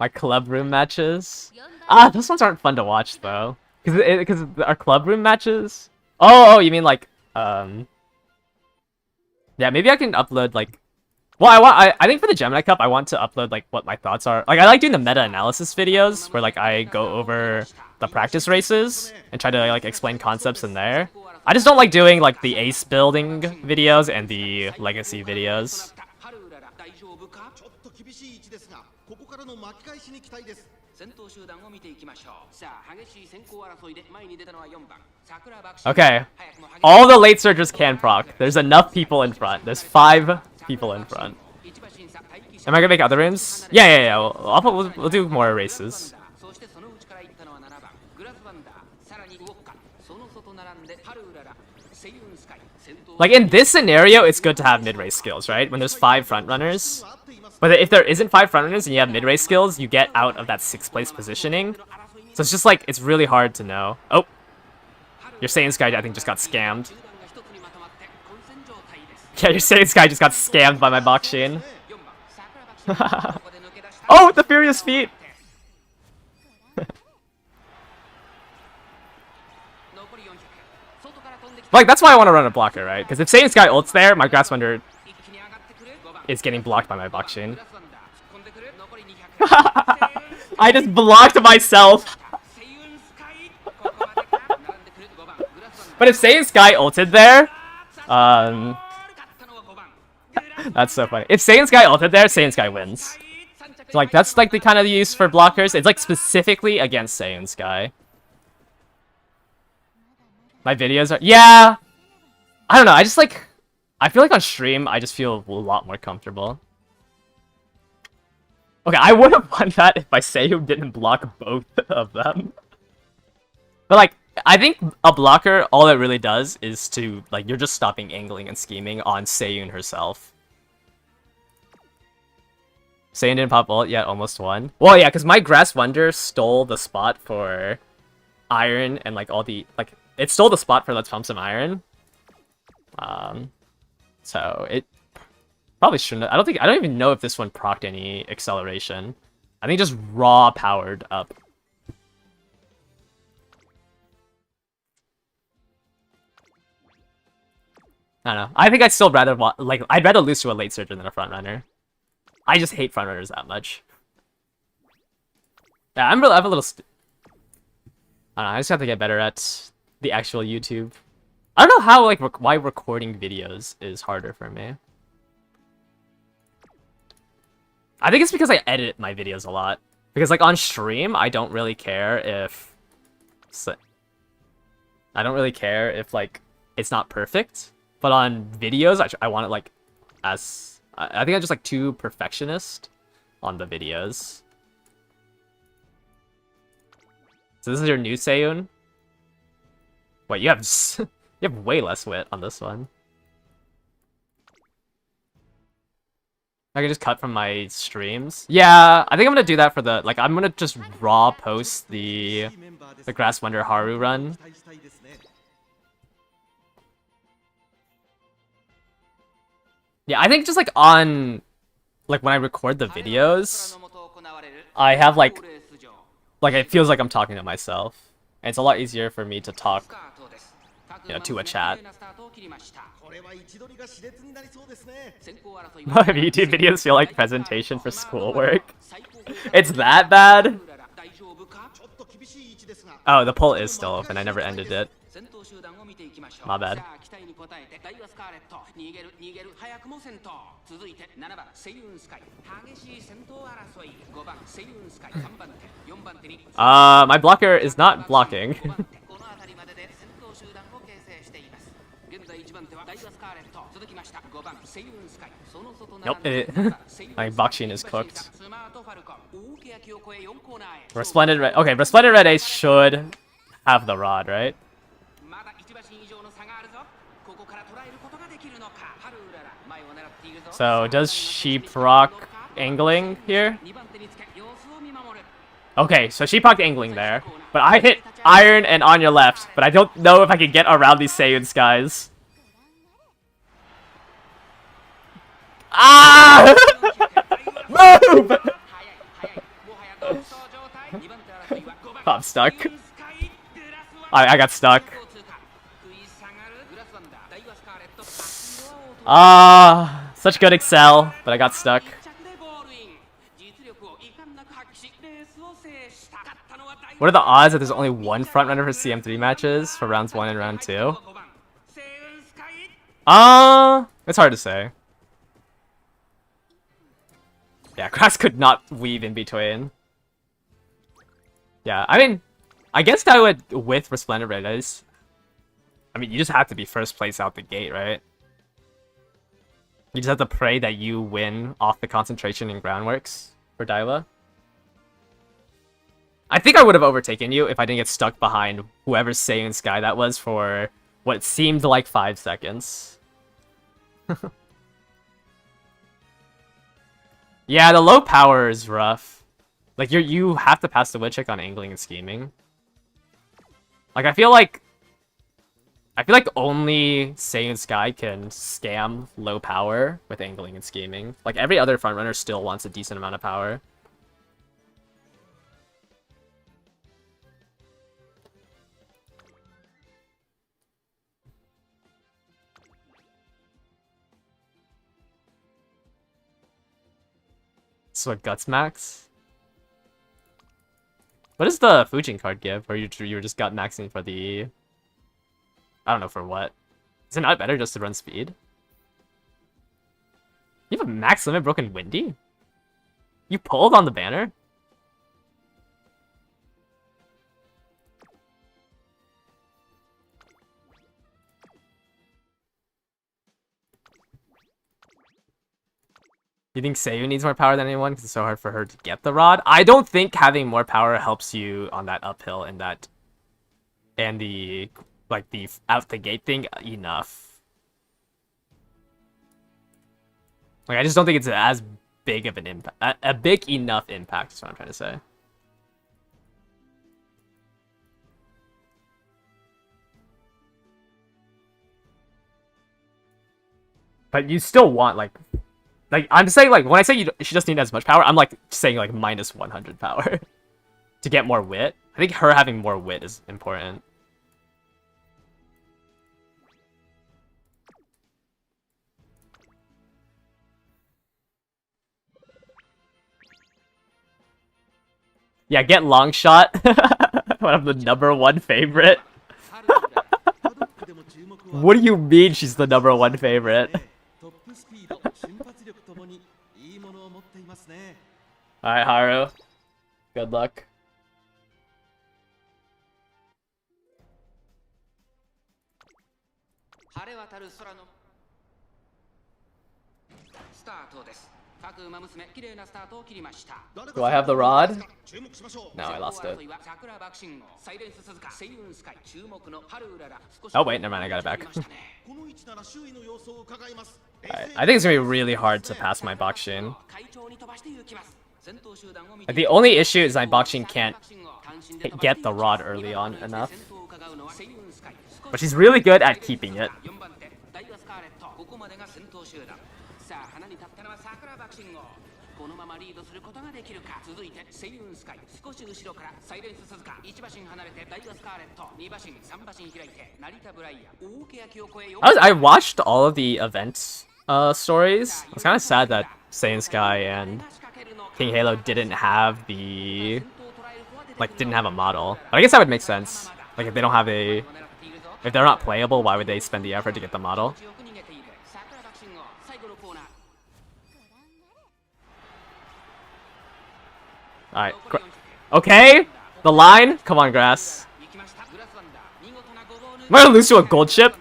My club room matches. Ah, those ones aren't fun to watch though, because our club room matches. Oh, you mean like yeah, maybe I can upload like. Well, I think for the Gemini Cup, I want to upload like what my thoughts are. Like I like doing the meta analysis videos where like I go over the practice races and try to like explain concepts in there. I just don't like doing like the ace building videos and the legacy videos. ちょっと厳しい位置ですが、ここからの巻き返しに期待です。先頭集団を見ていきましょう。さあ、激しい先行争いで前に出たのは4番。桜爆心。Okay, all the late surgers can proc. There's enough people in front. There's 5 people in front. Am I gonna make other rooms? Yeah. We'll do more races. Like in this scenario, it's good to have mid-race skills, right? When there's 5 front runners. But if there isn't 5 front runners and you have mid-race skills, you get out of that 6th place positioning. So it's just like, it's really hard to know. Oh! Your Saiyan's guy, I think, just got scammed. Yeah, your Saiyan's guy just got scammed by my Bakshin. Oh, the Furious Feet! Like, that's why I want to run a blocker, right? Because if Saiyan's guy ults there, my Grasswinder is getting blocked by my Bakshin. I just blocked myself! But if Saiyan Sky ulted there, that's so funny. If Saiyan Sky ulted there, Saiyan Sky wins. So like that's like the kind of use for blockers. It's like specifically against Saiyan Sky. My videos are I don't know. I just like I feel like on stream I just feel a lot more comfortable. Okay, I would have won that if my Seiyu didn't block both of them. But like, I think a blocker, all it really does is to, like, you're just stopping angling and scheming on Seiyun herself. Saiyan didn't pop ult yet, almost won. Well, yeah, because my Grass Wonder stole the spot for Iron and, like, all the, like, it stole the spot for Let's Pump Some Iron. So it probably shouldn't. I don't even know if this one procced any acceleration. I think just raw powered up. I don't know. I think I'd still rather I'd rather lose to a late surger than a front runner. I just hate front runners that much. Yeah, I'm a little. I don't know. I just have to get better at the actual YouTube. I don't know how why recording videos is harder for me. I think it's because I edit my videos a lot. Because like on stream, I don't really care if like it's not perfect. But on videos, I want it like as I think I'm just like too perfectionist on the videos. So this is your new Seiyun. Wait, you have you have way less wit on this one. I can just cut from my streams. Yeah, I think I'm gonna do that for the I'm gonna just raw post the Grass Wonder Haru run. Yeah, I think just on when I record the videos, I have like it feels like I'm talking to myself. And it's a lot easier for me to talk, to a chat. YouTube videos feel like presentation for schoolwork. It's that bad? Oh, the poll is still open. I never ended it. My bad. さあ期待に応えてダイワスカーレット逃げる逃げる早くも先頭続いて7番セイウンスカイ激しい先頭争い5番セイウンスカイ3番手4番手に My blocker is not blocking. この辺りまでで先頭集団を形成しています現在1番手はダイワスカーレット続きました5番セイウンスカイその外 Nope, my Bakshin is cooked. スマートファルコン大け焼きを越え4コーナーへ Resplendent Red. Okay, Resplendent Red Ace should have the rod, right? まだ1馬身以上の差があるぞここから捉えることができるのかハルウララ前を狙っているぞ So does she proc angling here? 2番手につけ様子を見守る Okay, so she proc angling there. But I hit Iron and on your left, but I don't know if I can get around these Seiyuns, guys. Ah! Move! I'm stuck. I got stuck. Such good Excel, but I got stuck. What are the odds that there's only one frontrunner for CM3 matches for rounds 1 and round 2? It's hard to say. Yeah, Grass could not weave in between. Yeah, I mean, I guess I would with Resplendent Red Eyes. I mean, you just have to be first place out the gate, right? You just have to pray that you win off the concentration and groundworks for Daiwa. I think I would have overtaken you if I didn't get stuck behind whoever's Saiyan Sky that was for what seemed like 5 seconds. Yeah, the low power is rough. Like you have to pass the witch check on angling and scheming. Like I feel like only Saiyan Sky can scam low power with angling and scheming. Like every other frontrunner still wants a decent amount of power. So what Guts Max? What does the Fujin card give? Or you just got maxing for the... I don't know for what. Is it not better just to run speed? You have a max limit broken Windy? You pulled on the banner? You think Seiyu needs more power than anyone because it's so hard for her to get the rod? I don't think having more power helps you on that uphill and that... and the... like the out the gate thing enough. Like I just don't think it's as big of an impact, a big enough impact is what I'm trying to say. But you still want like I'm saying like when I say she doesn't need as much power, I'm like saying like minus 100 power to get more wit. I think her having more wit is important. Yeah, get long shot. One of the #1 favorite. What do you mean she's the #1 favorite? Alright, Haru. Good luck. Do I have the rod? No, I lost it. Oh wait, never mind, I got it back. Right, I think it's gonna be really hard to pass my Bakshin. The only issue is my Bakshin can't get the rod early on enough. But she's really good at keeping it. I watched all of the event stories. I was kind of sad that Saiyan Sky and King Halo didn't have the didn't have a model. But I guess that would make sense. Like if they don't have a If they're not playable, why would they spend the effort to get the model? Alright. Okay! The line? Come on, grass. Am I gonna lose to a gold chip?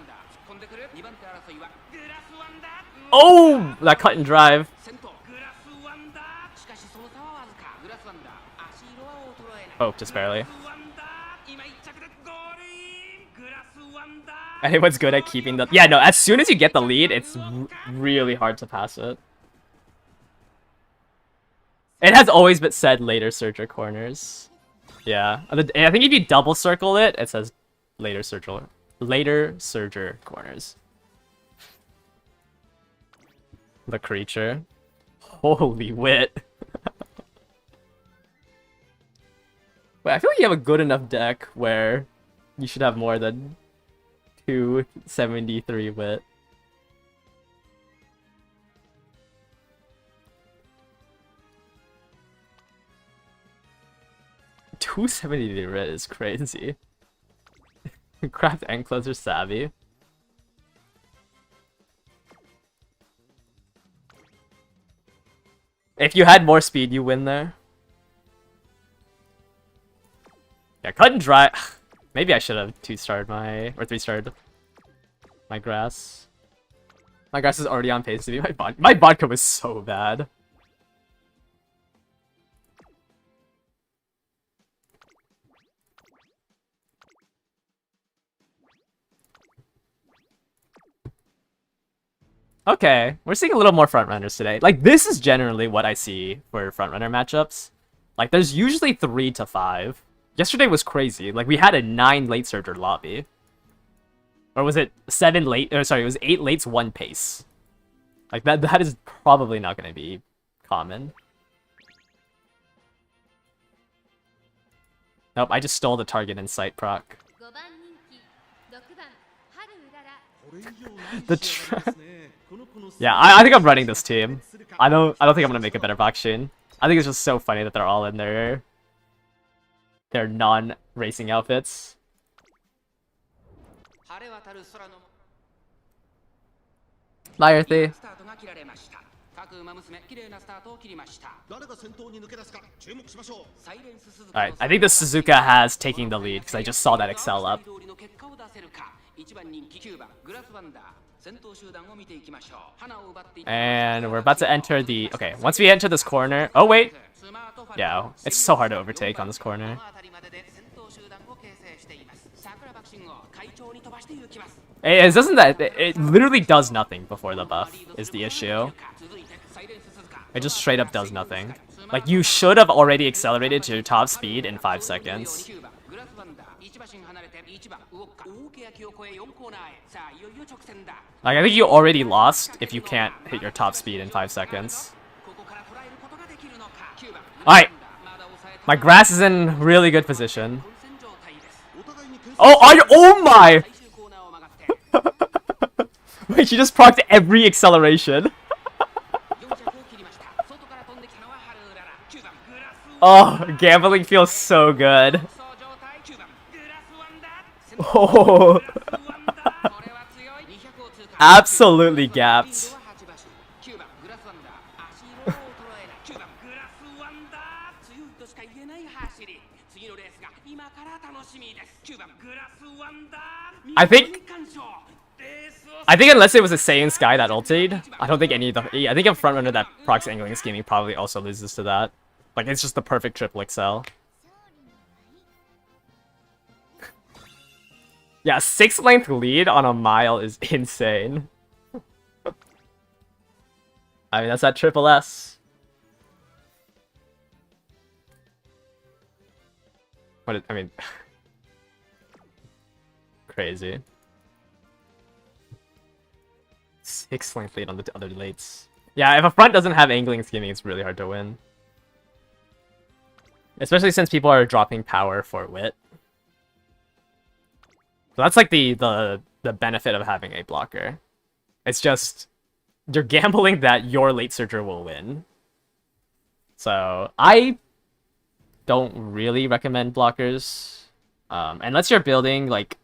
Oh! That cut and drive. Oh, just barely. Anyone's good at keeping the... Yeah, no, as soon as you get the lead, it's really hard to pass it. It has always been said later surger corners. Yeah. I think if you double circle it, it says later surger corners. The creature. Holy wit. Wait, I feel like you have a good enough deck where you should have more than 273 wit. $270 wit is crazy. Craft and closer savvy. If you had more speed, you win there. Yeah, cut and dry. Maybe I should have 2-starred my, or 3-starred my grass. My grass is already on pace to be my vodka. My vodka was so bad. Okay, we're seeing a little more frontrunners today. Like, this is generally what I see for frontrunner matchups. Like, there's usually 3 to 5. Yesterday was crazy. Like, we had a 9 late surger lobby. Or was it 7 late? Or sorry, it was 8 lates, 1 pace. Like, that is probably not going to be common. Nope, I just stole the target in sight proc. Yeah, I think I'm running this team. I don't think I'm gonna make a better Bakshin. I think it's just so funny that they're all in their non-racing outfits. Bye, Earthy. Alright, I think the Suzuka has taking the lead because I just saw that Excel up. And we're about to enter the... Okay, once we enter this corner... Oh, wait! Yeah, it's so hard to overtake on this corner. It doesn't that... It literally does nothing before the buff, is the issue. It just straight up does nothing. Like, you should have already accelerated to your top speed in 5 seconds. Like, I think you already lost if you can't hit your top speed in 5 seconds. Alright. My grass is in really good position. Oh, oh my! Wait, she just procced every acceleration. Oh, gambling feels so good. Oh. Absolutely gapped. I think unless it was a Saiyan Sky that ulted, I don't think any of the... I think a frontrunner that procs angling scheming probably also loses to that. Like, it's just the perfect triple excel. Yeah, 6-length lead on a mile is insane. I mean, that's that triple S. I mean... Crazy. 6-length lead on the other lates. Yeah, if a front doesn't have angling scheming, it's really hard to win. Especially since people are dropping power for wit. So that's like the benefit of having a blocker. It's just you're gambling that your late surger will win. So I don't really recommend blockers. Unless you're building like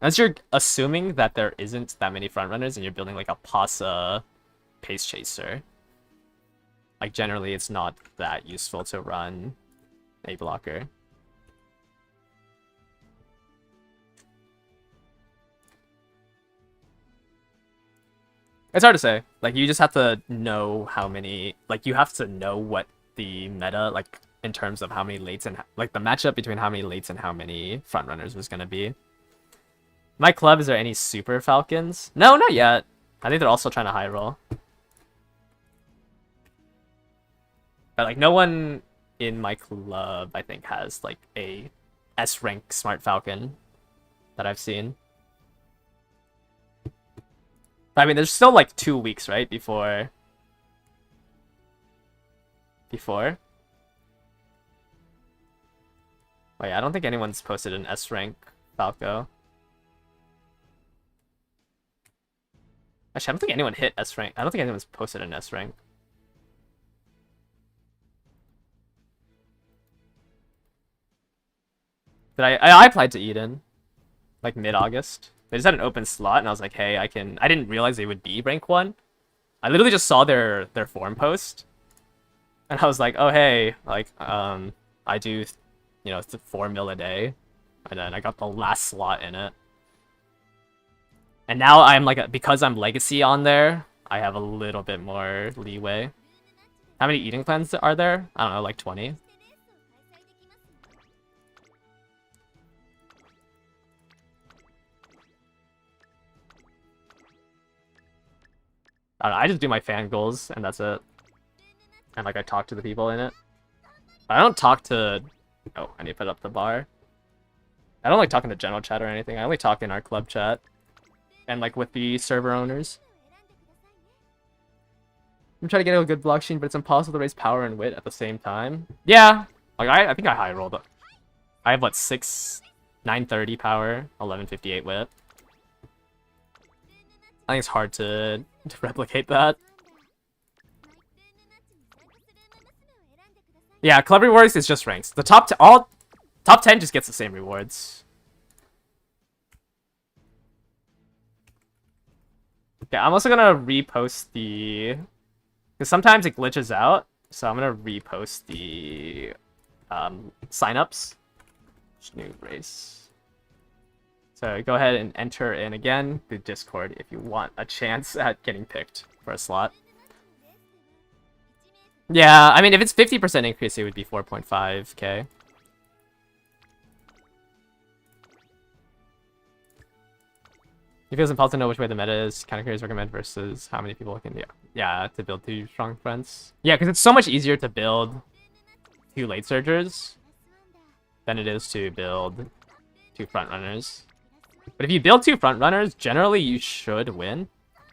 unless you're assuming that there isn't that many front runners and you're building like a Pasa pace chaser. Like generally it's not that useful to run a blocker. It's hard to say. Like you just have to know how many, like you have to know what the meta, like in terms of how many lates and like the matchup between how many lates and how many front runners was gonna be. My club, is there any super falcons? No, not yet. I think they're also trying to high roll. But like no one in my club, I think, has like a S rank smart falcon that I've seen. I mean, there's still like 2 weeks, right? Before. Wait, I don't think anyone's posted an S rank Falco. Actually, I don't think anyone hit S rank. I don't think anyone's posted an S rank. I applied to Eden, like mid-August. They just had an open slot, and I was like, hey, I didn't realize they would be rank 1. I literally just saw their forum post, and I was like, oh hey, like I do, you know, 4 mil a day, and then I got the last slot in it. And now I'm like, because I'm legacy on there, I have a little bit more leeway. How many Eden clans are there? I don't know, like 20. I don't know, I just do my fan goals, and that's it. And like I talk to the people in it. But I don't talk to... Oh, I need to put up the bar. I don't like talking to general chat or anything. I only talk in our club chat. And like with the server owners. I'm trying to get a good blockchain, but it's impossible to raise power and wit at the same time. Yeah! Like I think I high rolled it. I have what, 930 power, 1158 wit. I think it's hard to replicate that. Yeah, club rewards is just ranks. The top 10 just gets the same rewards. Okay, I'm also gonna repost the, because sometimes it glitches out, so I'm gonna repost the signups. New race. So go ahead and enter in again the Discord if you want a chance at getting picked for a slot. Yeah, I mean, if it's 50% increase, it would be 4.5k. It feels impossible to know which way the meta is. Kind of curious recommend versus how many people can, yeah, to build 2 strong fronts. Yeah, because it's so much easier to build 2 late surgers than it is to build 2 front runners. But if you build 2 front runners, generally you should win.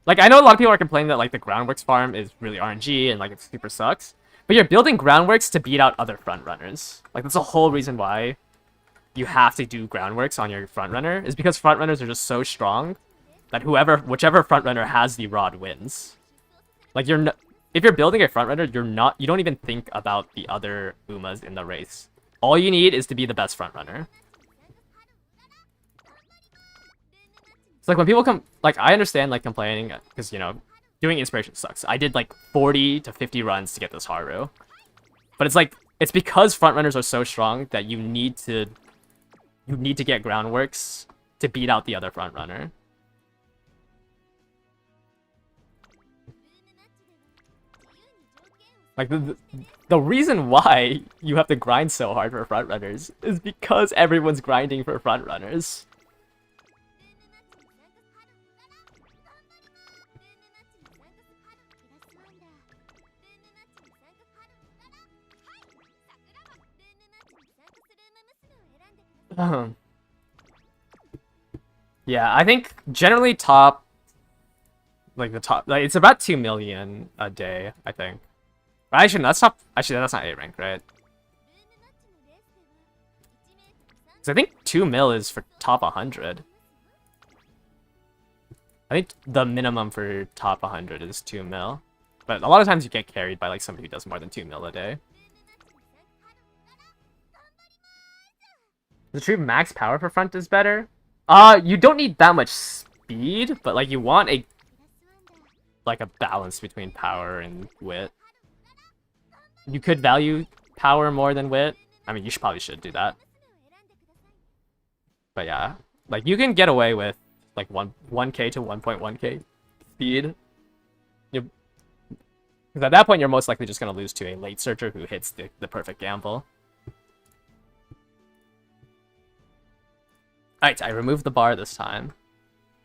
Like, I know a lot of people are complaining that like the groundworks farm is really RNG and like it super sucks. But you're building groundworks to beat out other front runners. Like, that's the whole reason why you have to do groundworks on your front runner, is because front runners are just so strong that whichever front runner has the rod wins. Like, if you're building a front runner, you don't even think about the other Umas in the race. All you need is to be the best front runner. It's like when people come, like, I understand like complaining because, you know, doing inspiration sucks. I did like 40 to 50 runs to get this Haru. But it's like, it's because front runners are so strong that you need to get groundworks to beat out the other front runner. Like, the reason why you have to grind so hard for front runners is because everyone's grinding for front runners. Yeah, I think generally top, like the top, like it's about 2 million a day, I think. Actually, that's not A rank, right? So I think 2 mil is for top 100. I think the minimum for top 100 is 2 mil. But a lot of times you get carried by like somebody who does more than 2 mil a day. The true max power for front is better. You don't need that much speed, but like you want a balance between power and wit. You could value power more than wit. I mean, probably should do that. But yeah, like you can get away with like 1k to 1.1k speed. Because at that point, you're most likely just gonna lose to a late searcher who hits the perfect gamble. Alright, I removed the bar this time.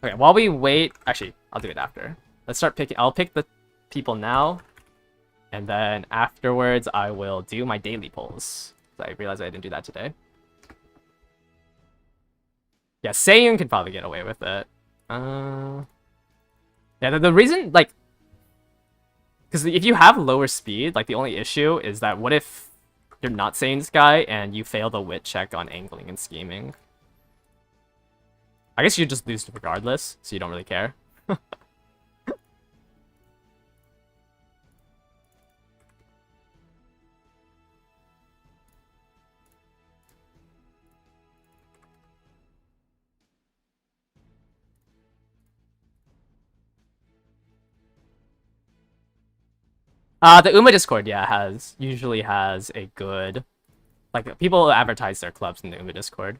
Okay, while we wait... Actually, I'll do it after. Let's start picking... I'll pick the people now. And then afterwards, I will do my daily polls. I realized I didn't do that today. Yeah, Seiyun can probably get away with it. Yeah, the reason, like... Because if you have lower speed, like, the only issue is that what if you're not Seiyun's guy and you fail the wit check on angling and scheming? I guess you just lose regardless, so you don't really care. The Uma Discord, yeah, usually has a good... Like, people advertise their clubs in the Uma Discord.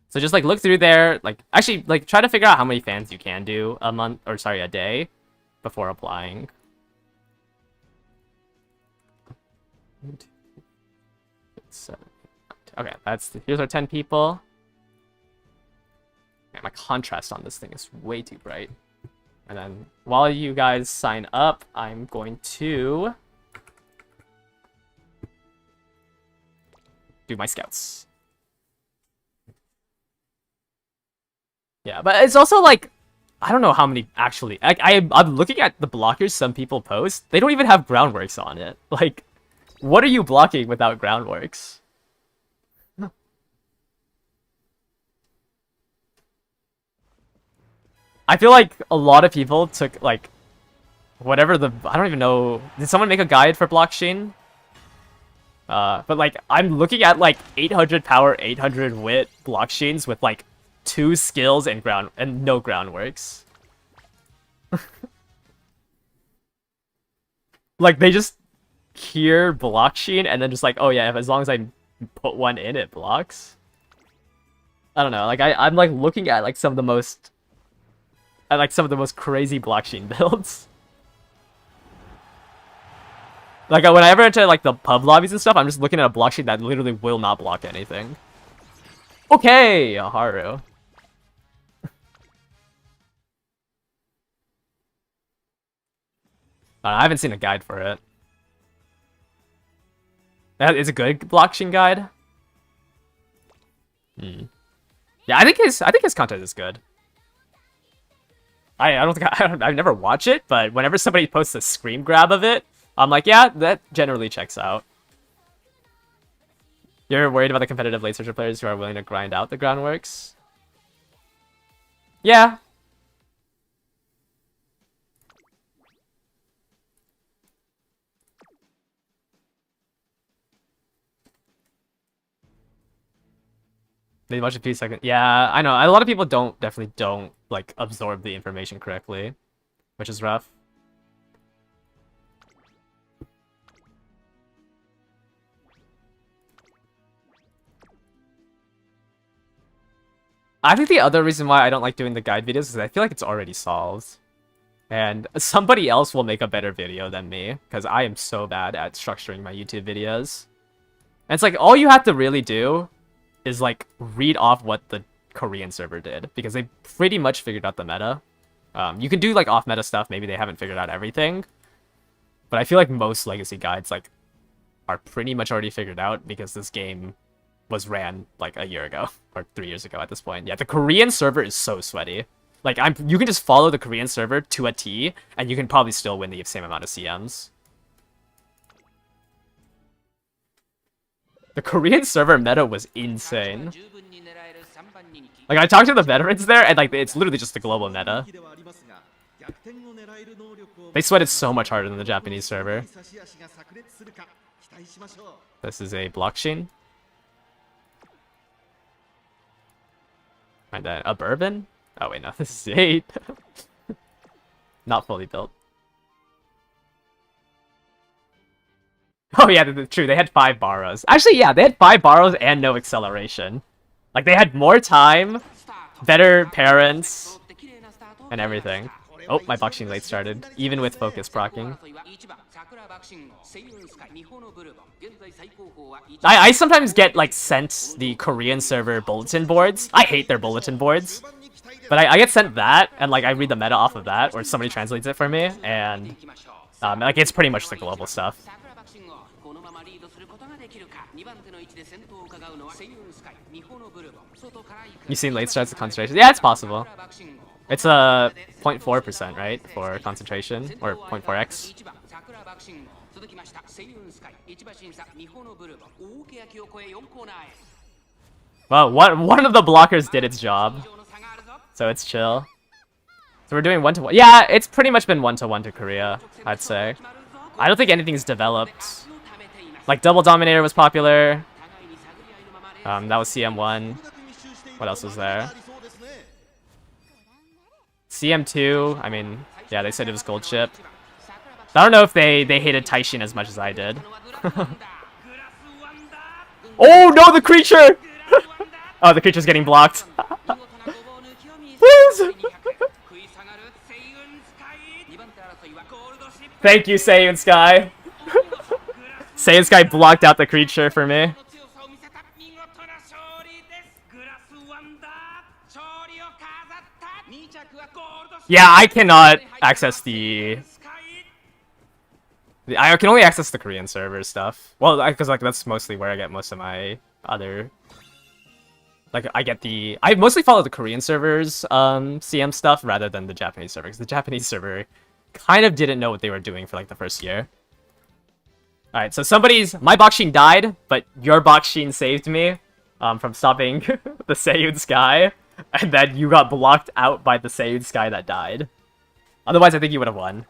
So just, like, look through there, like, actually, like, try to figure out how many fans you can do a day before applying. Okay, here's our 10 people. Man, my contrast on this thing is way too bright. And then while you guys sign up, I'm going to do my scouts. Yeah, but it's also like, I don't know how many actually. I'm looking at the blockers some people post. They don't even have groundworks on it. Like, what are you blocking without groundworks? I feel like a lot of people took, like, whatever I don't even know. Did someone make a guide for blockchain? But, like, I'm looking at, like, 800 power, 800 wit blockchains with, like, 2 skills and no groundworks. Like, they just hear blockchain and then just like, oh yeah, as long as I put one in, it blocks. I don't know, like, I'm, like, looking at, like, some of the most crazy blockchain builds. Like, when I ever enter, like, the pub lobbies and stuff, I'm just looking at a blockchain that literally will not block anything. Okay, Haru. I haven't seen a guide for it. Is a good blockchain guide? Yeah, I think his content is good. I don't think I've never watched it, but whenever somebody posts a screen grab of it, I'm like, yeah, that generally checks out. You're worried about the competitive late searcher players who are willing to grind out the groundworks? Yeah. They watch a few seconds. Yeah, I know. A lot of people definitely don't, like, absorb the information correctly, which is rough. I think the other reason why I don't like doing the guide videos is I feel like it's already solved. And somebody else will make a better video than me, because I am so bad at structuring my YouTube videos. And it's like, all you have to really do is, like, read off what the Korean server did, because they pretty much figured out the meta. You can do, like, off-meta stuff, maybe they haven't figured out everything. But I feel like most legacy guides, like, are pretty much already figured out, because this game was ran, like, a year ago, or 3 years ago at this point. Yeah, the Korean server is so sweaty. Like, you can just follow the Korean server to a T, and you can probably still win the same amount of CMs. The Korean server meta was insane. Like, I talked to the veterans there, and, like, it's literally just the global meta. They sweated so much harder than the Japanese server. This is a blockchain. And then a bourbon? Oh wait, no, this is 8. Not fully built. Oh yeah, true, they had 5 borrows. Actually, yeah, they had 5 borrows and no acceleration. Like, they had more time, better parents, and everything. Oh, my boxing late started, even with focus procking. I sometimes get, like, sent the Korean server bulletin boards. I hate their bulletin boards. But I get sent that, and, like, I read the meta off of that, or somebody translates it for me, and, like, it's pretty much the global stuff. You seen late starts of concentration? Yeah, it's possible. It's a 0.4%, right, for concentration, or 0.4x. Well, one of the blockers did its job, so it's chill. So we're doing 1-1. Yeah, it's pretty much been 1-1 to Korea, I'd say. I don't think anything's developed. Like, Double Dominator was popular. That was CM1. What else was there? CM2, I mean, yeah, they said it was gold chip. I don't know if they hated Taishin as much as I did. Oh no, the creature! Oh, the creature's getting blocked. Please! Thank you, Saiyan Sky. Saiyan Sky blocked out the creature for me. Yeah, I cannot access the... I can only access the Korean server stuff. Well, because like that's mostly where I get most of my other... Like, I mostly follow the Korean servers CM stuff rather than the Japanese server, because the Japanese server kind of didn't know what they were doing for like the first year. Alright, so my Boxing died, but your Boxing saved me from stopping the Seiyun Sky, and then you got blocked out by the Seiyun Sky that died. Otherwise, I think you would have won.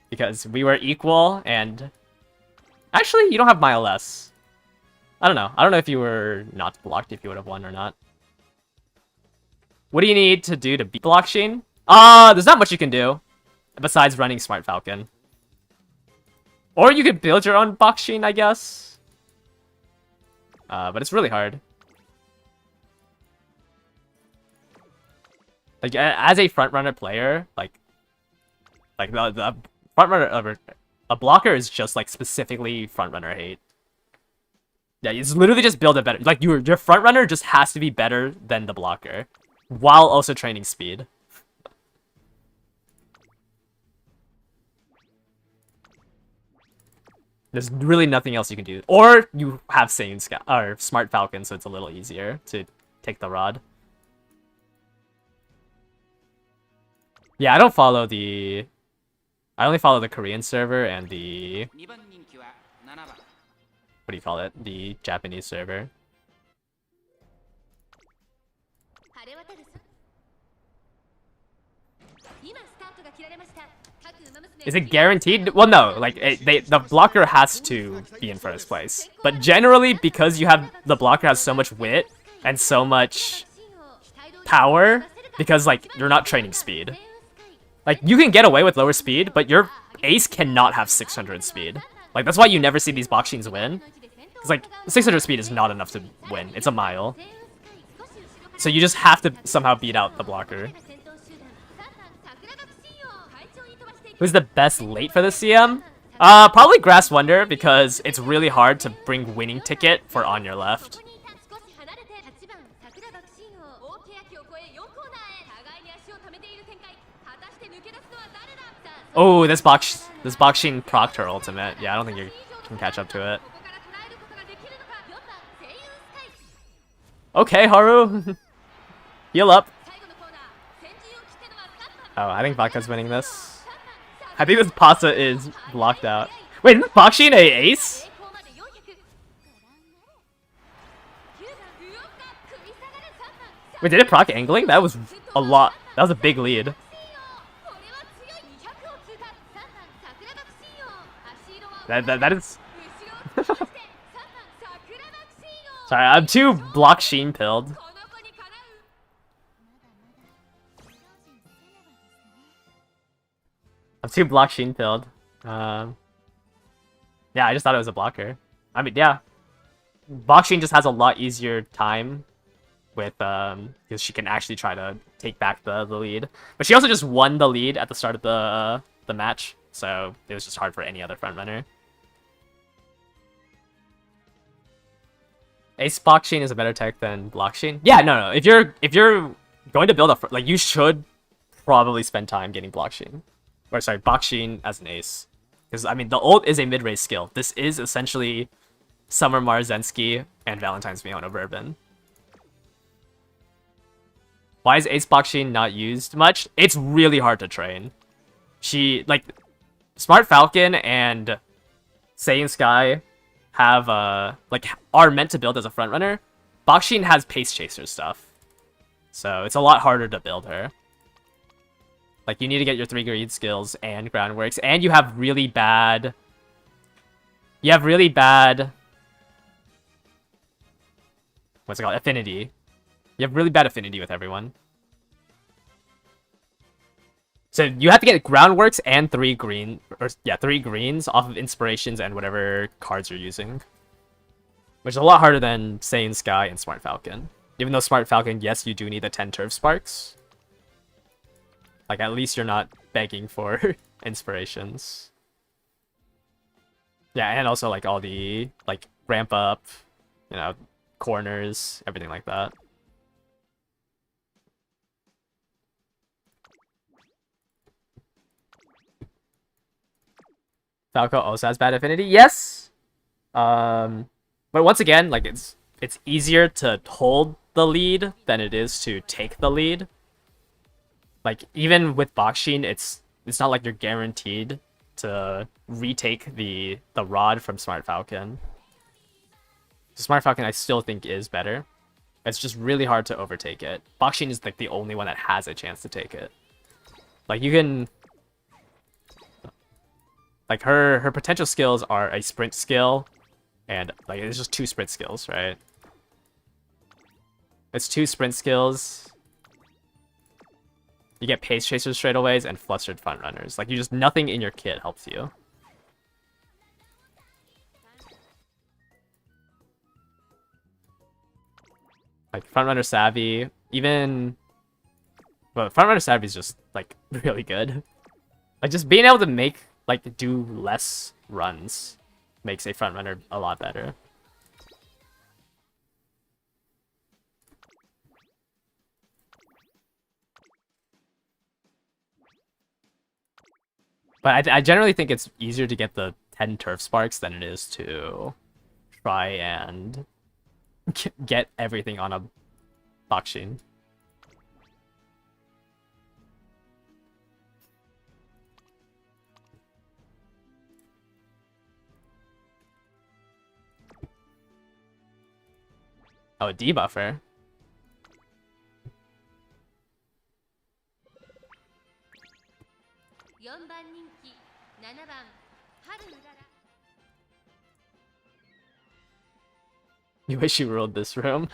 Because we were equal, and... Actually, you don't have Mile Less. I don't know. I don't know if you were not blocked, if you would have won or not. What do you need to do to beat Blockchain? There's not much you can do. Besides running Smart Falcon. Or you could build your own Blockchain, I guess. But it's really hard. Like, as a frontrunner player, like the frontrunner, a blocker is just like specifically frontrunner hate. Yeah, it's literally just build a better. Like your frontrunner just has to be better than the blocker, while also training speed. There's really nothing else you can do. Or you have Saiyan Sky or Smart Falcon, so it's a little easier to take the rod. Yeah, I don't follow the... I only follow the Korean server and the... What do you call it? The Japanese server. Is it guaranteed? Well, no. Like, the blocker has to be in first place. But generally, because you have... The blocker has so much wit and so much power, because, like, you're not training speed. Like, you can get away with lower speed, but your ace cannot have 600 speed. Like, that's why you never see these Boxings win. Because, like, 600 speed is not enough to win. It's a mile. So you just have to somehow beat out the blocker. Who's the best late for the CM? Probably Grass Wonder, because it's really hard to bring winning ticket for On Your Left. Oh, this Boxing procced her ultimate. Yeah, I don't think you can catch up to it. Okay, Haru. Heal up. Oh, I think Vodka's winning this. I think this Pasa is blocked out. Wait, is Boxing a ace? Wait, did it proc angling? That was a lot. That was a big lead. That is... Sorry, I'm too Blockchain pilled. I'm too block Sheen pilled. Yeah, I just thought it was a blocker. I mean, yeah. Block Sheen just has a lot easier time with because she can actually try to take back the lead. But she also just won the lead at the start of the match, so it was just hard for any other frontrunner. Ace block Sheen is a better tech than block Sheen. Yeah, no. If you're going to build a like, you should probably spend time getting block Sheen, or sorry, block Sheen as an ace, because I mean the ult is a mid range skill. This is essentially Summer Marzensky and Valentine's Fiona Bourbon. Why is Ace Block Sheen not used much? It's really hard to train. She, like, Smart Falcon and Saiyan Sky have, like, are meant to build as a frontrunner. Block Sheen has Pace Chaser stuff. So it's a lot harder to build her. Like, you need to get your 3 green skills and groundworks, and you have really bad... What's it called? Affinity. You have really bad affinity with everyone. So you have to get groundworks and 3 green, or yeah, 3 greens off of inspirations and whatever cards you're using, which is a lot harder than Saiyan Sky and Smart Falcon. Even though Smart Falcon, yes, you do need the 10 turf sparks. Like, at least you're not begging for inspirations. Yeah, and also like all the like ramp up, you know, corners, everything like that. Falco also has bad affinity, yes. But once again, like it's easier to hold the lead than it is to take the lead. Like even with Block Sheen, it's not like you're guaranteed to retake the rod from Smart Falcon. Smart Falcon I still think is better. It's just really hard to overtake it. Block Sheen is like the only one that has a chance to take it. Like you can, like her potential skills are a sprint skill, and like it's just 2 sprint skills, right? It's 2 sprint skills. You get Pace Chasers straightaways and Flustered Front Runners. Like, you just, nothing in your kit helps you. Like, Front Runner Savvy, even... Well, Front Runner Savvy is just, like, really good. Like, just being able to make, like, do less runs makes a Front Runner a lot better. But I generally think it's easier to get the 10 turf sparks than it is to try and get everything on a Block Sheen. Oh, a debuffer. You wish you ruled this room.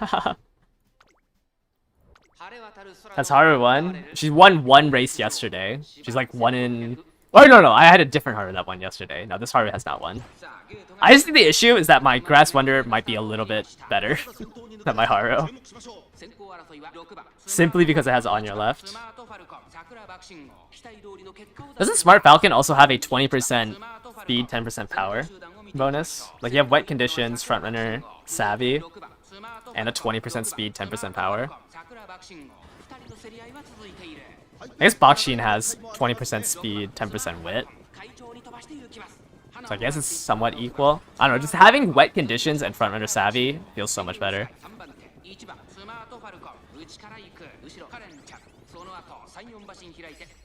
Has Haru won? She won 1 race yesterday. She's like 1 in... Oh, no, I had a different Haru that won yesterday. No, this Haru has not won. I just think the issue is that my Grass Wonder might be a little bit better than my Haru. Simply because it has Anya left. Doesn't Smart Falcon also have a 20% speed, 10% power bonus? Like, you have Wet Conditions, Frontrunner, Savvy, and a 20% speed, 10% power. I guess Block Sheen has 20% speed, 10% wit. So I guess it's somewhat equal. I don't know, just having Wet Conditions and Frontrunner Savvy feels so much better.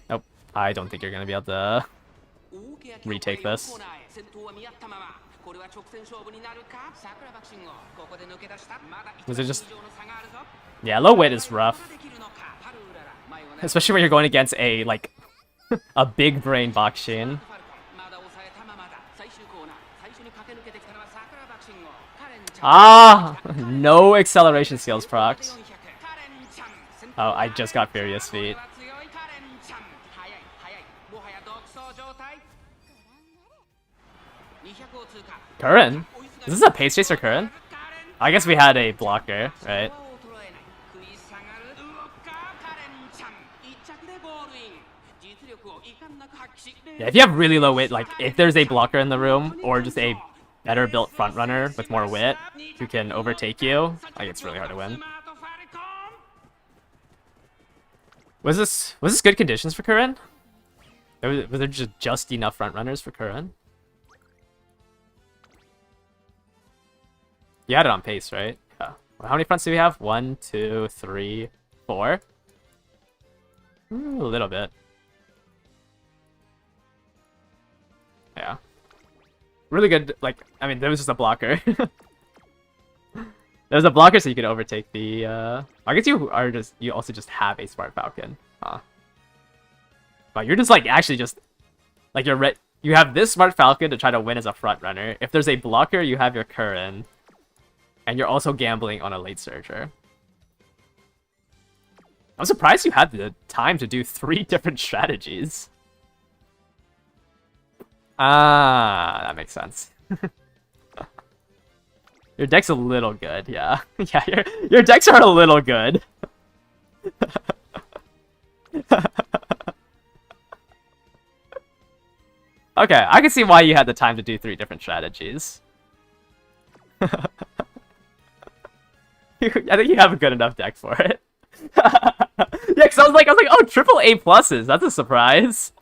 Nope, I don't think you're gonna be able to retake this. Was it just... Yeah, low wit is rough. Especially when you're going against a, like, a big brain Block Sheen. Ah! No acceleration skills procced. Oh, I just got Furious Feet. Curran? Is this a pace chaser Curran? I guess we had a blocker, right? Yeah, if you have really low wit, like if there's a blocker in the room or just a better built front runner with more wit who can overtake you, like it's really hard to win. Was this good conditions for Curran? Was there just enough front runners for Curran? You had it on pace, right? Yeah. How many fronts do we have? 1, 2, 3, 4. A little bit. Yeah. Really good, like, I mean, there was just a blocker. There was a blocker so you could overtake the, I guess you also just have a Smart Falcon. Huh. But you're just, like, actually just, like, you have this Smart Falcon to try to win as a front runner. If there's a blocker, you have your Curran. And you're also gambling on a late surger. I'm surprised you had the time to do 3 different strategies. Ah, that makes sense. Your deck's a little good, yeah. Yeah, your decks are a little good. Okay, I can see why you had the time to do 3 different strategies. I think you have a good enough deck for it. Yeah, because I was like, oh, triple A pluses. That's a surprise.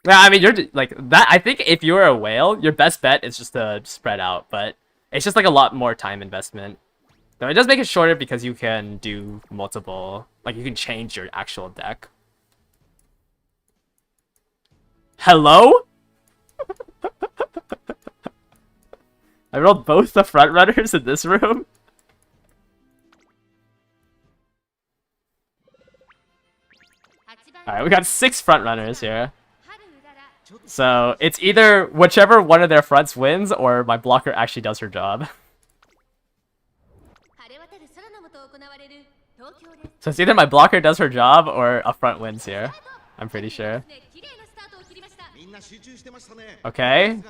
Yeah, I mean, you're like that. I think if you're a whale, your best bet is just to spread out, but it's just like a lot more time investment. So it does make it shorter because you can do multiple, like you can change your actual deck. Hello? I rolled both the front runners in this room. Alright, we got 6 front runners here. So it's either whichever one of their fronts wins or my blocker actually does her job. So it's either my blocker does her job or a front wins here. I'm pretty sure. Okay.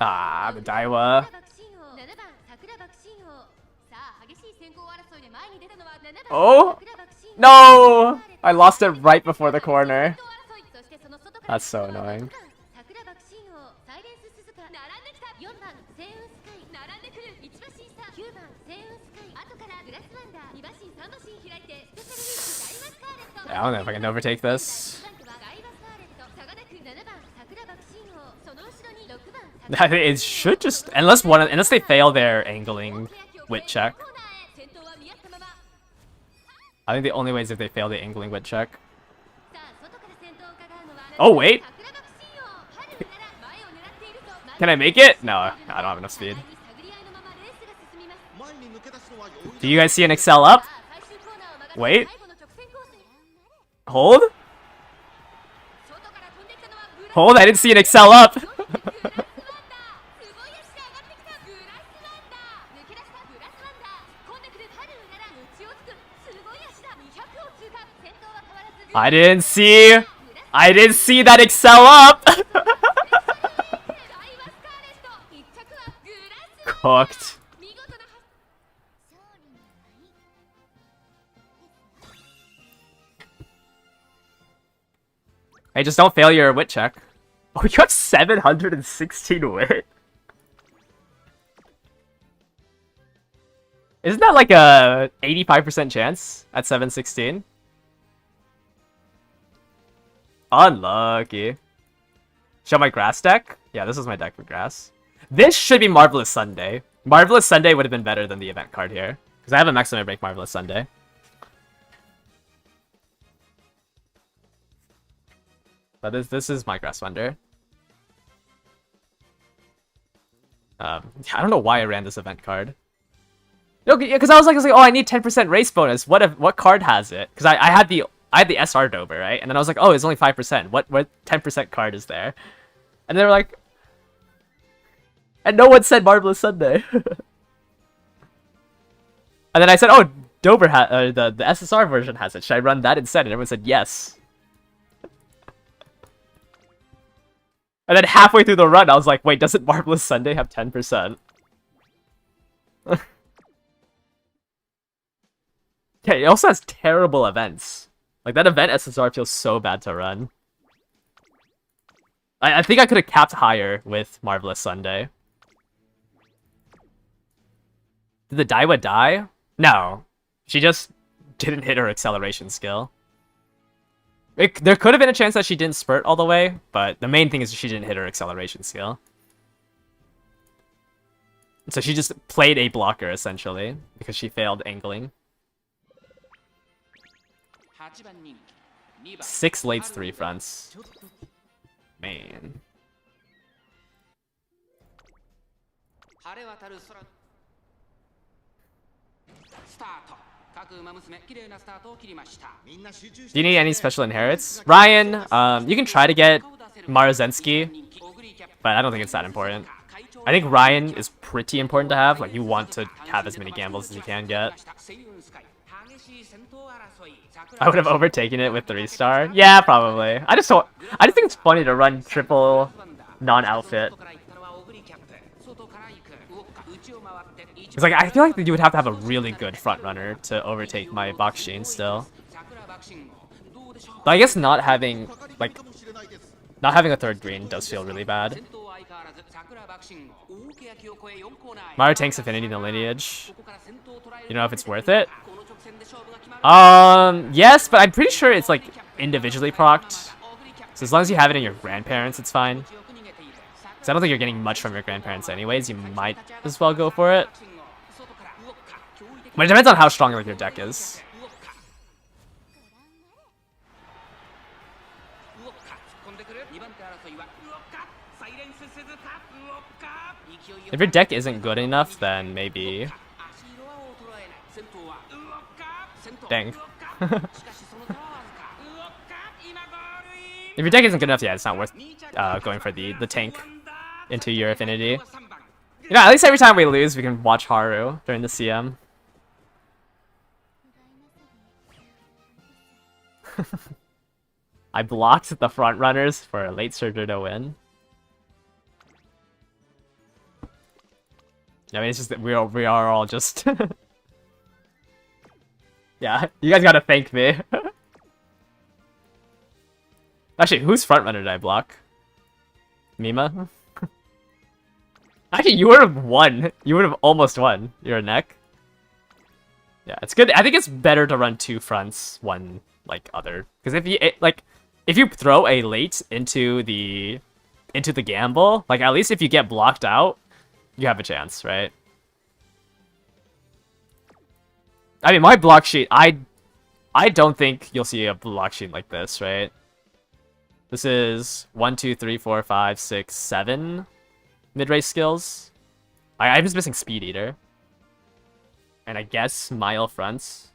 Ah, the Daiwa. Oh! No! I lost it right before the corner. That's so annoying. Yeah, I don't know if I can overtake this. It should just unless they fail their angling wit check. I think the only way is if they fail the angling wit check. Oh wait, can I make it? No, I don't have enough speed. Do you guys see an Excel up? Wait. Hold. Hold, I didn't see an Excel up. I didn't see that Excel up. Cooked. Hey, just don't fail your wit check. Oh, you have 716 wit? Isn't that like a 85% chance at 716? Unlucky. Show my grass deck? Yeah, this is my deck for grass. This should be Marvelous Sunday. Marvelous Sunday would have been better than the event card here. Because I have a maximum break Marvelous Sunday. But this is my grass wonder. I don't know why I ran this event card. No, because I was like, oh, I need 10% race bonus. What card has it? Because I had the SR Dober, right? And then I was like, oh, it's only 5%. What 10% card is there? And they were like, and no one said Marvelous Sunday. And then I said, oh, Dober the SSR version has it. Should I run that instead? And everyone said yes. And then halfway through the run, I was like, wait, doesn't Marvelous Sunday have 10%? Yeah, it also has terrible events. Like, that event SSR feels so bad to run. I think I could have capped higher with Marvelous Sunday. Did the Daiwa die? No. She just didn't hit her acceleration skill. There could have been a chance that she didn't spurt all the way, but the main thing is she didn't hit her acceleration skill. So she just played a blocker, essentially, because she failed angling. 6 lates, 3 fronts. Man. Do you need any special inherits? Ryan, you can try to get Marzensky, but I don't think it's that important. I think Ryan is pretty important to have. Like, you want to have as many gambles as you can get. I would have overtaken it with 3-star. Yeah, probably. I just think it's funny to run triple non-outfit. It's like, I feel like you would have to have a really good front runner to overtake my Bakshin still. But I guess not having a third green does feel really bad. Mario tanks Affinity in the lineage. You know if it's worth it? Yes, but I'm pretty sure it's like individually procced. So as long as you have it in your grandparents, it's fine. Because I don't think you're getting much from your grandparents anyways. You might as well go for it. But it depends on how strong like your deck is. If your deck isn't good enough, then maybe... Dang. If your deck isn't good enough, yeah, it's not worth going for the tank into your affinity. You know, at least every time we lose, we can watch Haru during the CM. I blocked the front runners for a late surger to win. I mean, it's just that we are all just... Yeah, you guys gotta thank me. Actually, whose front runner did I block? Mima? Actually, you would have won. You would have almost won. You're a neck. Yeah, it's good. I think it's better to run 2 fronts, 1 like other. Because if you throw a late into the gamble, like at least if you get blocked out, you have a chance, right? I mean, my block sheet, I don't think you'll see a block sheet like this, right? This is 1, 2, 3, 4, 5, 6, 7 mid-race skills. I'm just missing Speed Eater. And I guess Mile fronts.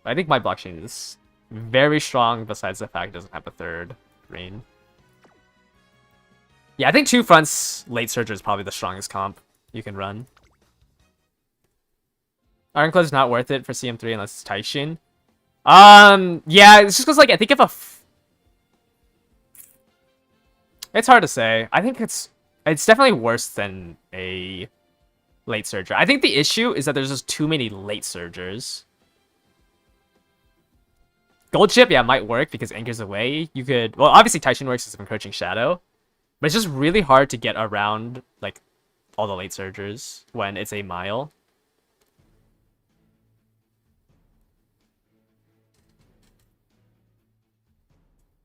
I think my block sheet is very strong, besides the fact it doesn't have a third green. Yeah, I think 2 fronts late surger is probably the strongest comp you can run. Ironclad is not worth it for CM3 unless it's Taishin. Yeah, it's just because like I think if it's hard to say. I think it's definitely worse than a late surger. I think the issue is that there's just too many late surgers. Gold chip, yeah, might work because anchors away. You could, well, obviously Taishin works as an encroaching shadow, but it's just really hard to get around like all the late surgers when it's a mile.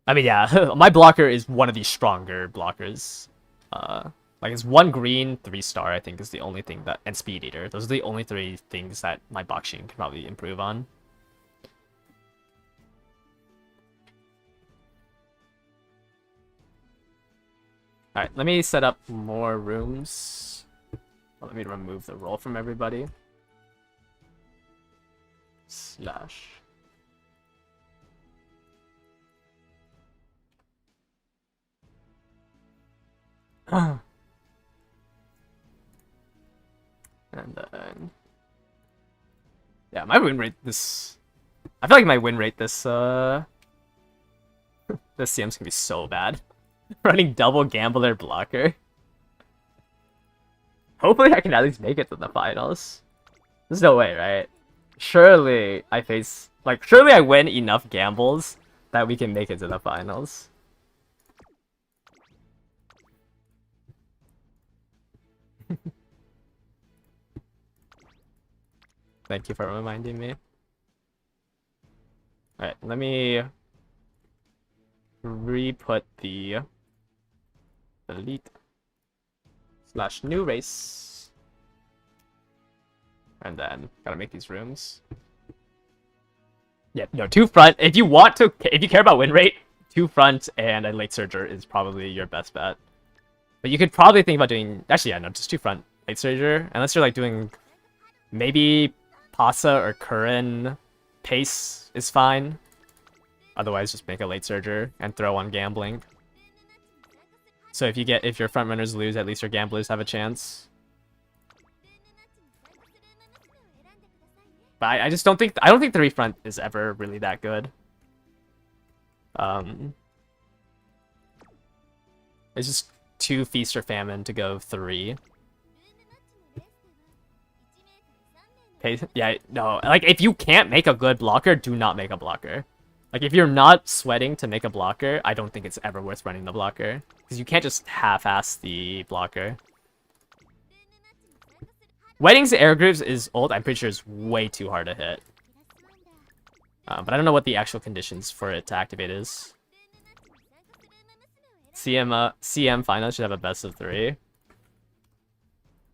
I mean, yeah, my blocker is one of the stronger blockers. Like it's 1 green, 3-star, I think is the only thing that, and Speed Eater. Those are the only 3 things that my Bakshin can probably improve on. Alright, let me set up more rooms. Well, let me remove the roll from everybody. Slash. And then Yeah, my win rate this... I feel like my win rate this, this CM's gonna be so bad. Running double gambler blocker. Hopefully I can at least make it to the finals. There's no way, right? Surely I face... Like, surely I win enough gambles that we can make it to the finals. Thank you for reminding me. Alright, let me re-put the elite / new race. And then gotta make these rooms. Yeah, no, 2 front. If you want to, if you care about win rate, 2 front and a late surger is probably your best bet. But you could probably think about doing, actually, yeah, no, just 2 front late surger. Unless you're like doing maybe Pasa or Curran pace is fine. Otherwise, just make a late surger and throw on gambling. So if your front runners lose, at least your gamblers have a chance. But I just don't think 3 front is ever really that good. It's just too feast or famine to go 3. Yeah, no, like if you can't make a good blocker, do not make a blocker. Like if you're not sweating to make a blocker, I don't think it's ever worth running the blocker. Because you can't just half-ass the blocker. Weddings Air Grooves is old, I'm pretty sure it's way too hard to hit. But I don't know what the actual conditions for it to activate is. CM finals should have a best of 3.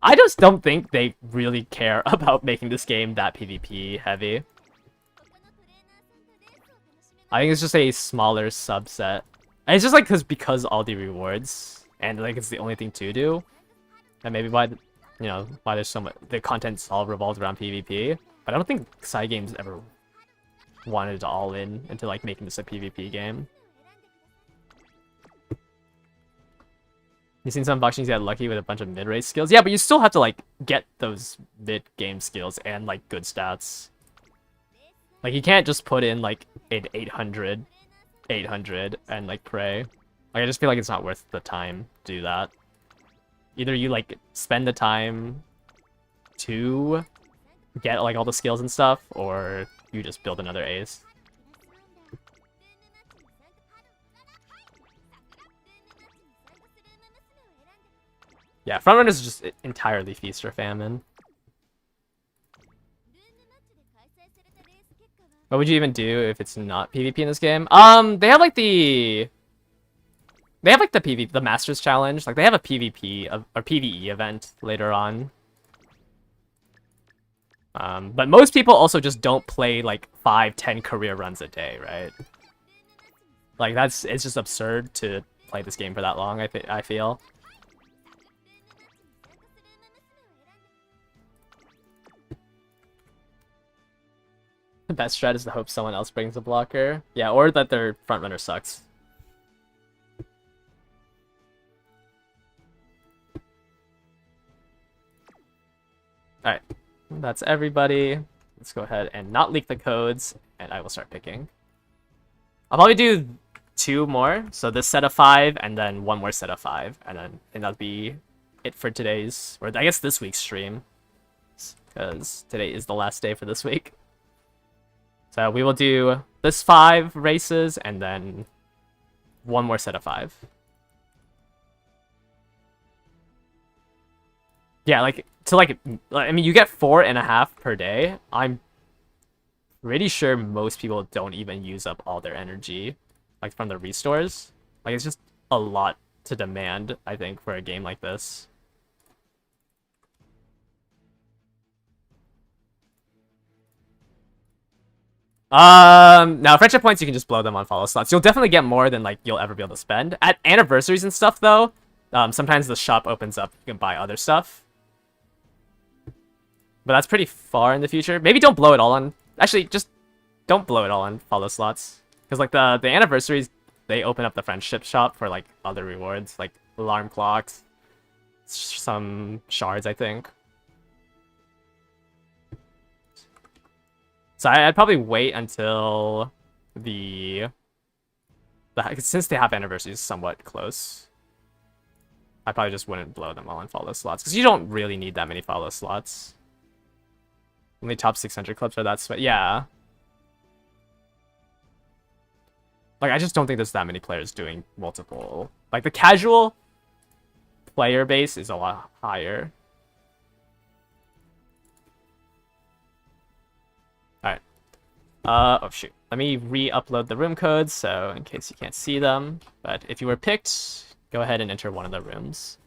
I just don't think they really care about making this game that PvP heavy. I think it's just a smaller subset. And it's just like because all the rewards and like it's the only thing to do. And maybe why why there's so much the content's all revolved around PvP. But I don't think side games ever wanted to all in into like making this a PvP game. You seen some boxings get lucky with a bunch of mid-race skills? Yeah, but you still have to like get those mid-game skills and like good stats. Like you can't just put in like an 800 and like pray. Like I just feel like it's not worth the time to do that. Either you like spend the time to get like all the skills and stuff, or you just build another ace. Yeah, frontrunners is just entirely feast or famine. What would you even do if it's not PvP in this game? They have like the the Masters Challenge. Like they have a PvP or PvE event later on. But most people also just don't play like 5-10 career runs a day, right? Like it's just absurd to play this game for that long. I feel. The best strat is to hope someone else brings a blocker. Yeah, or that their frontrunner sucks. Alright, that's everybody. Let's go ahead and not leak the codes, and I will start picking. I'll probably do 2 more, so this set of 5, and then 1 more set of 5, and that'll be it for today's, or I guess this week's stream, because today is the last day for this week. So we will do this 5 races, and then 1 more set of 5. Yeah, I mean, you get 4.5 per day. I'm pretty sure most people don't even use up all their energy, like from the restores. Like it's just a lot to demand, I think, for a game like this. Now friendship points you can just blow them on follow slots. You'll definitely get more than like you'll ever be able to spend. At anniversaries and stuff though, sometimes the shop opens up, you can buy other stuff. But that's pretty far in the future. Maybe don't blow it all on... Actually, just don't blow it all on follow slots. Because, like, the anniversaries, they open up the friendship shop for, like, other rewards. Like, alarm clocks. Some shards, I think. So I'd probably wait until since they have anniversaries somewhat close. I probably just wouldn't blow them all in follow slots because you don't really need that many follow slots. Only top 600 clubs are that sweat. Yeah. Like, I just don't think there's that many players doing multiple. Like, the casual player base is a lot higher. Alright. Oh shoot. Let me re-upload the room codes, so in case you can't see them. But if you were picked, go ahead and enter one of the rooms.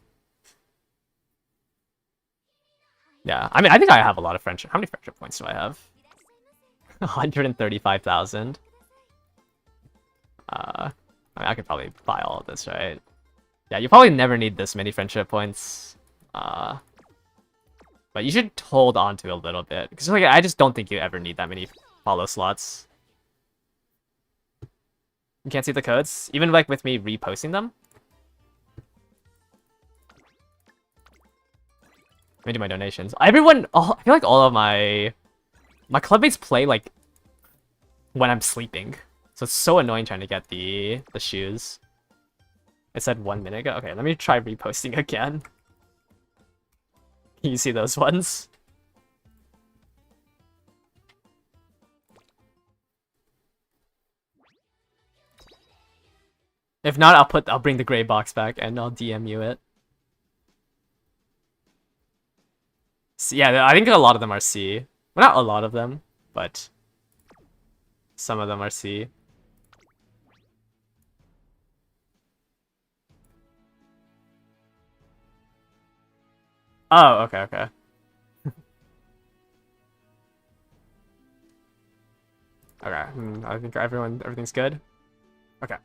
Yeah, I mean, I think I have a lot of friendship. How many friendship points do I have? 135,000. I mean, I could probably buy all of this, right? Yeah, you probably never need this many friendship points. But you should hold on to a little bit. Because like, I just don't think you ever need that many follow slots. You can't see the codes? Even like with me reposting them? Let me do my donations. I feel like all of my clubmates play like when I'm sleeping. So it's so annoying trying to get the shoes. It said 1 minute ago. Okay, let me try reposting again. Can you see those ones? If not, I'll bring the gray box back and I'll DM you it. So, yeah, I think a lot of them are C. Well, not a lot of them, but some of them are C. Oh, okay. Okay, I think everything's good. Okay.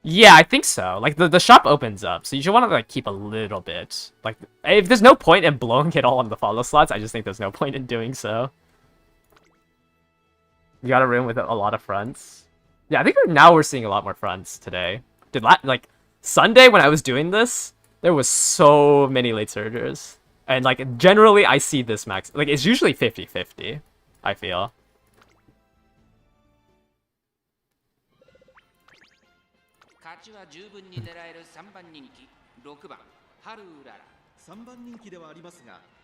Yeah, I think so. Like, the shop opens up, so you should want to, like, keep a little bit. Like, if there's no point in blowing it all on the follow slots, I just think there's no point in doing so. You got a room with a lot of fronts. Yeah, I think now we're seeing a lot more fronts today. Like, Sunday when I was doing this, there was so many late surgers. And, like, generally I see this max. Like, it's usually 50-50, I feel.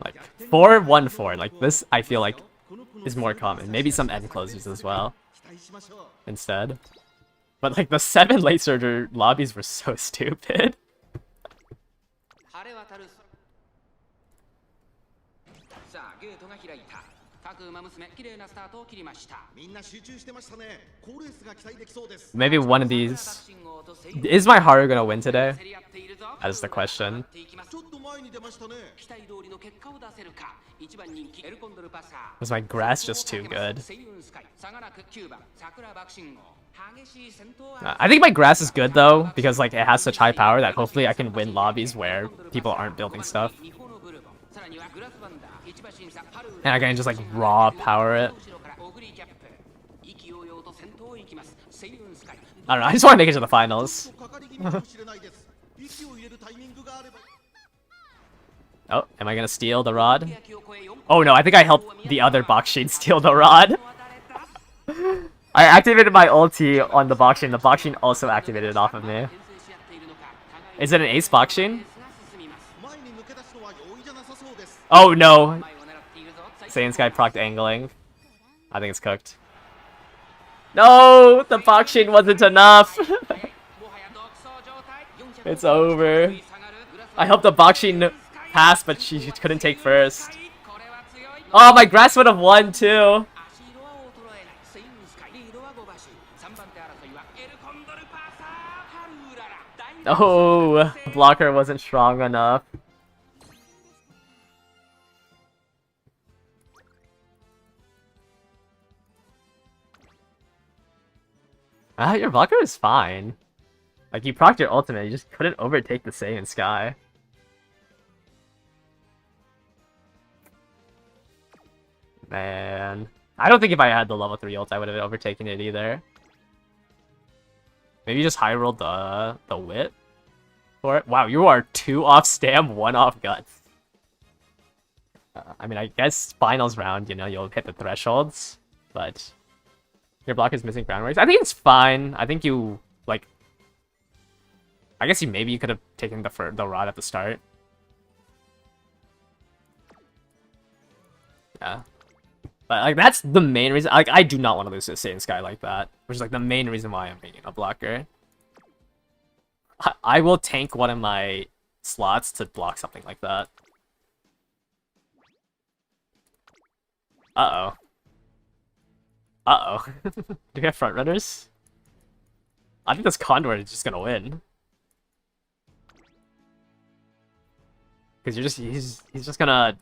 Like 4-1-4, like this I feel like is more common. Maybe some end closers as well instead. But like the 7 late surger lobbies were so stupid. Maybe one of these. Is my Haru gonna win today? That is the question. Was my grass just too good? I think my grass is good though, because like it has such high power that hopefully I can win lobbies where people aren't building stuff. And I can just like raw power it. I don't know, I just want to make it to the finals. Oh, am I gonna steal the rod? Oh no, I think I helped the other Boxshin steal the rod. I activated my ulti on the Boxshin. The Boxshin also activated it off of me. Is it an ace Boxshin? Oh no! Saiyan Sky procced angling. I think it's cooked. No! The Boxshin wasn't enough! It's over. I hope the Boxshin passed, but she couldn't take first. Oh, my grass would have won too! Oh, blocker wasn't strong enough. Your blocker is fine. Like, you procced your ultimate, you just couldn't overtake the Saiyan Sky. Man. I don't think if I had the level 3 ult, I would have overtaken it either. Maybe just high rolled the wit for it. Wow, you are 2 off stam, 1 off guts. I mean, I guess finals round, you know, you'll hit the thresholds, but your block is missing groundworks. I think it's fine. I think you, like, I guess maybe you could have taken the rod at the start. Yeah. But, like, that's the main reason. Like, I do not want to lose to Satan Sky like that, which is, like, the main reason why I'm making a blocker. I will tank one of my slots to block something like that. Uh-oh. Uh-oh. Do we have front runners? I think this Condor is just gonna win. Because he's just gonna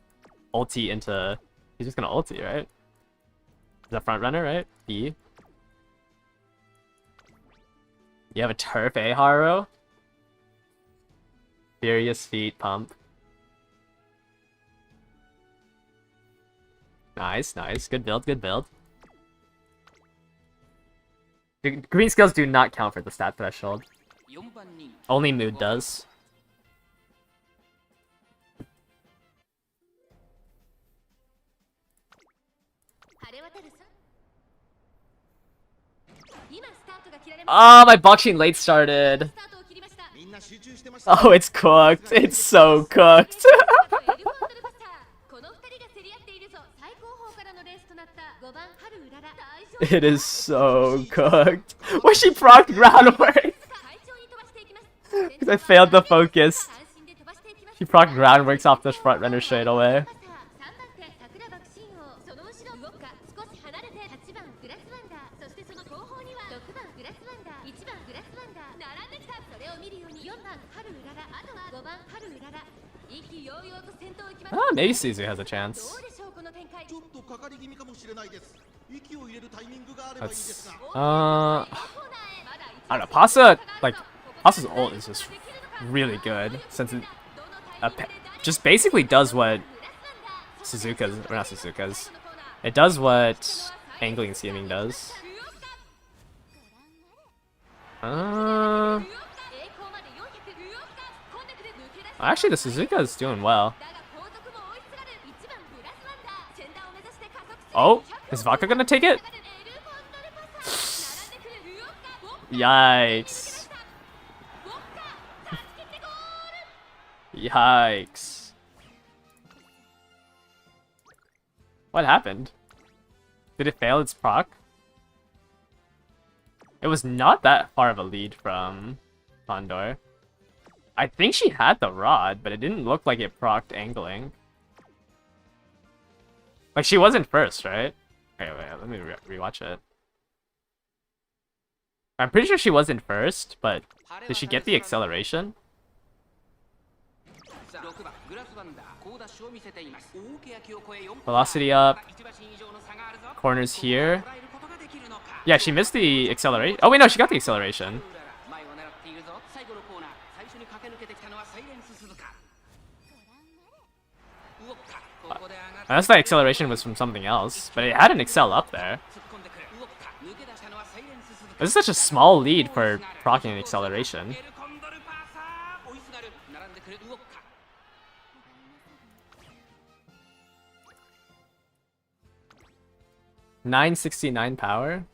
ulti into... He's just gonna ulti, right? Is that front runner, right? B. You have a turf, eh, Haru? Furious feet pump. Nice, nice. Good build, good build. The green skills do not count for the stat threshold. Only mood does. Oh, my boxing late started. Oh, it's cooked. It's so cooked. It is so cooked. Well, she procced groundwork. Because I failed the focus. She procced groundworks off this front runner straight away. Oh, maybe Suzu has a chance. That's, I don't know. Pasa, like, Pasa's ult is just really good since it just basically does what Suzuka's, or not Suzuka's. It does what angling and seeming does. Actually, the Suzuka is doing well. Oh, is Vodka gonna take it? Yikes. Yikes. What happened? Did it fail its proc? It was not that far of a lead from Condor. I think she had the rod, but it didn't look like it procced angling. Like, she wasn't first, right? Okay, wait, let me rewatch it. I'm pretty sure she wasn't first, but did she get the acceleration? Velocity up. Corners here. Yeah, she missed the acceleration. Oh, wait, no, she got the acceleration. Unless the acceleration was from something else, but it had an excel up there. This is such a small lead for proccing an acceleration. $969 power?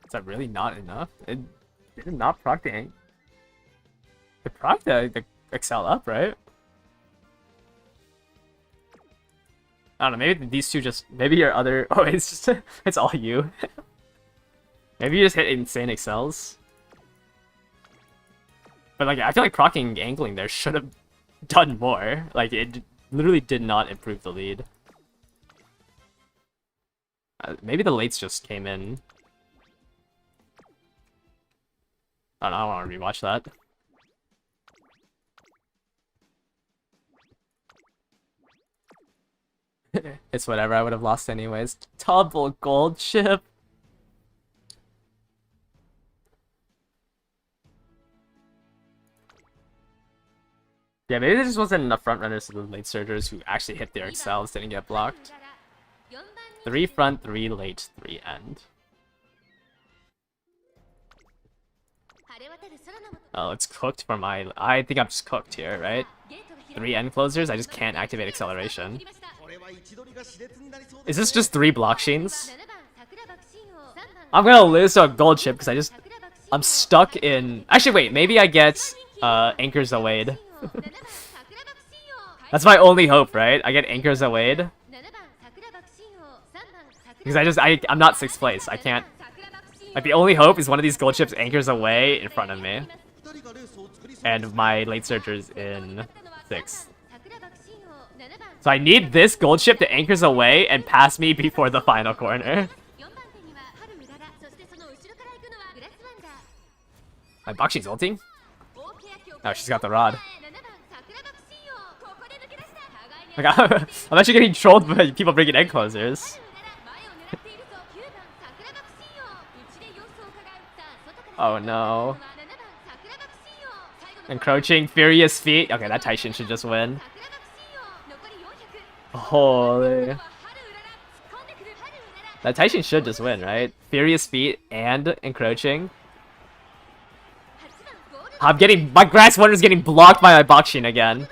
Is that really not enough? It did not proc the it proc the excel up, right? I don't know, maybe these two just... Maybe your other... Oh, it's just... It's all you. Maybe you just hit insane excels. But, like, I feel like proccing angling there should have done more. Like, it literally did not improve the lead. Maybe the lates just came in. I don't know, I want to rewatch that. It's whatever, I would have lost anyways. Double gold chip. Yeah, maybe there just wasn't enough front runners to the late surgers who actually hit their excels, didn't get blocked. 3 front, 3 late, 3 end. Oh, it's cooked for my... I think I'm just cooked here, right? 3 end closers, I just can't activate acceleration. Is this just 3 block sheens? I'm gonna lose to a gold chip because I'm stuck in... Actually, wait, maybe I get Anchors Awayed. That's my only hope, right? I get Anchors Awayed. Because I'm not 6th place. I can't... Like, the only hope is one of these gold chips anchors away in front of me. And my late searcher's in 6th. So I need this gold chip to anchors away and pass me before the final corner. My Bakshi's ulting? Oh, she's got the rod. Like, I'm actually getting trolled by people bringing egg closers. Oh no. Encroaching, Furious Feet. Okay, that Taishin should just win. Holy. That Taishin should just win, right? Furious Feet and Encroaching. My Grass Wonder's getting blocked by my Bakshin again.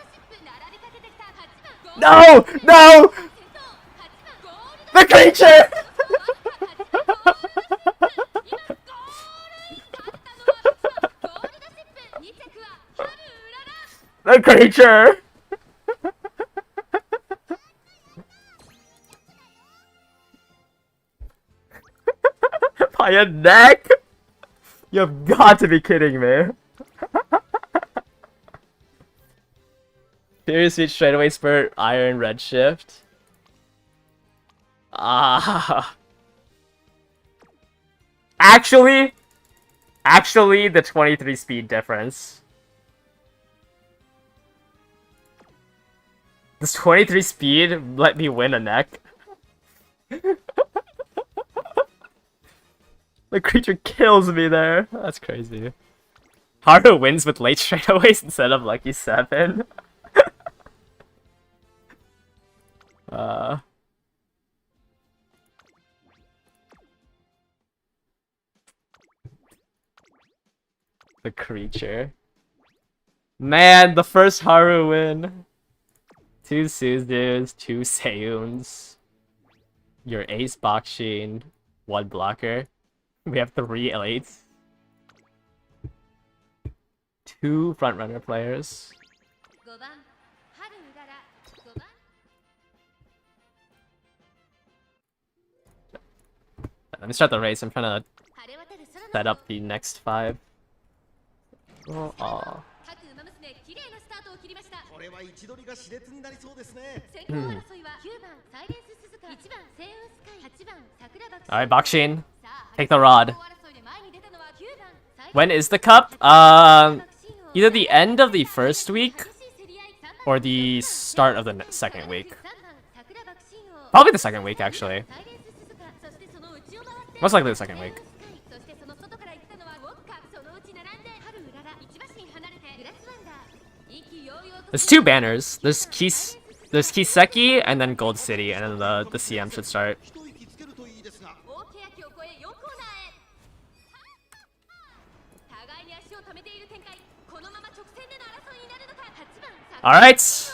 No! No! The creature! The creature! By a neck? You've got to be kidding me. Furious Feet, Straightaway Spurt, Iron, Redshift. Ah. Actually, the 23 speed difference. This 23 speed let me win a neck. The creature kills me there. That's crazy. Haru wins with late straightaways instead of lucky 7. The creature. Man, the first Haru win. 2 Suzus, 2 Seyuns. Your ace Bakshin, 1 blocker. We have 3 elites. 2 frontrunner players. Let me start the race. I'm trying to set up the next 5. Oh, aw. Alright, Bakshin. Take the rod. When is the cup? Either the end of the first week or the start of the second week. Probably the second week, actually. Most likely the second week. There's 2 banners. There's Kiseki and then Gold City, and then the CM should start. Alright.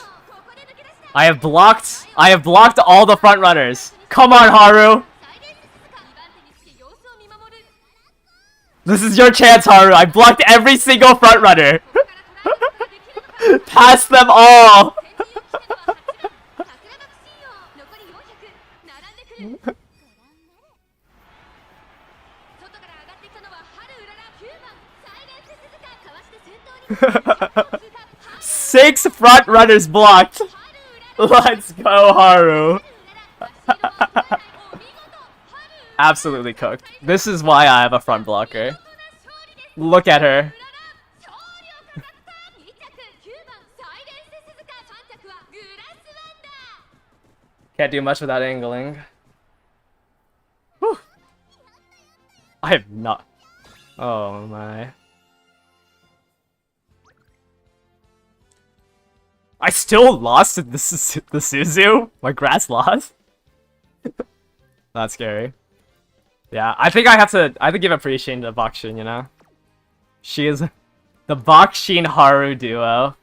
I have blocked all the front runners. Come on, Haru. This is your chance, Haru. I blocked every single front runner. Pass them all. Six front runners blocked. Let's go, Haru. Absolutely cooked. This is why I have a front blocker. Look at her. Can't do much without angling. Whew. I have not. Oh my. I still lost to the Suzu? My grass lost? That's scary. Yeah, I think I have to give appreciation to Bakshin, you know? She is the Bakshin Haru duo.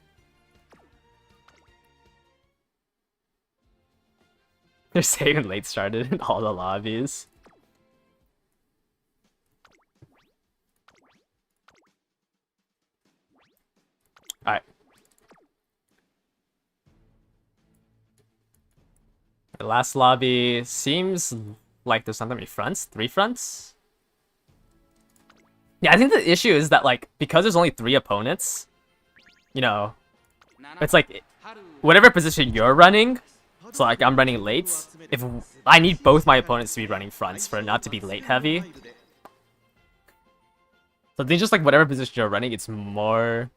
They're saving late started in all the lobbies. Alright. The last lobby seems like there's not that many fronts. 3 fronts? Yeah, I think the issue is that, like, because there's only 3 opponents, you know, it's like, whatever position you're running, so like I'm running late, if I need both my opponents to be running fronts for it not to be late heavy. So I think just like whatever position you're running, it's more...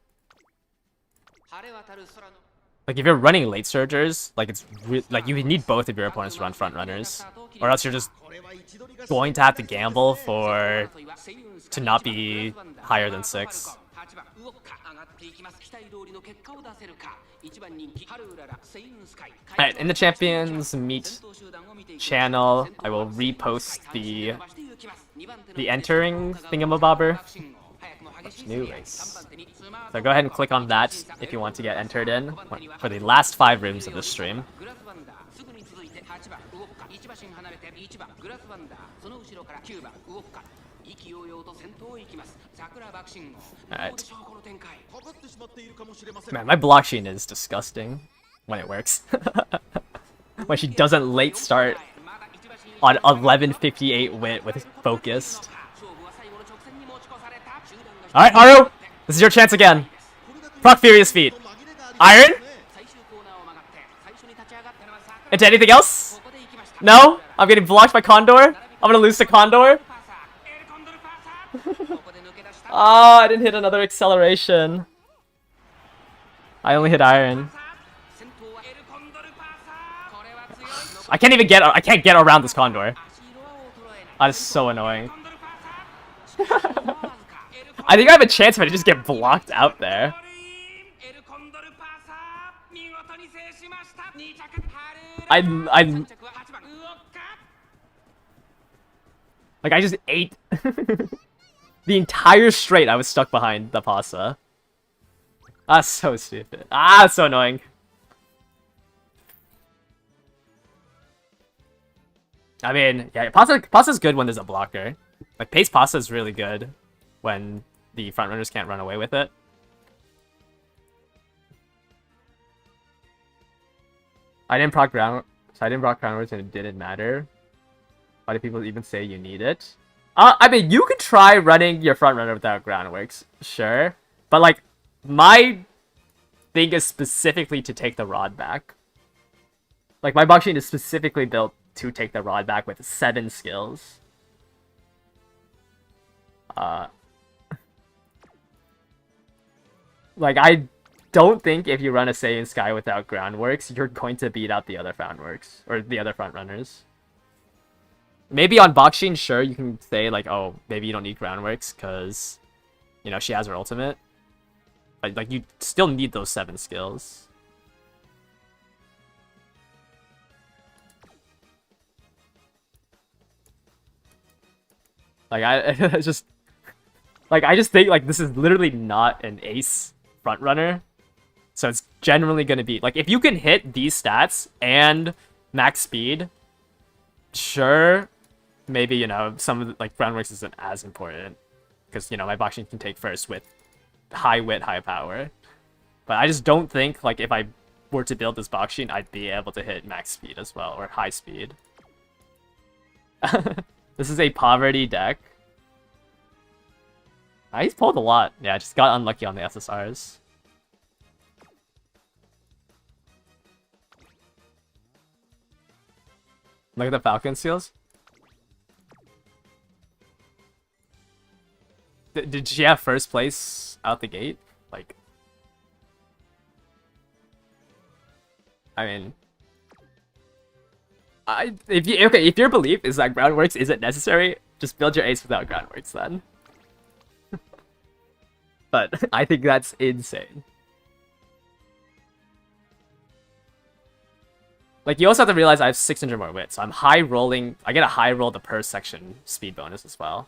Like if you're running late surgers, like it's like you need both of your opponents to run front runners, or else you're just going to have to gamble for to not be higher than 6. Alright, in the champions meet channel, I will repost the entering thingamabobber. New race. So go ahead and click on that if you want to get entered in for the last 5 rooms of the stream. Alright. Man, my blockchain is disgusting when it works. When she doesn't late start on 1158 wit with focused. Alright, Haru! This is your chance again. Proc Furious Feet. Iron? Into anything else? No? I'm getting blocked by Condor? I'm gonna lose to Condor? Oh, I didn't hit another acceleration. I only hit Iron. I can't even get around this Condor. That is so annoying. I think I have a chance if I just get blocked out there. Like I just ate the entire straight. I was stuck behind the pasta. That's so stupid. Ah, that's so annoying. I mean, yeah, pasta's good when there's a blocker. Like pace pasta is really good when the front runners can't run away with it. I didn't proc groundworks and it didn't matter. Why do people even say you need it? I mean, you could try running your front runner without groundworks, sure. But like, my thing is specifically to take the rod back. Like, my box machine is specifically built to take the rod back with 7 skills. Like, I don't think if you run a Saiyan Sky without groundworks, you're going to beat out the other groundworks, or the other front runners. Maybe on Bakshin, sure, you can say, like, oh, maybe you don't need groundworks, because, you know, she has her ultimate. But, like, you still need those 7 skills. Like, I just think, like, this is literally not an ace front runner. So it's generally going to be, like, if you can hit these stats and max speed, sure, maybe, you know, some of the, like, groundworks isn't as important. Because, you know, my boxing can take first with high wit, high power. But I just don't think, like, if I were to build this boxing, I'd be able to hit max speed as well, or high speed. This is a poverty deck. He's pulled a lot. Yeah, just got unlucky on the SSRs. Look at the Falcon seals. Did she have first place out the gate? Like, I mean, if your belief is that groundworks isn't necessary, just build your ace without groundworks then. But I think that's insane. Like, you also have to realize I have 600 more wit, so I'm high rolling. I get a high roll the per section speed bonus as well.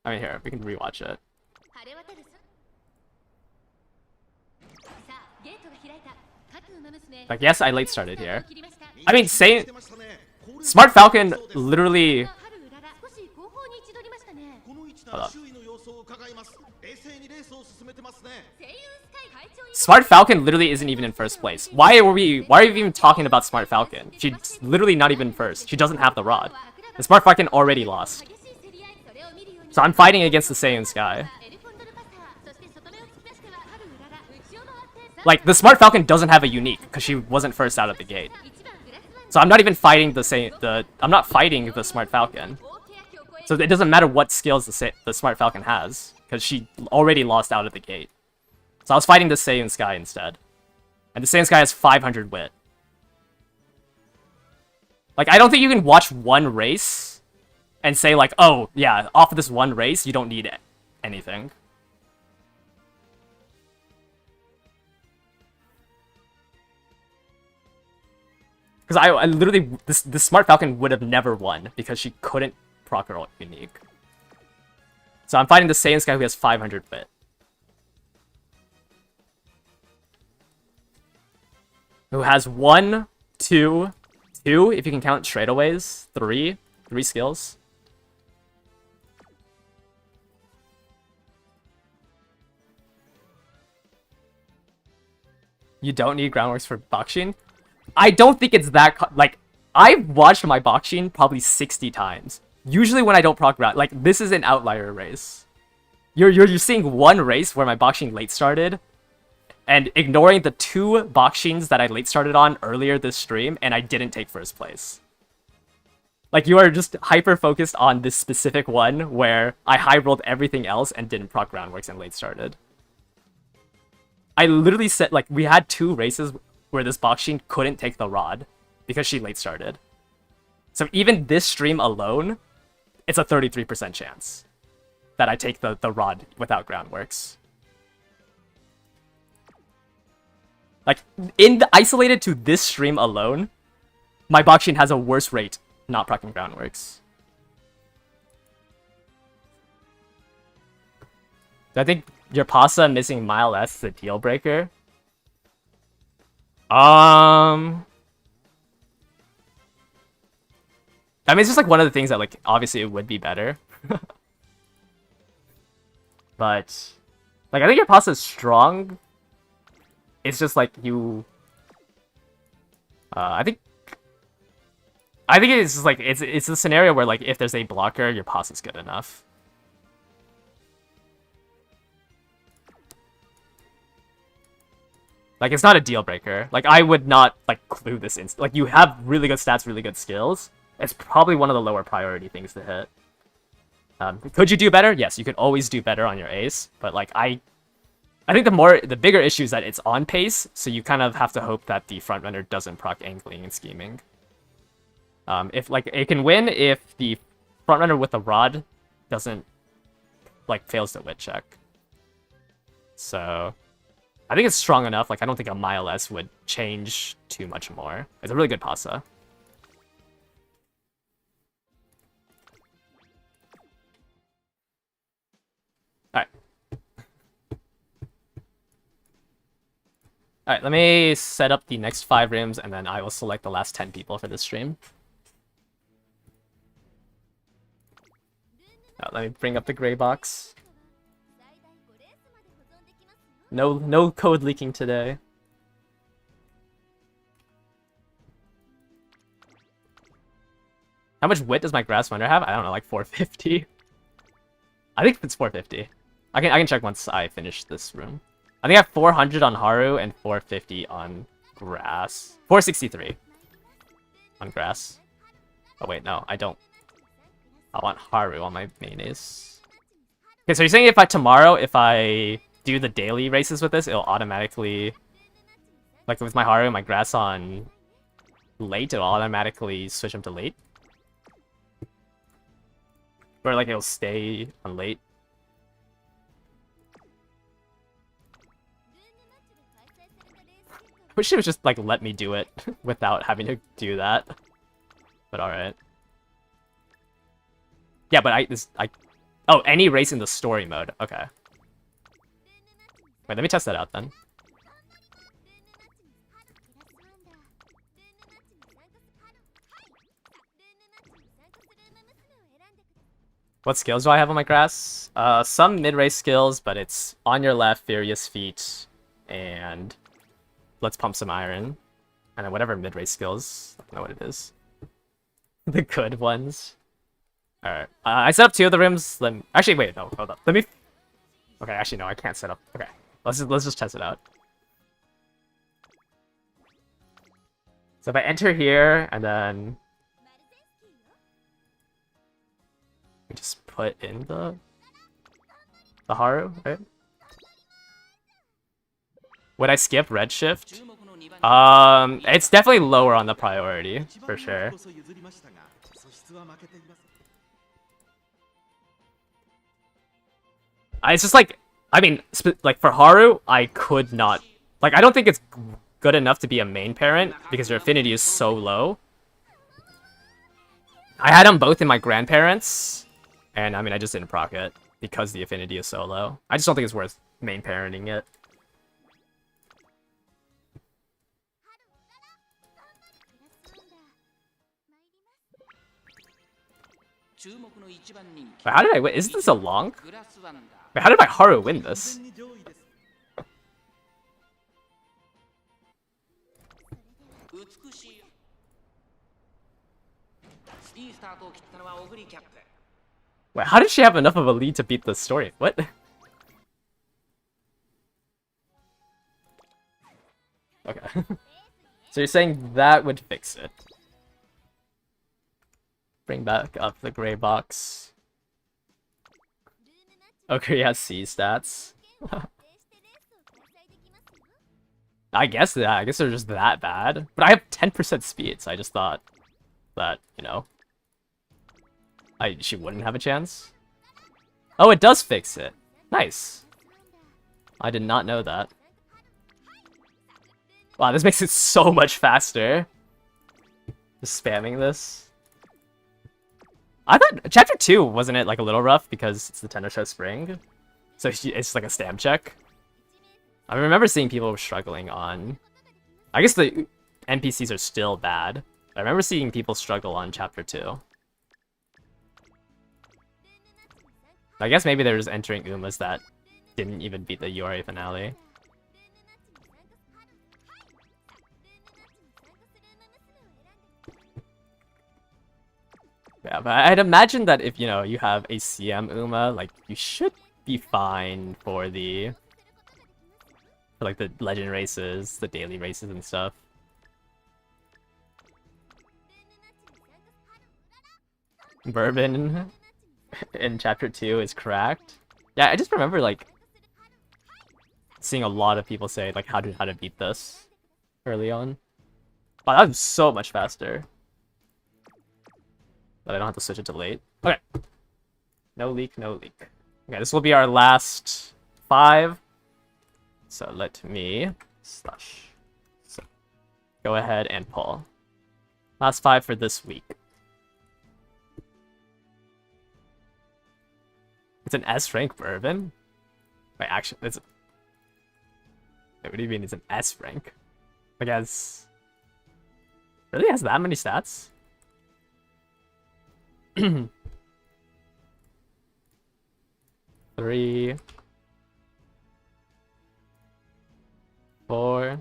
I mean, here, we can rewatch it. Like, yes, I late started here. I mean, saying Smart Falcon literally. Hold up. Smart Falcon literally isn't even in first place. Why are we even talking about Smart Falcon? She's literally not even first. She doesn't have the rod. The Smart Falcon already lost. So I'm fighting against the Saiyan Sky. Like, the Smart Falcon doesn't have a unique because she wasn't first out of the gate. So I'm not even fighting I'm not fighting the Smart Falcon. So it doesn't matter what skills the Smart Falcon has because she already lost out of the gate. So I was fighting the Saiyan Sky instead. And the Saiyan Sky has 500 wit. Like, I don't think you can watch one race and say like, oh, yeah, off of this one race, you don't need anything. Because I literally, this Smart Falcon would have never won because she couldn't proc her unique. So I'm fighting the Saiyan Sky who has 500 wit. Who has 1, 2, if you can count straightaways, 3 skills. You don't need groundworks for Bakshin? I don't think it's that like, I've watched my Bakshin probably 60 times. Usually when I don't proc ground, like, this is an outlier race. You're seeing one race where my Bakshin late started, and ignoring the 2 Bakshins that I late started on earlier this stream, and I didn't take first place. Like, you are just hyper-focused on this specific one, where I high-rolled everything else and didn't proc groundworks and late started. I literally said, like, we had 2 races where this Bakshin couldn't take the rod, because she late started. So even this stream alone, it's a 33% chance that I take the rod without groundworks. Like, isolated to this stream alone, my Bakshin has a worse rate not proccing groundworks. Do I think your Pasa missing Mile S is a deal breaker? I mean, it's just like one of the things that, like, obviously it would be better. But, like, I think your Pasta is strong. It's just like you. I think it's just like it's a scenario where, like, if there's a blocker, your Pasta is good enough. Like, it's not a deal breaker. Like, I would not, like, clue this in. Like, you have really good stats, really good skills. It's probably one of the lower priority things to hit. Could you do better? Yes, you could always do better on your ace. But, like, I think the bigger issue is that it's on pace, so you kind of have to hope that the front runner doesn't proc angling and scheming. If, like, it can win if the front runner with the rod doesn't, like, fails the wit check. So I think it's strong enough. Like, I don't think a Mile S would change too much more. It's a really good Pasa. Alright. Alright, let me set up the next 5 rims, and then I will select the last 10 people for this stream. Let me bring up the gray box. No code leaking today. How much wit does my grass runner have? I don't know, like 450. I think it's 450. I can check once I finish this room. I think I have 400 on Haru and 450 on grass. 463 on grass. Oh wait, no, I don't. I want Haru on my main ace. Okay, so you're saying if I do the daily races with this, it'll automatically, like with my Haru and my grass on late, it'll automatically switch them to late? Or like it'll stay on late? I wish it would just like let me do it without having to do that. But alright. Yeah, but Oh, any race in the story mode. Okay. Wait, let me test that out then. What skills do I have on my grass? Some mid-race skills, but it's on your left, Furious Feet, and let's pump some iron. And then whatever mid-race skills, I don't know what it is. The good ones. Alright, I set up 2 of the rooms. Actually, wait, no, hold up. Let me... Okay, actually, no, I can't set up. Okay, let's just test it out. So if I enter here, and then... we just put in the Haru, right? Would I skip Redshift? It's definitely lower on the priority, for sure. It's just like, I mean, like for Haru, I could not, like, I don't think it's good enough to be a main parent because your affinity is so low. I had them both in my grandparents, and I mean, I just didn't proc it because the affinity is so low. I just don't think it's worth main parenting it. Wait, how did I win? Isn't this a long? Wait, how did my Haru win this? Wait, how did she have enough of a lead to beat the story? What? Okay. So you're saying that would fix it. Bring back up the gray box. Okay, has C stats. I guess they're just that bad. But I have 10% speed, so I just thought that, you know, she wouldn't have a chance. Oh, it does fix it. Nice. I did not know that. Wow, this makes it so much faster. Just spamming this. I thought chapter 2 wasn't it like a little rough because it's the Tender Show Spring, so it's like a stamp check. I remember seeing people were struggling on. I guess the NPCs are still bad. I remember seeing people struggle on chapter 2. I guess maybe they're just entering Umas that didn't even beat the URA finale. Yeah, but I'd imagine that if, you know, you have a CM Uma, like, you should be fine for the... for, like, the legend races, the daily races and stuff. Bourbon in chapter 2 is cracked. Yeah, I just remember, like, seeing a lot of people say, like, how to beat this early on. Wow, that was so much faster. But I don't have to switch it to late. Okay. No leak, no leak. Okay, this will be our last 5. So let me go ahead and pull. Last 5 for this week. It's an S rank bourbon? Wait, actually, it's... Wait, what do you mean it's an S rank? I guess... Really has that many stats? 3, 4.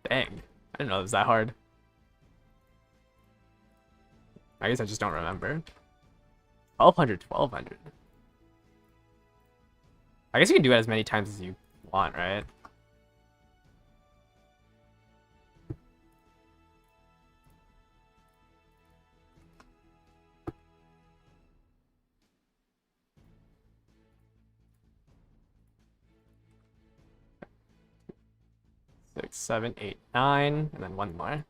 Dang, I didn't know it was that hard. I guess I just don't remember. 1200, 1200. I guess you can do it as many times as you want, right? Six, 7, 8, 9, and then one more.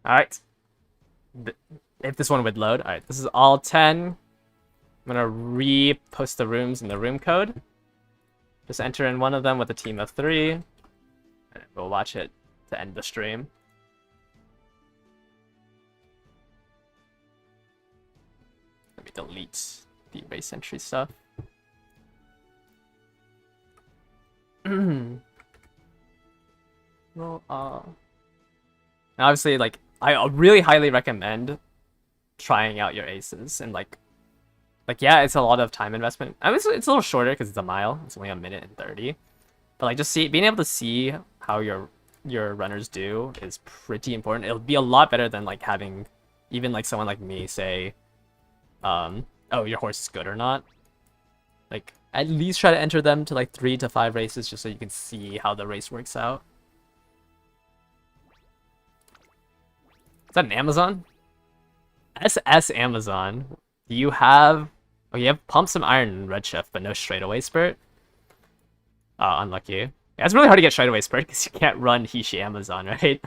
Alright. If this one would load. Alright, this is all 10. I'm gonna re-post the rooms in the room code. Just enter in one of them with a team of 3. And we'll watch it to end the stream. delete the race entry stuff. Well, obviously, like, I really highly recommend trying out your aces and like yeah, it's a lot of time investment. I mean, it's a little shorter because it's a mile. It's only a minute and 30. But like, just being able to see how your runners do is pretty important. It'll be a lot better than like having even like someone like me say, oh, your horse is good or not. Like, at least try to enter them to like 3 to 5 races just so you can see how the race works out. Is that an Amazon? SS Amazon. Do you have... Oh, you have Pump Some Iron and Redshift, but no Straightaway Spurt? Oh, unlucky. Yeah, it's really hard to get Straightaway Spurt because you can't run Hishi Amazon, right?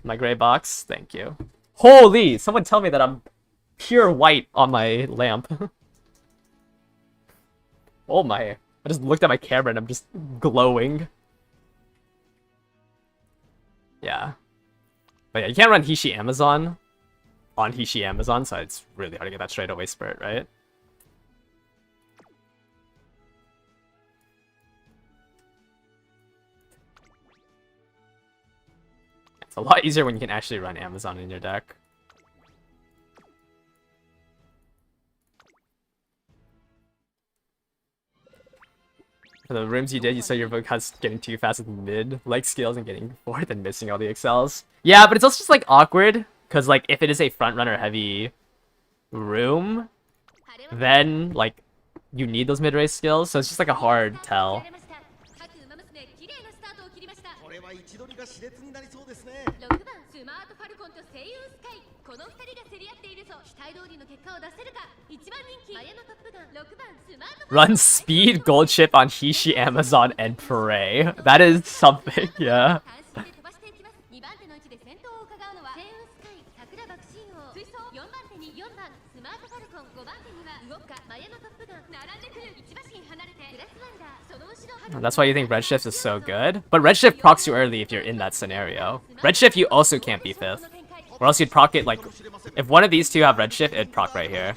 My gray box? Thank you. Holy! Someone tell me that I'm pure white on my lamp. Oh my. I just looked at my camera and I'm just glowing. Yeah. But yeah, you can't run Hishi Amazon on Hishi Amazon, so it's really hard to get that Straightaway Spurt, right? It's a lot easier when you can actually run Amazon in your deck. For the rooms you did, you saw your Vocus getting too fast with mid like skills and getting fourth and missing all the excels. Yeah, but it's also just like awkward because like if it is a front runner heavy room, then like you need those mid race skills, so it's just like a hard tell. これは位置取りが熾烈になりそうですね。 6番スマートファルコンとセイウンスカイ、この2人が競り合っているぞ。期待通りの結果を出せるか。1番人気マヤのトップガン、6番スマートファルコン Run speed, gold chip on Hishi, Amazon, and Pray. That is something, yeah. 単身で飛ばしていきます。2番手の位置で先頭を伺うのはセイウンスカイ、桜爆心王、追走。4番手に4番スマートファルコン、5番手にはウォッカ、マヤのトップガン、並んでくる。1馬身離れてグラスワンダー、その後ろ。 That's why you think Redshift is so good. But Redshift procs you early if you're in that scenario. Redshift you also can't be 5th. Or else you'd proc it like... If one of these two have Redshift, it'd proc right here.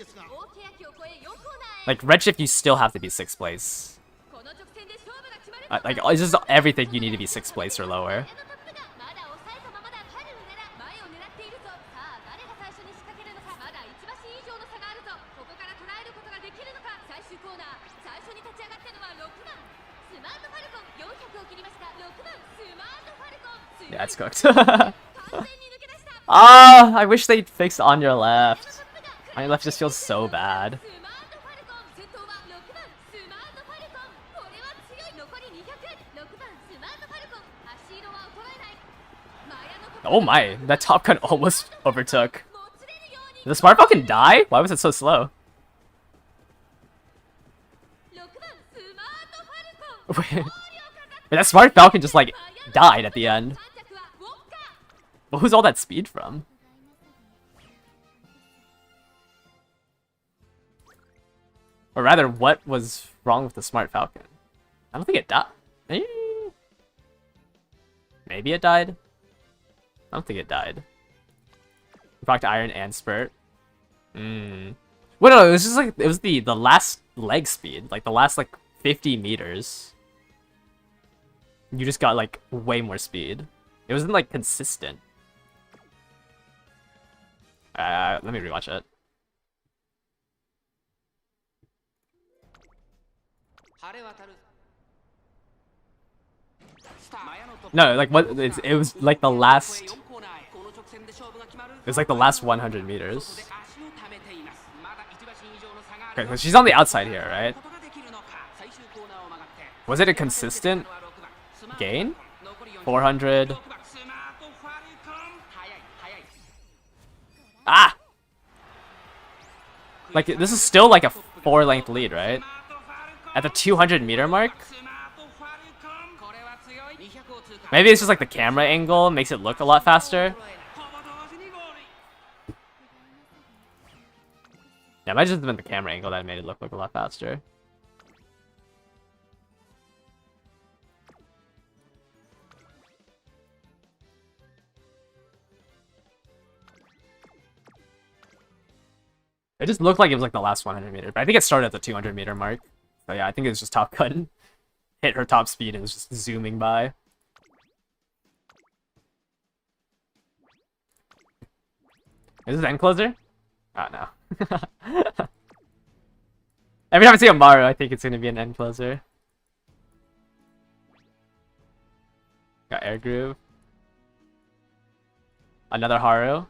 Like, Redshift you still have to be 6th place. Like, it's just everything you need to be 6th place or lower. Yeah, it's cooked. Ah, I wish they'd fix on your left. On your left just feels so bad. Oh my, that Top Gun almost overtook. Did the Smart Falcon die? Why was it so slow? Wait, that Smart Falcon just like died at the end. Well, who's all that speed from? Or rather, what was wrong with the Smart Falcon? I don't think it died. Maybe it died? I don't think it died. Proc Iron and Spurt. Well, no, it was just like, it was the last leg speed. Like, the last, like, 50 meters. You just got, like, way more speed. It wasn't, like, consistent. Let me rewatch it. No, like what? It was like the last. It was like the last 100 meters. Okay, so she's on the outside here, right? Was it a consistent gain? 400. Ah! Like, this is still like a 4-length lead, right? At the 200 meter mark? Maybe it's just like the camera angle makes it look a lot faster. Yeah, it might just have been the camera angle that made it look a lot faster. It just looked like it was like the last 100 meter, but I think it started at the 200 meter mark. So yeah, I think it was just Top Gun hit her top speed and was just zooming by. Is this end closer? Oh no. Every time I see a Maru, I think it's gonna be an end closer. Got air groove. Another Haru.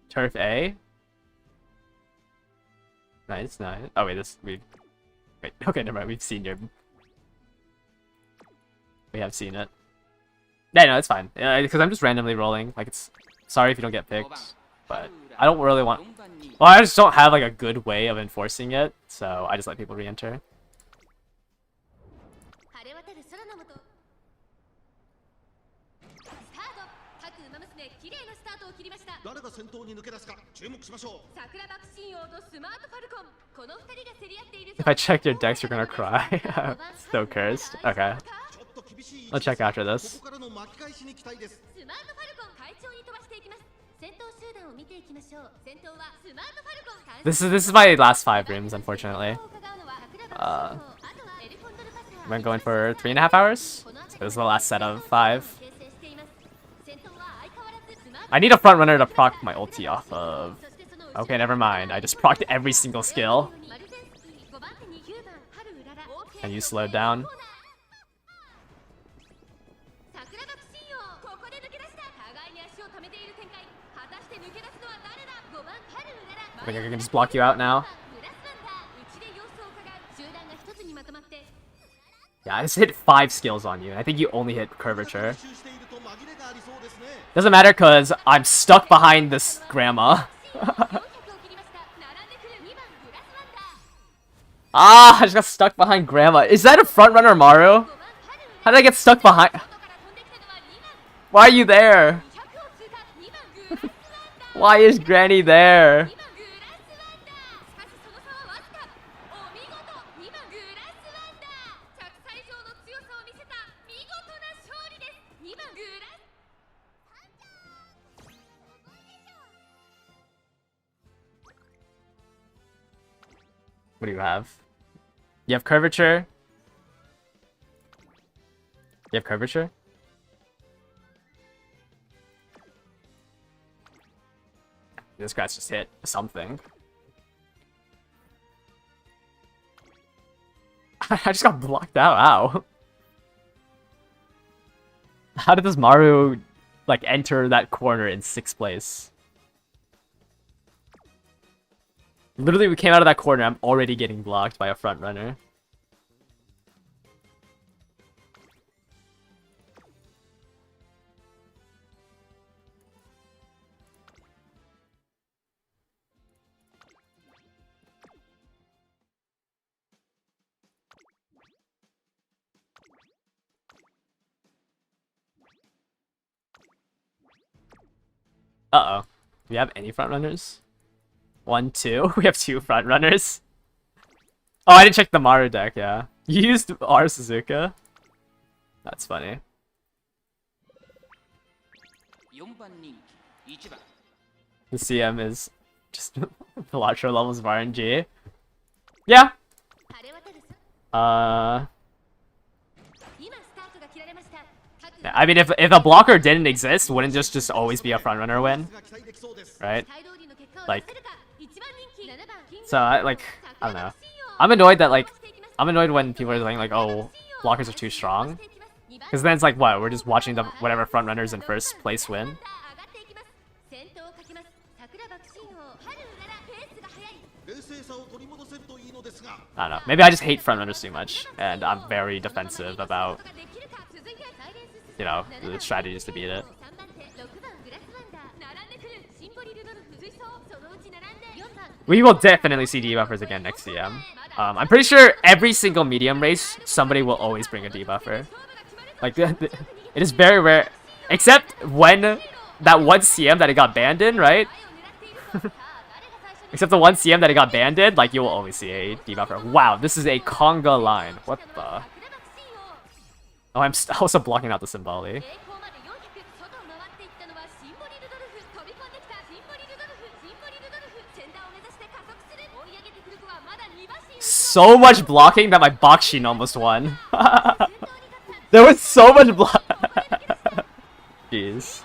Turf A. Nice, nice. Oh wait, wait, okay, never mind. We've seen your. We have seen it. Yeah, no, it's fine. Because I'm just randomly rolling. Like, it's sorry if you don't get picked, but I don't really want. Well, I just don't have like a good way of enforcing it, so I just let people re-enter. 晴れ渡る空の下スタート各馬娘綺麗なスタートを切りました誰が先頭に抜け出すか注目しましょう。桜爆心王とスマートファルコンこの二人が競り合っているぞ If I check your decks, you're gonna cry. So cursed. Okay. ちょっと厳しい位 I'll 置 check です after が this. ここからの巻き返しに期待です。スマートファルコン快調に飛ばしていきます先頭集団を見ていきましょう先頭はスマートファルコン This is my last 5 rooms, unfortunately. I'm going for 3.5 hours. So this is the last set of 5. I need a front runner to proc my ulti off of. Okay, never mind. I just procced every single skill. And you slowed down. I think I can just block you out now. Yeah, I just hit 5 skills on you, and I think you only hit curvature. 集していると紛れがありそうですね。 Doesn't matter because I'm stuck behind this grandma. Ah, I just got stuck behind grandma. Is that a front runner Maru? How did I get stuck behind? Why are you there? Why is Granny there? What do you have? You have curvature? You have curvature? This guy's just hit something. I just got blocked out. Ow. How did this Maru like enter that corner in 6th place? Literally, we came out of that corner. I'm already getting blocked by a front runner. Uh-oh. Do we have any front runners? 1, 2. We have 2 front runners. Oh, I didn't check the Maru deck, yeah. You used R Suzuka? That's funny. 4番人気1番 The CM is just Pilatro levels of RNG. Yeah. Yeah, I mean, if a blocker didn't exist, wouldn't just always be a front runner win, right? Like, so I don't know. I'm annoyed when people are saying like, oh, blockers are too strong, because then it's like, what? We're just watching the whatever front runners in 1st place win. I don't know. Maybe I just hate front runners too much, and I'm very defensive about, you know, the strategies to beat it. We will definitely see debuffers again next CM. I'm pretty sure every single medium race, somebody will always bring a debuffer. Like, it is very rare, except when that one CM that it got banned in, right? Except the one CM that it got banned in, like, you will always see a debuffer. Wow, this is a conga line. What the? Oh, I'm also blocking out the Symboli. so much blocking that my Bakshin almost won. There was so much block. Jeez.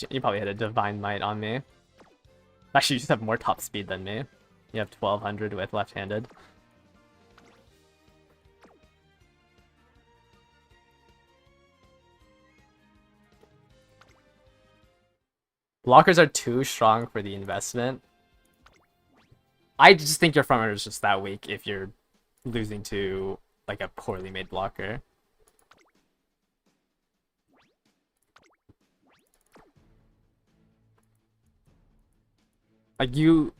You probably hit a Divine Might on me. Actually, you just have more top speed than me. You have 1200 with left-handed. Blockers are too strong for the investment. I just think your front runner is just that weak if you're losing to like a poorly made blocker. Like you...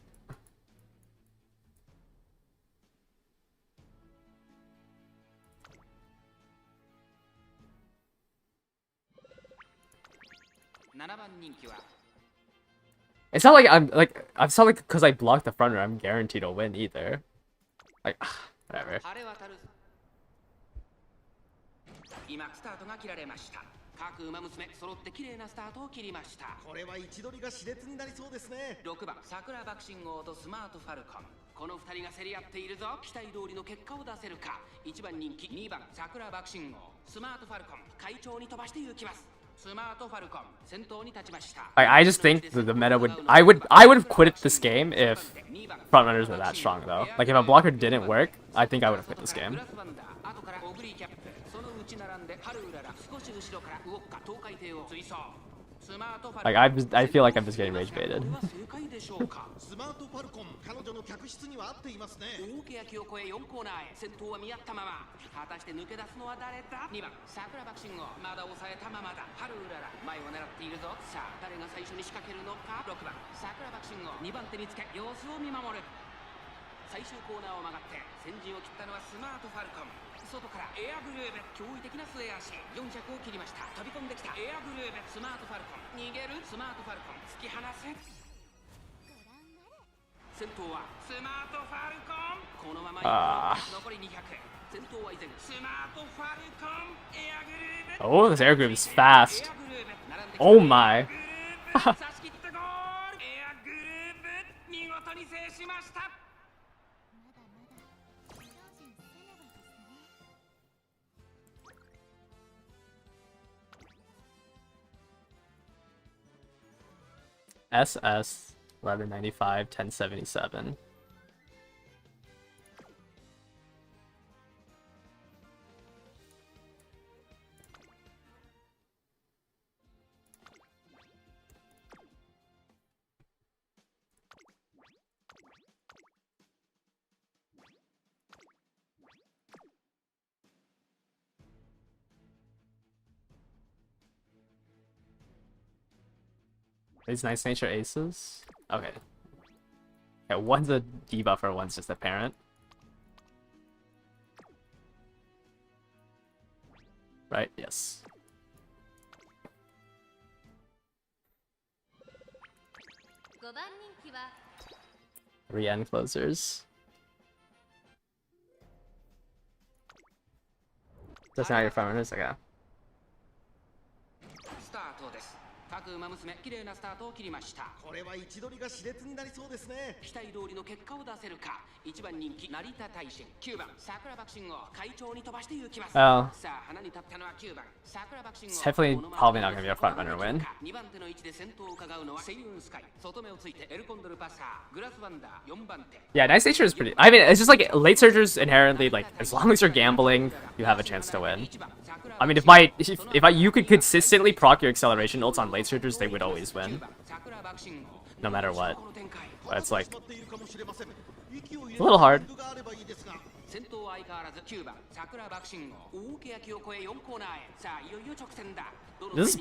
It's not like it's not like because I blocked the front runner I'm guaranteed to win either. Like whatever. 各馬娘揃って綺麗なスタートを切りました。これは位置取りが熾烈になりそうですね。6番桜爆心王とスマートファルコン、この2人が競り合っているぞ。期待通りの結果を出せるか。1番人気2番桜爆心王、スマートファルコン快調に飛ばして行きます。スマートファルコン先頭に立ちました。I just think the meta I would have quit this game if front runners were that strong though. Like if a blocker didn't work, I think I would have quit this game. Like I feel like I'm just getting rage baited. スマートファルコン彼女の客室には合っていますね。大欅を越え4コーナーへ先頭は見合ったまま。果たして抜け出すのは誰だ。2番桜爆心王まだ抑えたままだ。ハルウララ前を狙っているぞ。さあ誰が最初に仕掛けるのか。6番桜爆心王2番手につけ様子を見守る。最終コーナーを曲がって先陣を切ったのはスマートファルコン。外からエアグルーベ驚異的な末足400を切りました。飛び込んできたエアグルーベスマートファルコン逃げるスマートファルコン突き放せ。先頭はスマートファルコンこのまま残り200先頭は依然スマートファルコンエアグルーベ Oh, this air group is fast. Oh my. 差し切ったゴールエアグルーベ見事に制しました。SS 1195 1077. These nice nature aces? Okay. Yeah, one's a debuffer, one's just a parent. Right, yes. Three end closers. That's not your front runners? Okay. スタートです。各馬娘綺麗なスタートを切りました。これは位置取りが熾烈になりそうですね。期待通りの結果を出せるか。1番人気成田大臣、9番桜爆心王快調に飛ばして行きます。Oh. さあ花に立ったのは9番桜爆心王。It's definitely probably not gonna be a front runner win. 2番手の位置で先頭を伺うのはセイウンスカイ。外目をついてエルコンドルパサー、グラスワンダー4番手。Yeah, nice nature is pretty. I mean, it's just like late surgers inherently like as long as you're gambling, you have a chance to win. I mean, if you could consistently proc your acceleration ults on late surgers, they would always win, no matter what. But it's like it's a little hard. 先頭は相変わらず9番桜爆心王大欅を越え4コーナーへさあいよいよ直線だ Does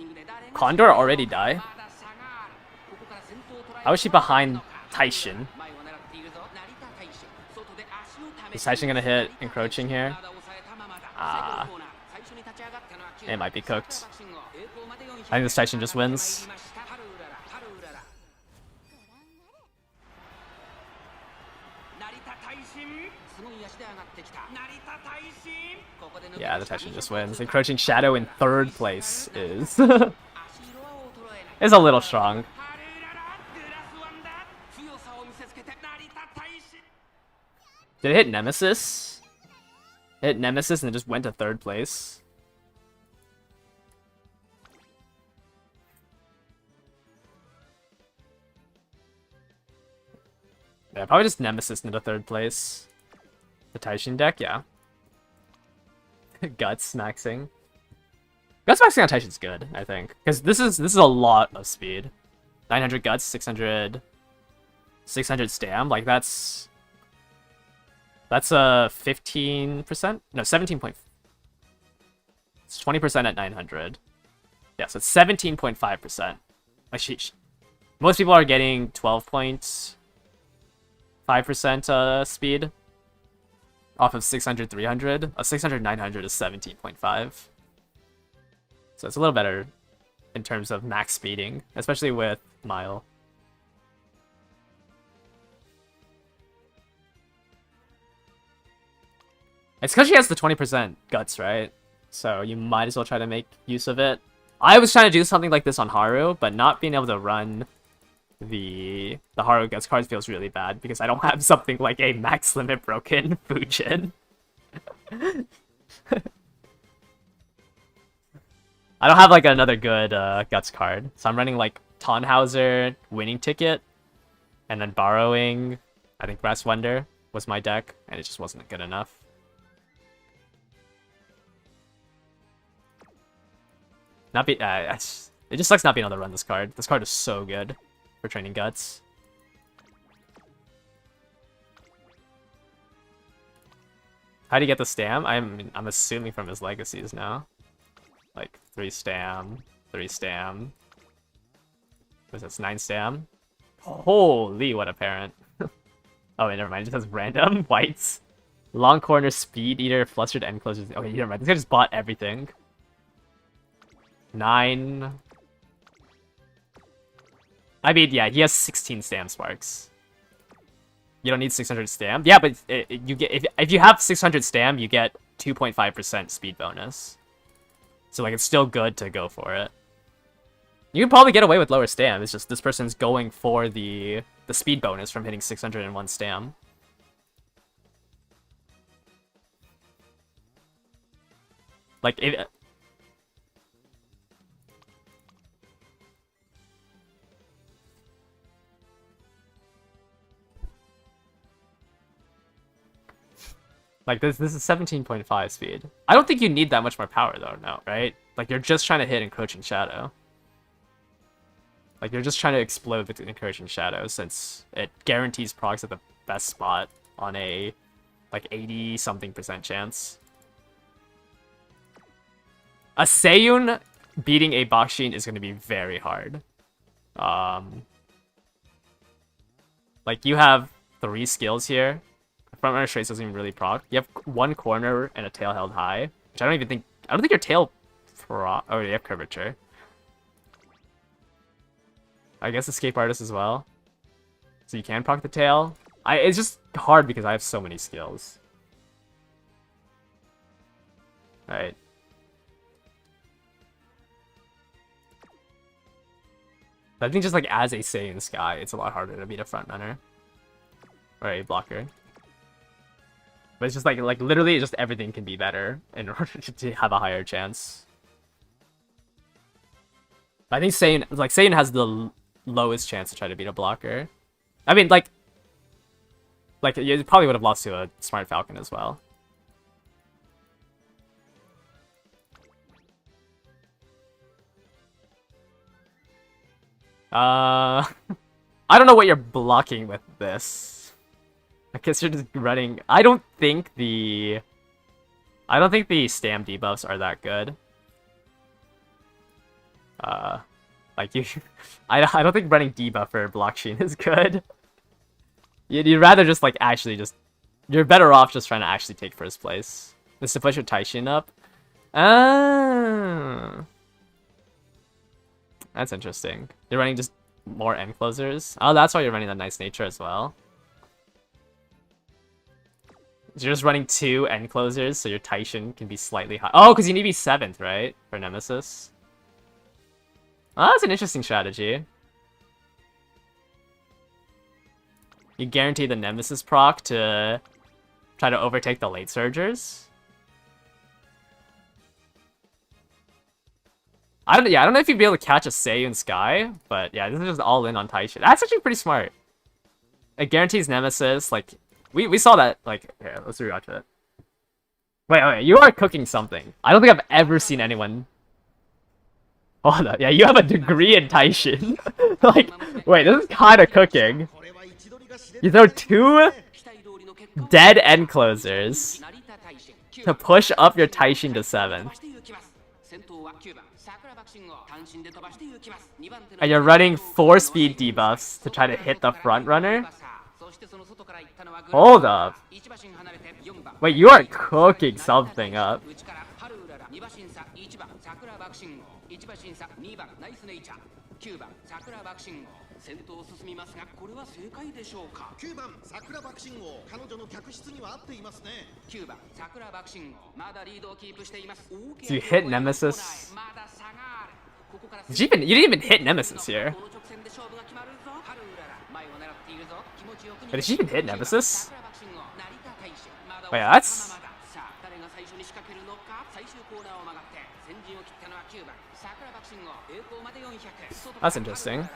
Condor already die? How is she behind Taishin? Is Taishin gonna hit encroaching here? Ah. It might be cooked. I think this Taishin just wins. Yeah, the Taishin just wins. Encroaching Shadow in 3rd place is is a little strong. Did it hit Nemesis? It hit Nemesis and it just went to 3rd place. Yeah, probably just Nemesis into 3rd place. The Taishin deck, yeah. Guts maxing. Guts maxing on Taishin's good, I think. Because this is a lot of speed. 900 Guts, 600 Stam, like that's a 15%? No, 17. It's 20% at 900. Yeah, so it's 17.5%. Like most people are getting 12.5% speed off of 600, 300. 600, 900 is 17.5. So it's a little better in terms of max speeding, especially with Mile. It's because she has the 20% guts, right? So you might as well try to make use of it. I was trying to do something like this on Haru, but not being able to run the Haru guts cards feels really bad because I don't have something like a max limit broken Fujin. I don't have like another good guts card, so I'm running like Tannhauser, Winning Ticket, and then borrowing. I think Brass Wonder was my deck, and it just wasn't good enough. It just sucks not being able to run this card. This card is so good for training guts. How do you get the stam? I'm assuming from his legacies now. Like 3 stam, 3 stam. Was this 9 stam? Holy, what a parent. Oh wait, never mind. It just has random whites. Long corner, speed eater, flustered end closers. Okay, never mind. This guy just bought everything. 9. I mean, yeah, he has 16 stam sparks. You don't need 600 stam. Yeah, but you get if you have 600 stam, you get 2.5% speed bonus. So like, it's still good to go for it. You can probably get away with lower stam. It's just this person's going for the speed bonus from hitting 601 stam. Like if. Like this is 17.5 speed. I don't think you need that much more power though, no, right? Like you're just trying to hit Encroaching Shadow. Like you're just trying to explode with Encroaching Shadow since it guarantees procs at the best spot on a like 80-something% chance. A Seiyun beating a Bakshin is going to be very hard. Like you have 3 skills here. Front runner trace doesn't even really proc. You have 1 corner and a tail held high, which I don't think your tail proc. Oh, you have curvature. I guess escape artist as well. So you can proc the tail. It's just hard because I have so many skills. Alright. I think just like as a Saiyan Sky, it's a lot harder to beat a front runner. Or a blocker. But it's just like literally just everything can be better in order to have a higher chance. I think Saiyan has the lowest chance to try to beat a blocker. I mean, like you probably would have lost to a Smart Falcon as well. I don't know what you're blocking with this. I guess you're just running. I don't think the stam debuffs are that good. Like you, I don't think running debuffer blockchain is good. You'd rather just like actually just, you're better off just trying to actually take first place. Just to push your Taishin up. Ah, that's interesting. You're running just more end closers. Oh, that's why you're running the nice nature as well. So you're just running 2 end closers, so your Taishin can be slightly high. Oh, because you need to be 7th, right? For Nemesis. Oh, that's an interesting strategy. You guarantee the Nemesis proc to try to overtake the late surgers. I don't know if you'd be able to catch a Seiyu in Sky, but yeah, this is just all in on Taishin. That's actually pretty smart. It guarantees Nemesis, like we saw that, like, here, let's rewatch it. Wait, you are cooking something. I don't think I've ever seen anyone. Hold up, yeah, you have a degree in Taishin. Like, wait, this is kind of cooking. You throw 2 dead end closers to push up your Taishin to 7. And you're running 4 speed debuffs to try to hit the front runner? Hold up. Wait, you are cooking something up. So you hit Nemesis. You didn't even hit Nemesis here. Wait, did she even hit Nemesis? Wait, that's... That's interesting.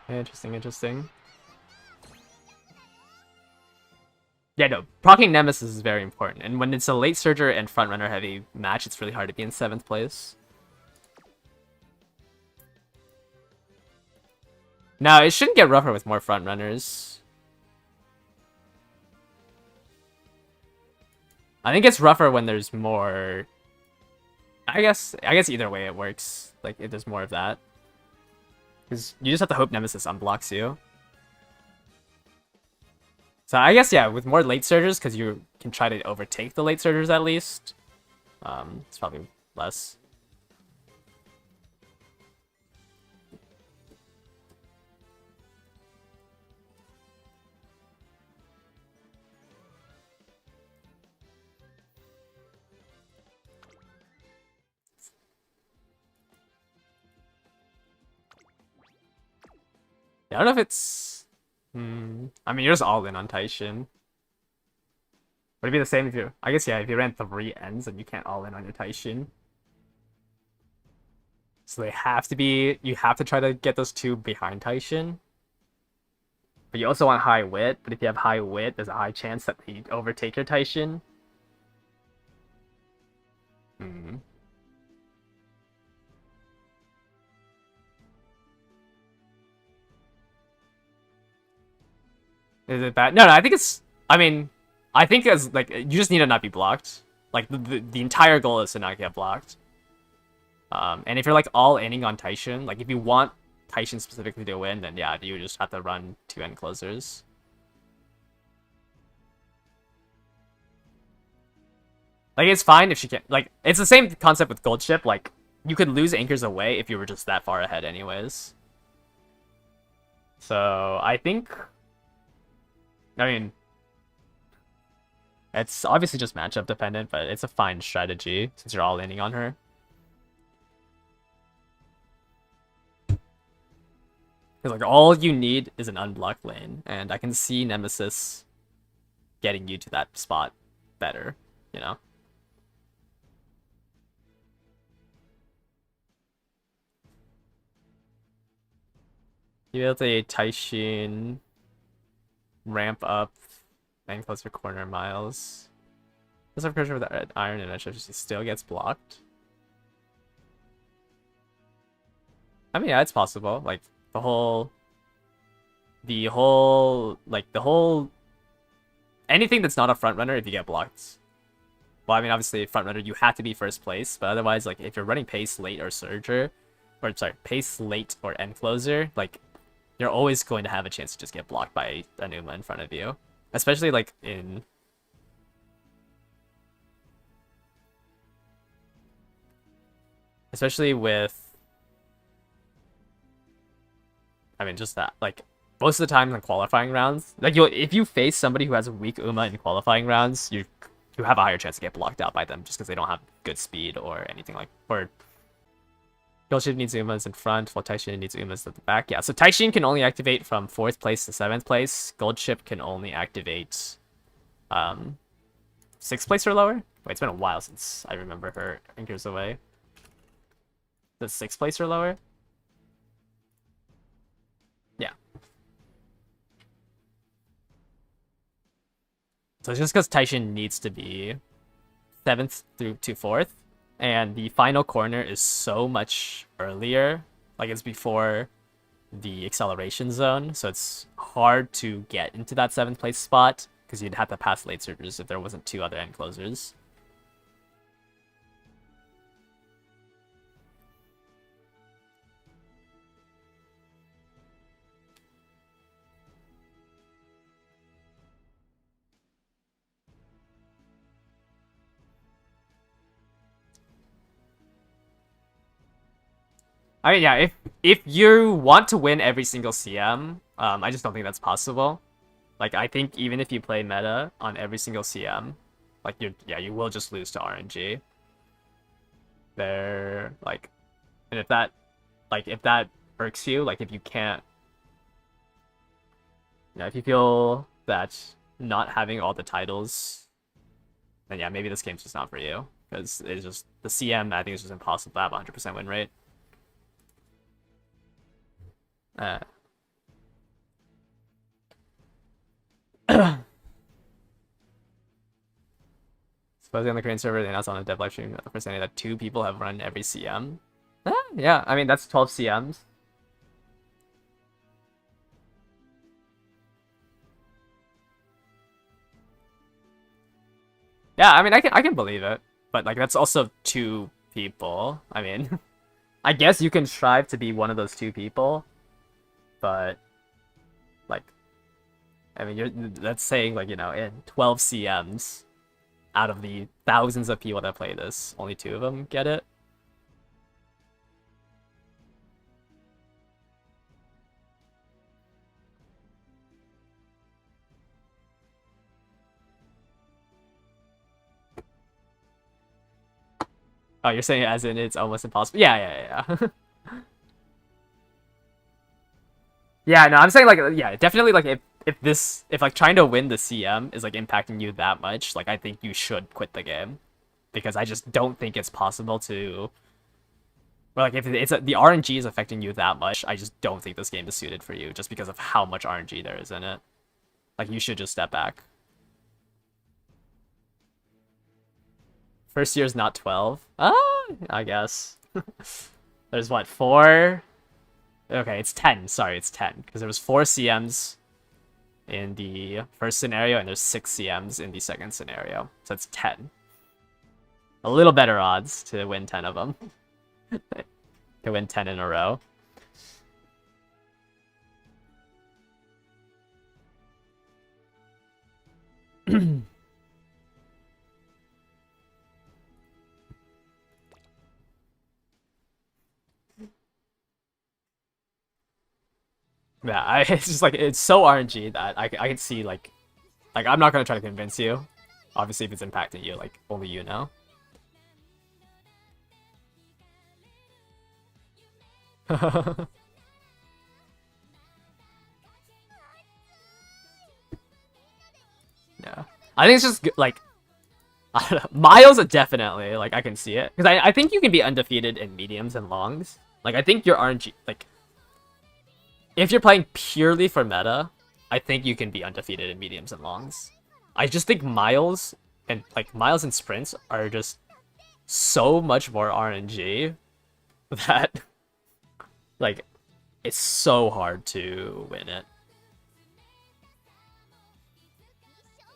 Interesting. Yeah, no, proccing Nemesis is very important, and when it's a late surger and frontrunner heavy match, it's really hard to be in 7th place. No, it shouldn't get rougher with more frontrunners. I think it's rougher when there's more... I guess either way it works, like, if there's more of that. Because you just have to hope Nemesis unblocks you. So I guess, yeah, with more late surgers, because you can try to overtake the late surgers at least, it's probably less. Yeah, I don't know if it's... I mean, you're just all in on Taishin. Would it be the same if you... I guess, yeah, if you ran 3 ends and you can't all in on your Taishin. So they have to be... You have to try to get those 2 behind Taishin. But you also want high wit. But if you have high wit, there's a high chance that they overtake your Taishin. Is it bad? No, I think it's... I mean, I think as, like, you just need to not be blocked. Like, the entire goal is to not get blocked. And if you're, like, all inning on Taishin, like, if you want Taishin specifically to win, then yeah, you just have to run 2 end closers. Like, it's fine if she can't... Like, it's the same concept with Gold Ship. Like, you could lose anchors away if you were just that far ahead anyways. So, I think... I mean, it's obviously just matchup dependent, but it's a fine strategy since you're all inning on her. Because, like, all you need is an unblocked lane, and I can see Nemesis getting you to that spot better, you know? You built a Taishin... ramp up and closer corner miles. This pressure with that iron and she still gets blocked. I mean, yeah, it's possible. Like the whole anything that's not a front runner, if you get blocked. Well, I mean, obviously front runner, you have to be first place, but otherwise, like if you're running pace, late, or surger, or sorry, pace late or end closer, like you're always going to have a chance to just get blocked by an Uma in front of you, especially like in. Especially with, I mean, just that, like, most of the time in qualifying rounds, like, if you face somebody who has a weak Uma in qualifying rounds, you have a higher chance to get blocked out by them just because they don't have good speed or anything like, or Goldship needs Umas in front, while Taishin needs Umas at the back. Yeah, so Taishin can only activate from 4th place to 7th place. Goldship can only activate 6th place or lower. Wait, it's been a while since I remember her in Gears Away. The 6th place or lower? Yeah. So it's just because Taishin needs to be 7th through to 4th, and the final corner is so much earlier, like it's before the acceleration zone, so it's hard to get into that 7th place spot because you'd have to pass late surgers if there wasn't 2 other end closers. I mean, yeah, if you want to win every single CM, I just don't think that's possible. Like, I think even if you play meta on every single CM, like, you will just lose to RNG. There, like, and if that irks you, like, if you can't, if you feel that not having all the titles, then yeah, maybe this game's just not for you. Because it's just, the CM, I think it's just impossible to have 100% win rate. Supposedly on the Korean server, they announced on a dev live stream the first day that 2 people have run every CM. Yeah, I mean, that's 12 CMs. Yeah, I mean, I can believe it, but like that's also 2 people. I mean, I guess you can strive to be one of those 2 people, but like, I mean, that's saying like, in 12 CMs out of the thousands of people that play this, only 2 of them get it. Oh, you're saying as in it's almost impossible? Yeah. Yeah, no, I'm saying like, yeah, definitely like if like trying to win the CM is like impacting you that much, like I think you should quit the game, because I just don't think it's possible to. Or like if the RNG is affecting you that much, I just don't think this game is suited for you just because of how much RNG there is in it. Like you should just step back. First year's not 12. I guess. There's what, 4? Okay, it's 10. Sorry, it's 10. Because there was 4 CMs in the first scenario, and there's 6 CMs in the second scenario. So it's 10. A little better odds to win 10 of them. To win 10 in a row. Yeah, it's just like, it's so RNG that I can see like I'm not gonna try to convince you. Obviously, if it's impacting you, like only you know. Yeah, I think it's just like, I don't know. Miles definitely, like I can see it, because I think you can be undefeated in mediums and longs. Like I think your RNG, like if you're playing purely for meta, I think you can be undefeated in mediums and longs. I just think Miles and sprints are just so much more RNG that like it's so hard to win it.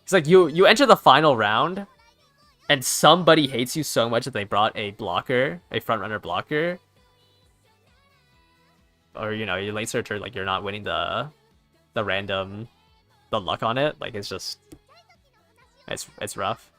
It's like you enter the final round and somebody hates you so much that they brought a blocker, a front runner blocker, or you know, your late searcher, like you're not winning the random the luck on it. Like it's just it's rough.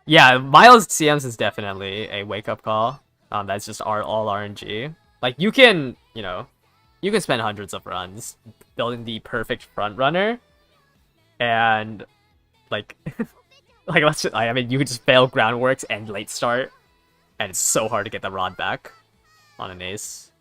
Yeah, Miles CMs is definitely a wake up call. That's just all RNG. Like you can, you know, you can spend hundreds of runs building the perfect front runner, and like, like let's just, I mean, you could just fail groundworks and late start, and it's so hard to get the rod back on an ace.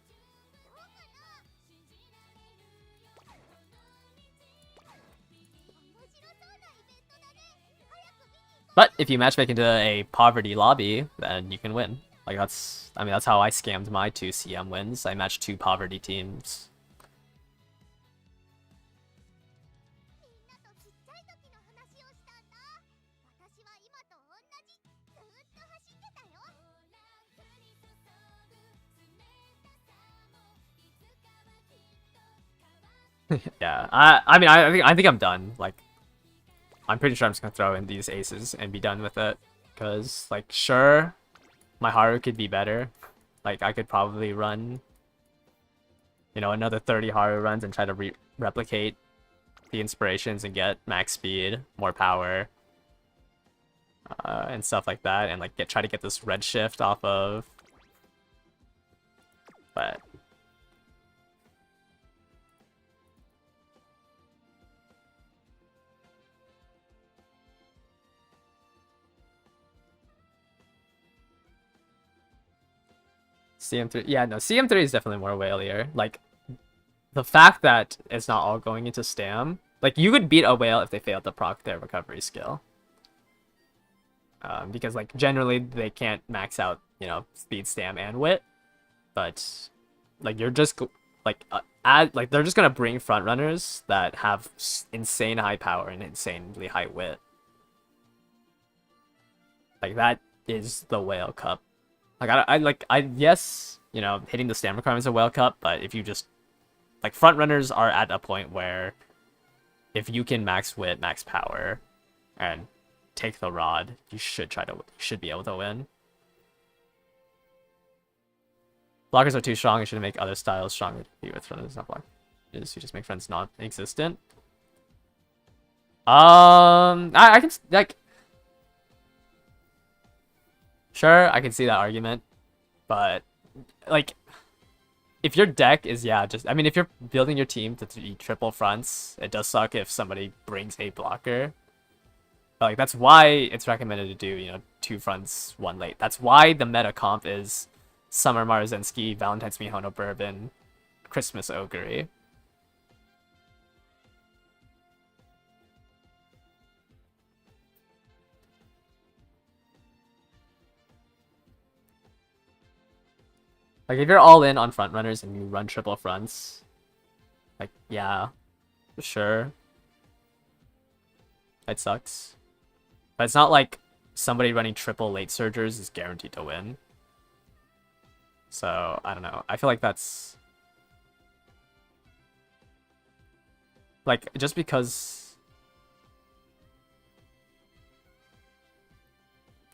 But if you matchmake into a poverty lobby, then you can win. Like that's, I mean, that's how I scammed my 2 CM wins. I matched 2 poverty teams. Yeah, I mean, I think I'm done. Like, I'm pretty sure I'm just gonna throw in these aces and be done with it. Cause like, sure, my Haru could be better. Like, I could probably run, you know, another 30 Haru runs and try to replicate the inspirations and get max speed, more power, and stuff like that, and like try to get this red shift off of. But CM3, yeah, no, CM3 is definitely more whalier. Like, the fact that it's not all going into Stam, like, you could beat a whale if they failed to proc their recovery skill. Because, like, generally they can't max out, you know, speed, Stam, and wit. But, like, you're just, like, they're just gonna bring front runners that have insane high power and insanely high wit. Like, that is the whale cup. Like, yes, you know, hitting the Stam requirement is a whale cup, but if you just, like, front runners are at a point where if you can max wit, max power, and take the rod, you should be able to win. Blockers are too strong. You should make other styles stronger to compete with friends. Not block. You just make friends non-existent. I can like. Sure, I can see that argument, but like, if your deck is, yeah, just, I mean, if you're building your team to be triple fronts, it does suck if somebody brings a blocker. But, like, that's why it's recommended to do, you know, 2 fronts, 1 late. That's why the meta comp is Summer Marzinski, Valentine's Mihono Bourbon, Christmas Ogre. Like, if you're all in on front runners and you run triple fronts, like, yeah, sure. It sucks. But it's not like somebody running triple late surgers is guaranteed to win. So, I don't know. I feel like that's... like, just because...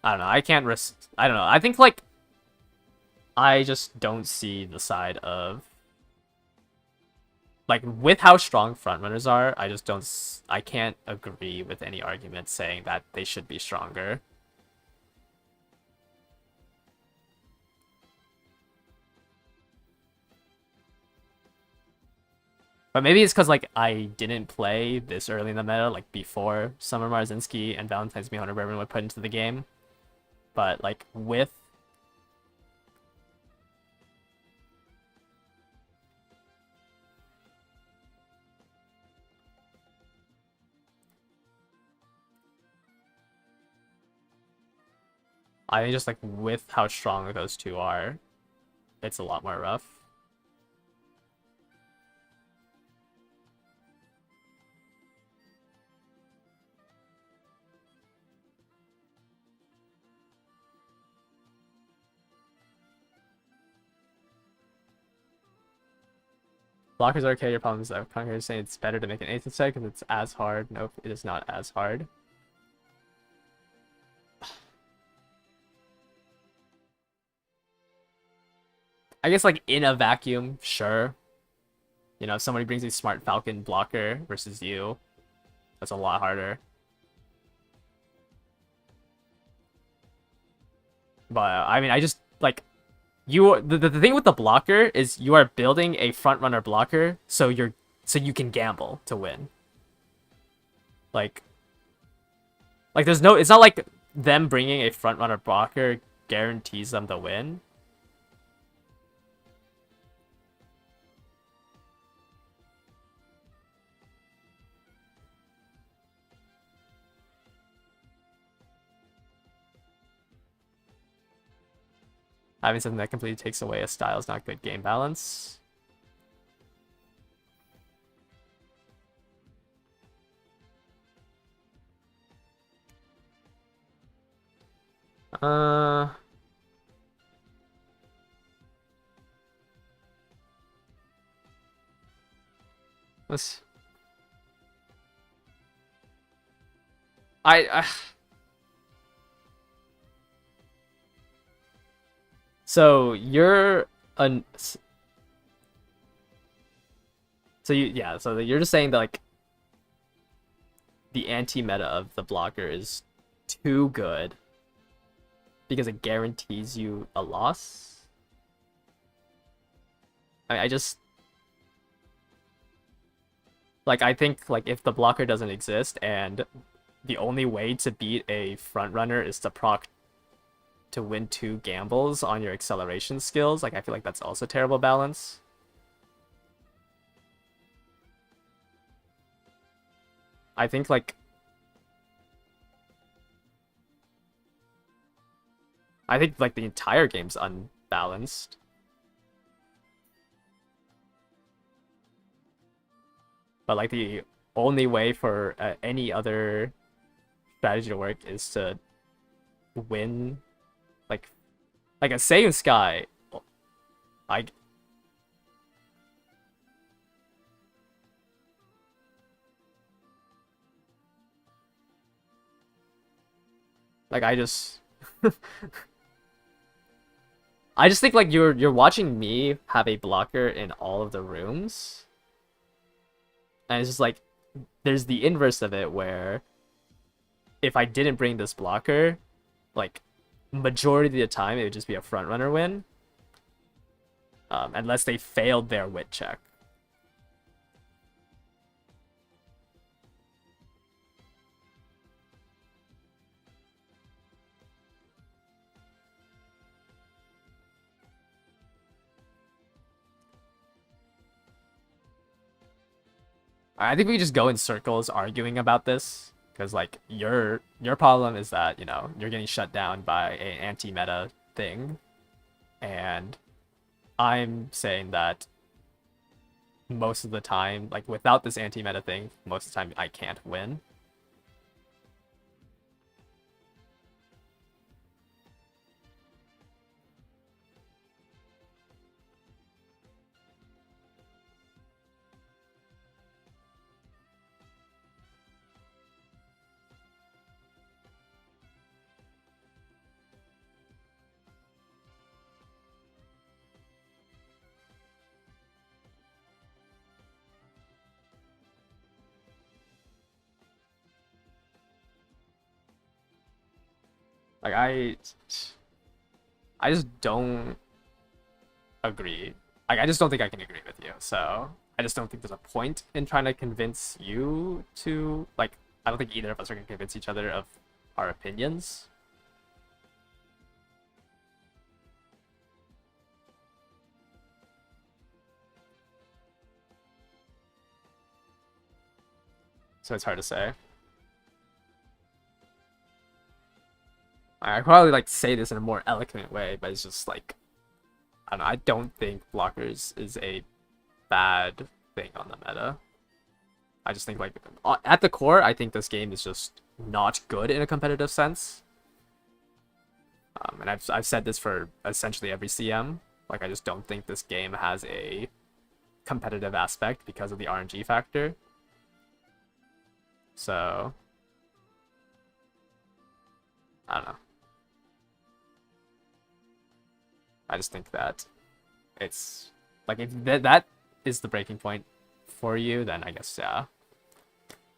I don't know. I can't risk... I don't know. I think, like, I just don't see the side of... like, with how strong frontrunners are, I just don't... I can't agree with any argument saying that they should be stronger. But maybe it's because, like, I didn't play this early in the meta, like, before Summer Marzinski and Valentine's Mihono Bourbon were put into the game. But, like, with... I think just, like, with how strong those two are, it's a lot more rough. Blockers are okay, your problem is that Conqueror is saying it's better to make an 8th attack because it's as hard. Nope, it is not as hard. I guess like in a vacuum, sure. You know, if somebody brings a Smart Falcon blocker versus you, that's a lot harder. But I mean, I just like the thing with the blocker is you are building a front runner blocker so you can gamble to win. Like there's no, it's not like them bringing a front runner blocker guarantees them to win. Having something that completely takes away a style is not good game balance. Let's. I So you're an. So you're just saying that like the anti-meta of the blocker is too good because it guarantees you a loss. I just like I think like if the blocker doesn't exist and the only way to beat a front runner is to proc to win 2 gambles on your acceleration skills, like I feel like that's also terrible balance. I think like the entire game's unbalanced. But like the only way for any other strategy to work is to win like a Seiun Sky. I just I just think like you're watching me have a blocker in all of the rooms. And it's just like there's the inverse of it where if I didn't bring this blocker, like majority of the time it would just be a front runner win. Unless they failed their wit check. I think we just go in circles arguing about this because like your problem is that, you know, you're getting shut down by an anti-meta thing, and I'm saying that most of the time, like without this anti-meta thing, most of the time I can't win. Like I just don't agree. Like I just don't think I can agree with you. So I just don't think there's a point in trying to convince you to like. I don't think either of us are gonna convince each other of our opinions. So it's hard to say. I probably like say this in a more eloquent way, but it's just like I don't know. I don't think blockers is a bad thing on the meta. I just think like at the core, I think this game is just not good in a competitive sense. And I've said this for essentially every CM. Like I just don't think this game has a competitive aspect because of the RNG factor. So I don't know. I just think that it's like if that is the breaking point for you, then I guess yeah.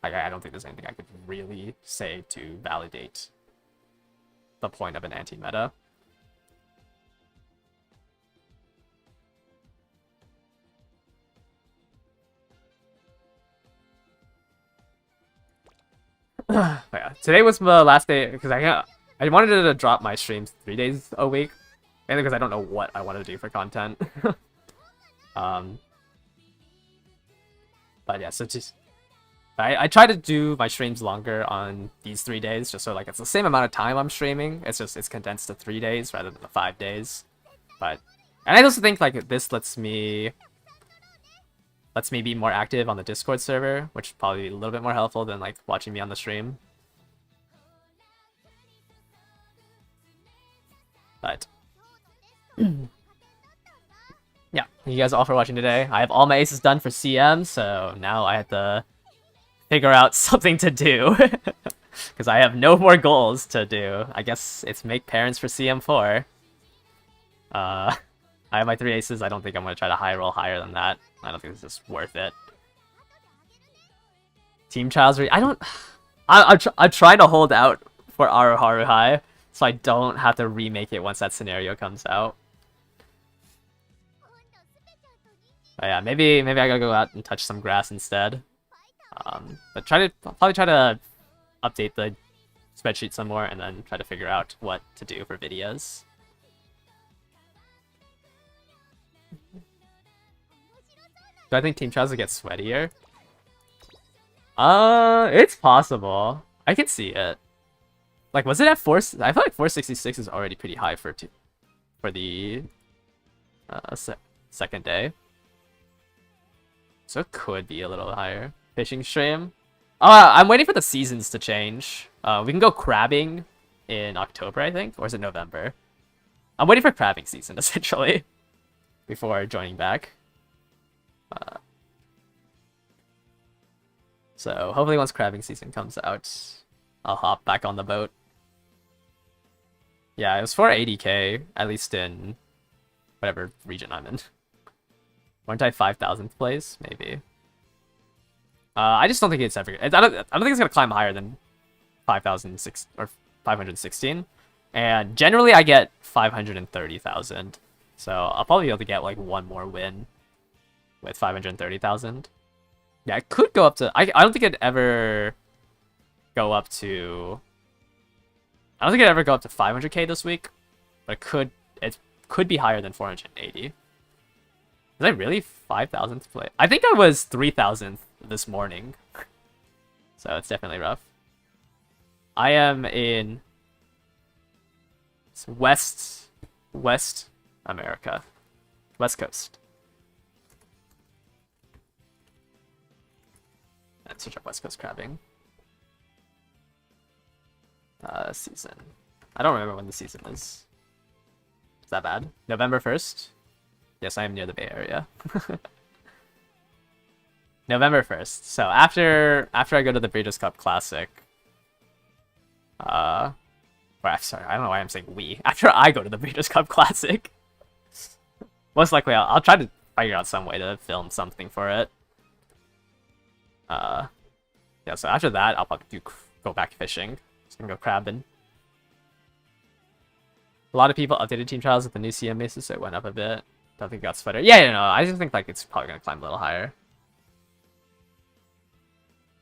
Like I don't think there's anything I could really say to validate the point of an anti-meta. Yeah, today was the last day because I wanted to drop my streams 3 days a week, mainly because I don't know what I want to do for content. But yeah, so just I try to do my streams longer on these 3 days, just so like it's the same amount of time I'm streaming. It's condensed to 3 days rather than the 5 days. And I also think like this lets me be more active on the Discord server, which is probably a little bit more helpful than like watching me on the stream. But yeah, thank you guys all for watching today. I have all my aces done for CM, so now I have to figure out something to do because I have no more goals to do. I guess it's make parents for CM4. I have my 3 aces. I don't think I'm going to try to high roll higher than that. I don't think this is worth it. Team Trials, I'm trying to hold out for Aruharu High, so I don't have to remake it once that scenario comes out. But yeah, maybe I gotta go out and touch some grass instead. But probably try to update the spreadsheet some more and then try to figure out what to do for videos. Do I think Team Trials will get sweatier? It's possible. I can see it. Like, was it at 4? I feel like 466 is already pretty high for the second day. So it could be a little higher. Fishing stream. I'm waiting for the seasons to change. We can go crabbing in October, I think, or is it November? I'm waiting for crabbing season essentially before joining back. So hopefully once crabbing season comes out, I'll hop back on the boat. Yeah, it was for 80k, at least in whatever region I'm in. Weren't I 5,000th place? Maybe. I just don't think it's ever. I don't think it's gonna climb higher than 5,006 or 516. And generally, I get 530,000. So I'll probably be able to get like one more win with 530,000. Yeah, it could go up to. I don't think it'd ever go up to. I don't think it'd ever go up to 500k this week, but it could be higher than 480. Was I really 5,000th place? I think I was 3,000th this morning. So it's definitely rough. I am in West America. West Coast. And search up West Coast crabbing. Season. I don't remember when the season is. Is that bad? November 1st? Yes, I am near the Bay Area. November 1st. So after I go to the Breeders' Cup Classic, or I'm sorry, I don't know why I'm saying we. After I go to the Breeders' Cup Classic, most likely I'll try to figure out some way to film something for it. Yeah. So after that, I'll probably go back fishing. Just gonna go crabbing. A lot of people updated Team Trials with the new CM bases, so it went up a bit. Don't think it got sweater. Yeah, no, I just think like it's probably gonna climb a little higher.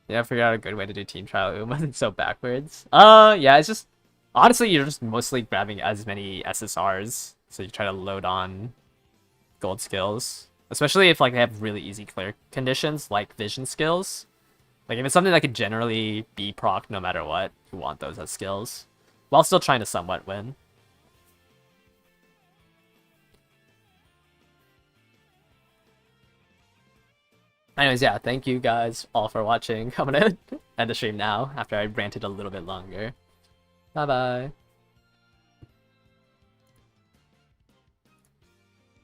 Yeah, figure out a good way to do Team Trial. It wasn't so backwards. Yeah, it's just honestly you're just mostly grabbing as many SSRs, so you try to load on gold skills, especially if like they have really easy clear conditions like vision skills. Like if it's something that could generally be proc no matter what, you want those as skills while still trying to somewhat win. Anyways, yeah, thank you guys all for watching. I'm gonna end the stream now after I ranted a little bit longer. Bye bye.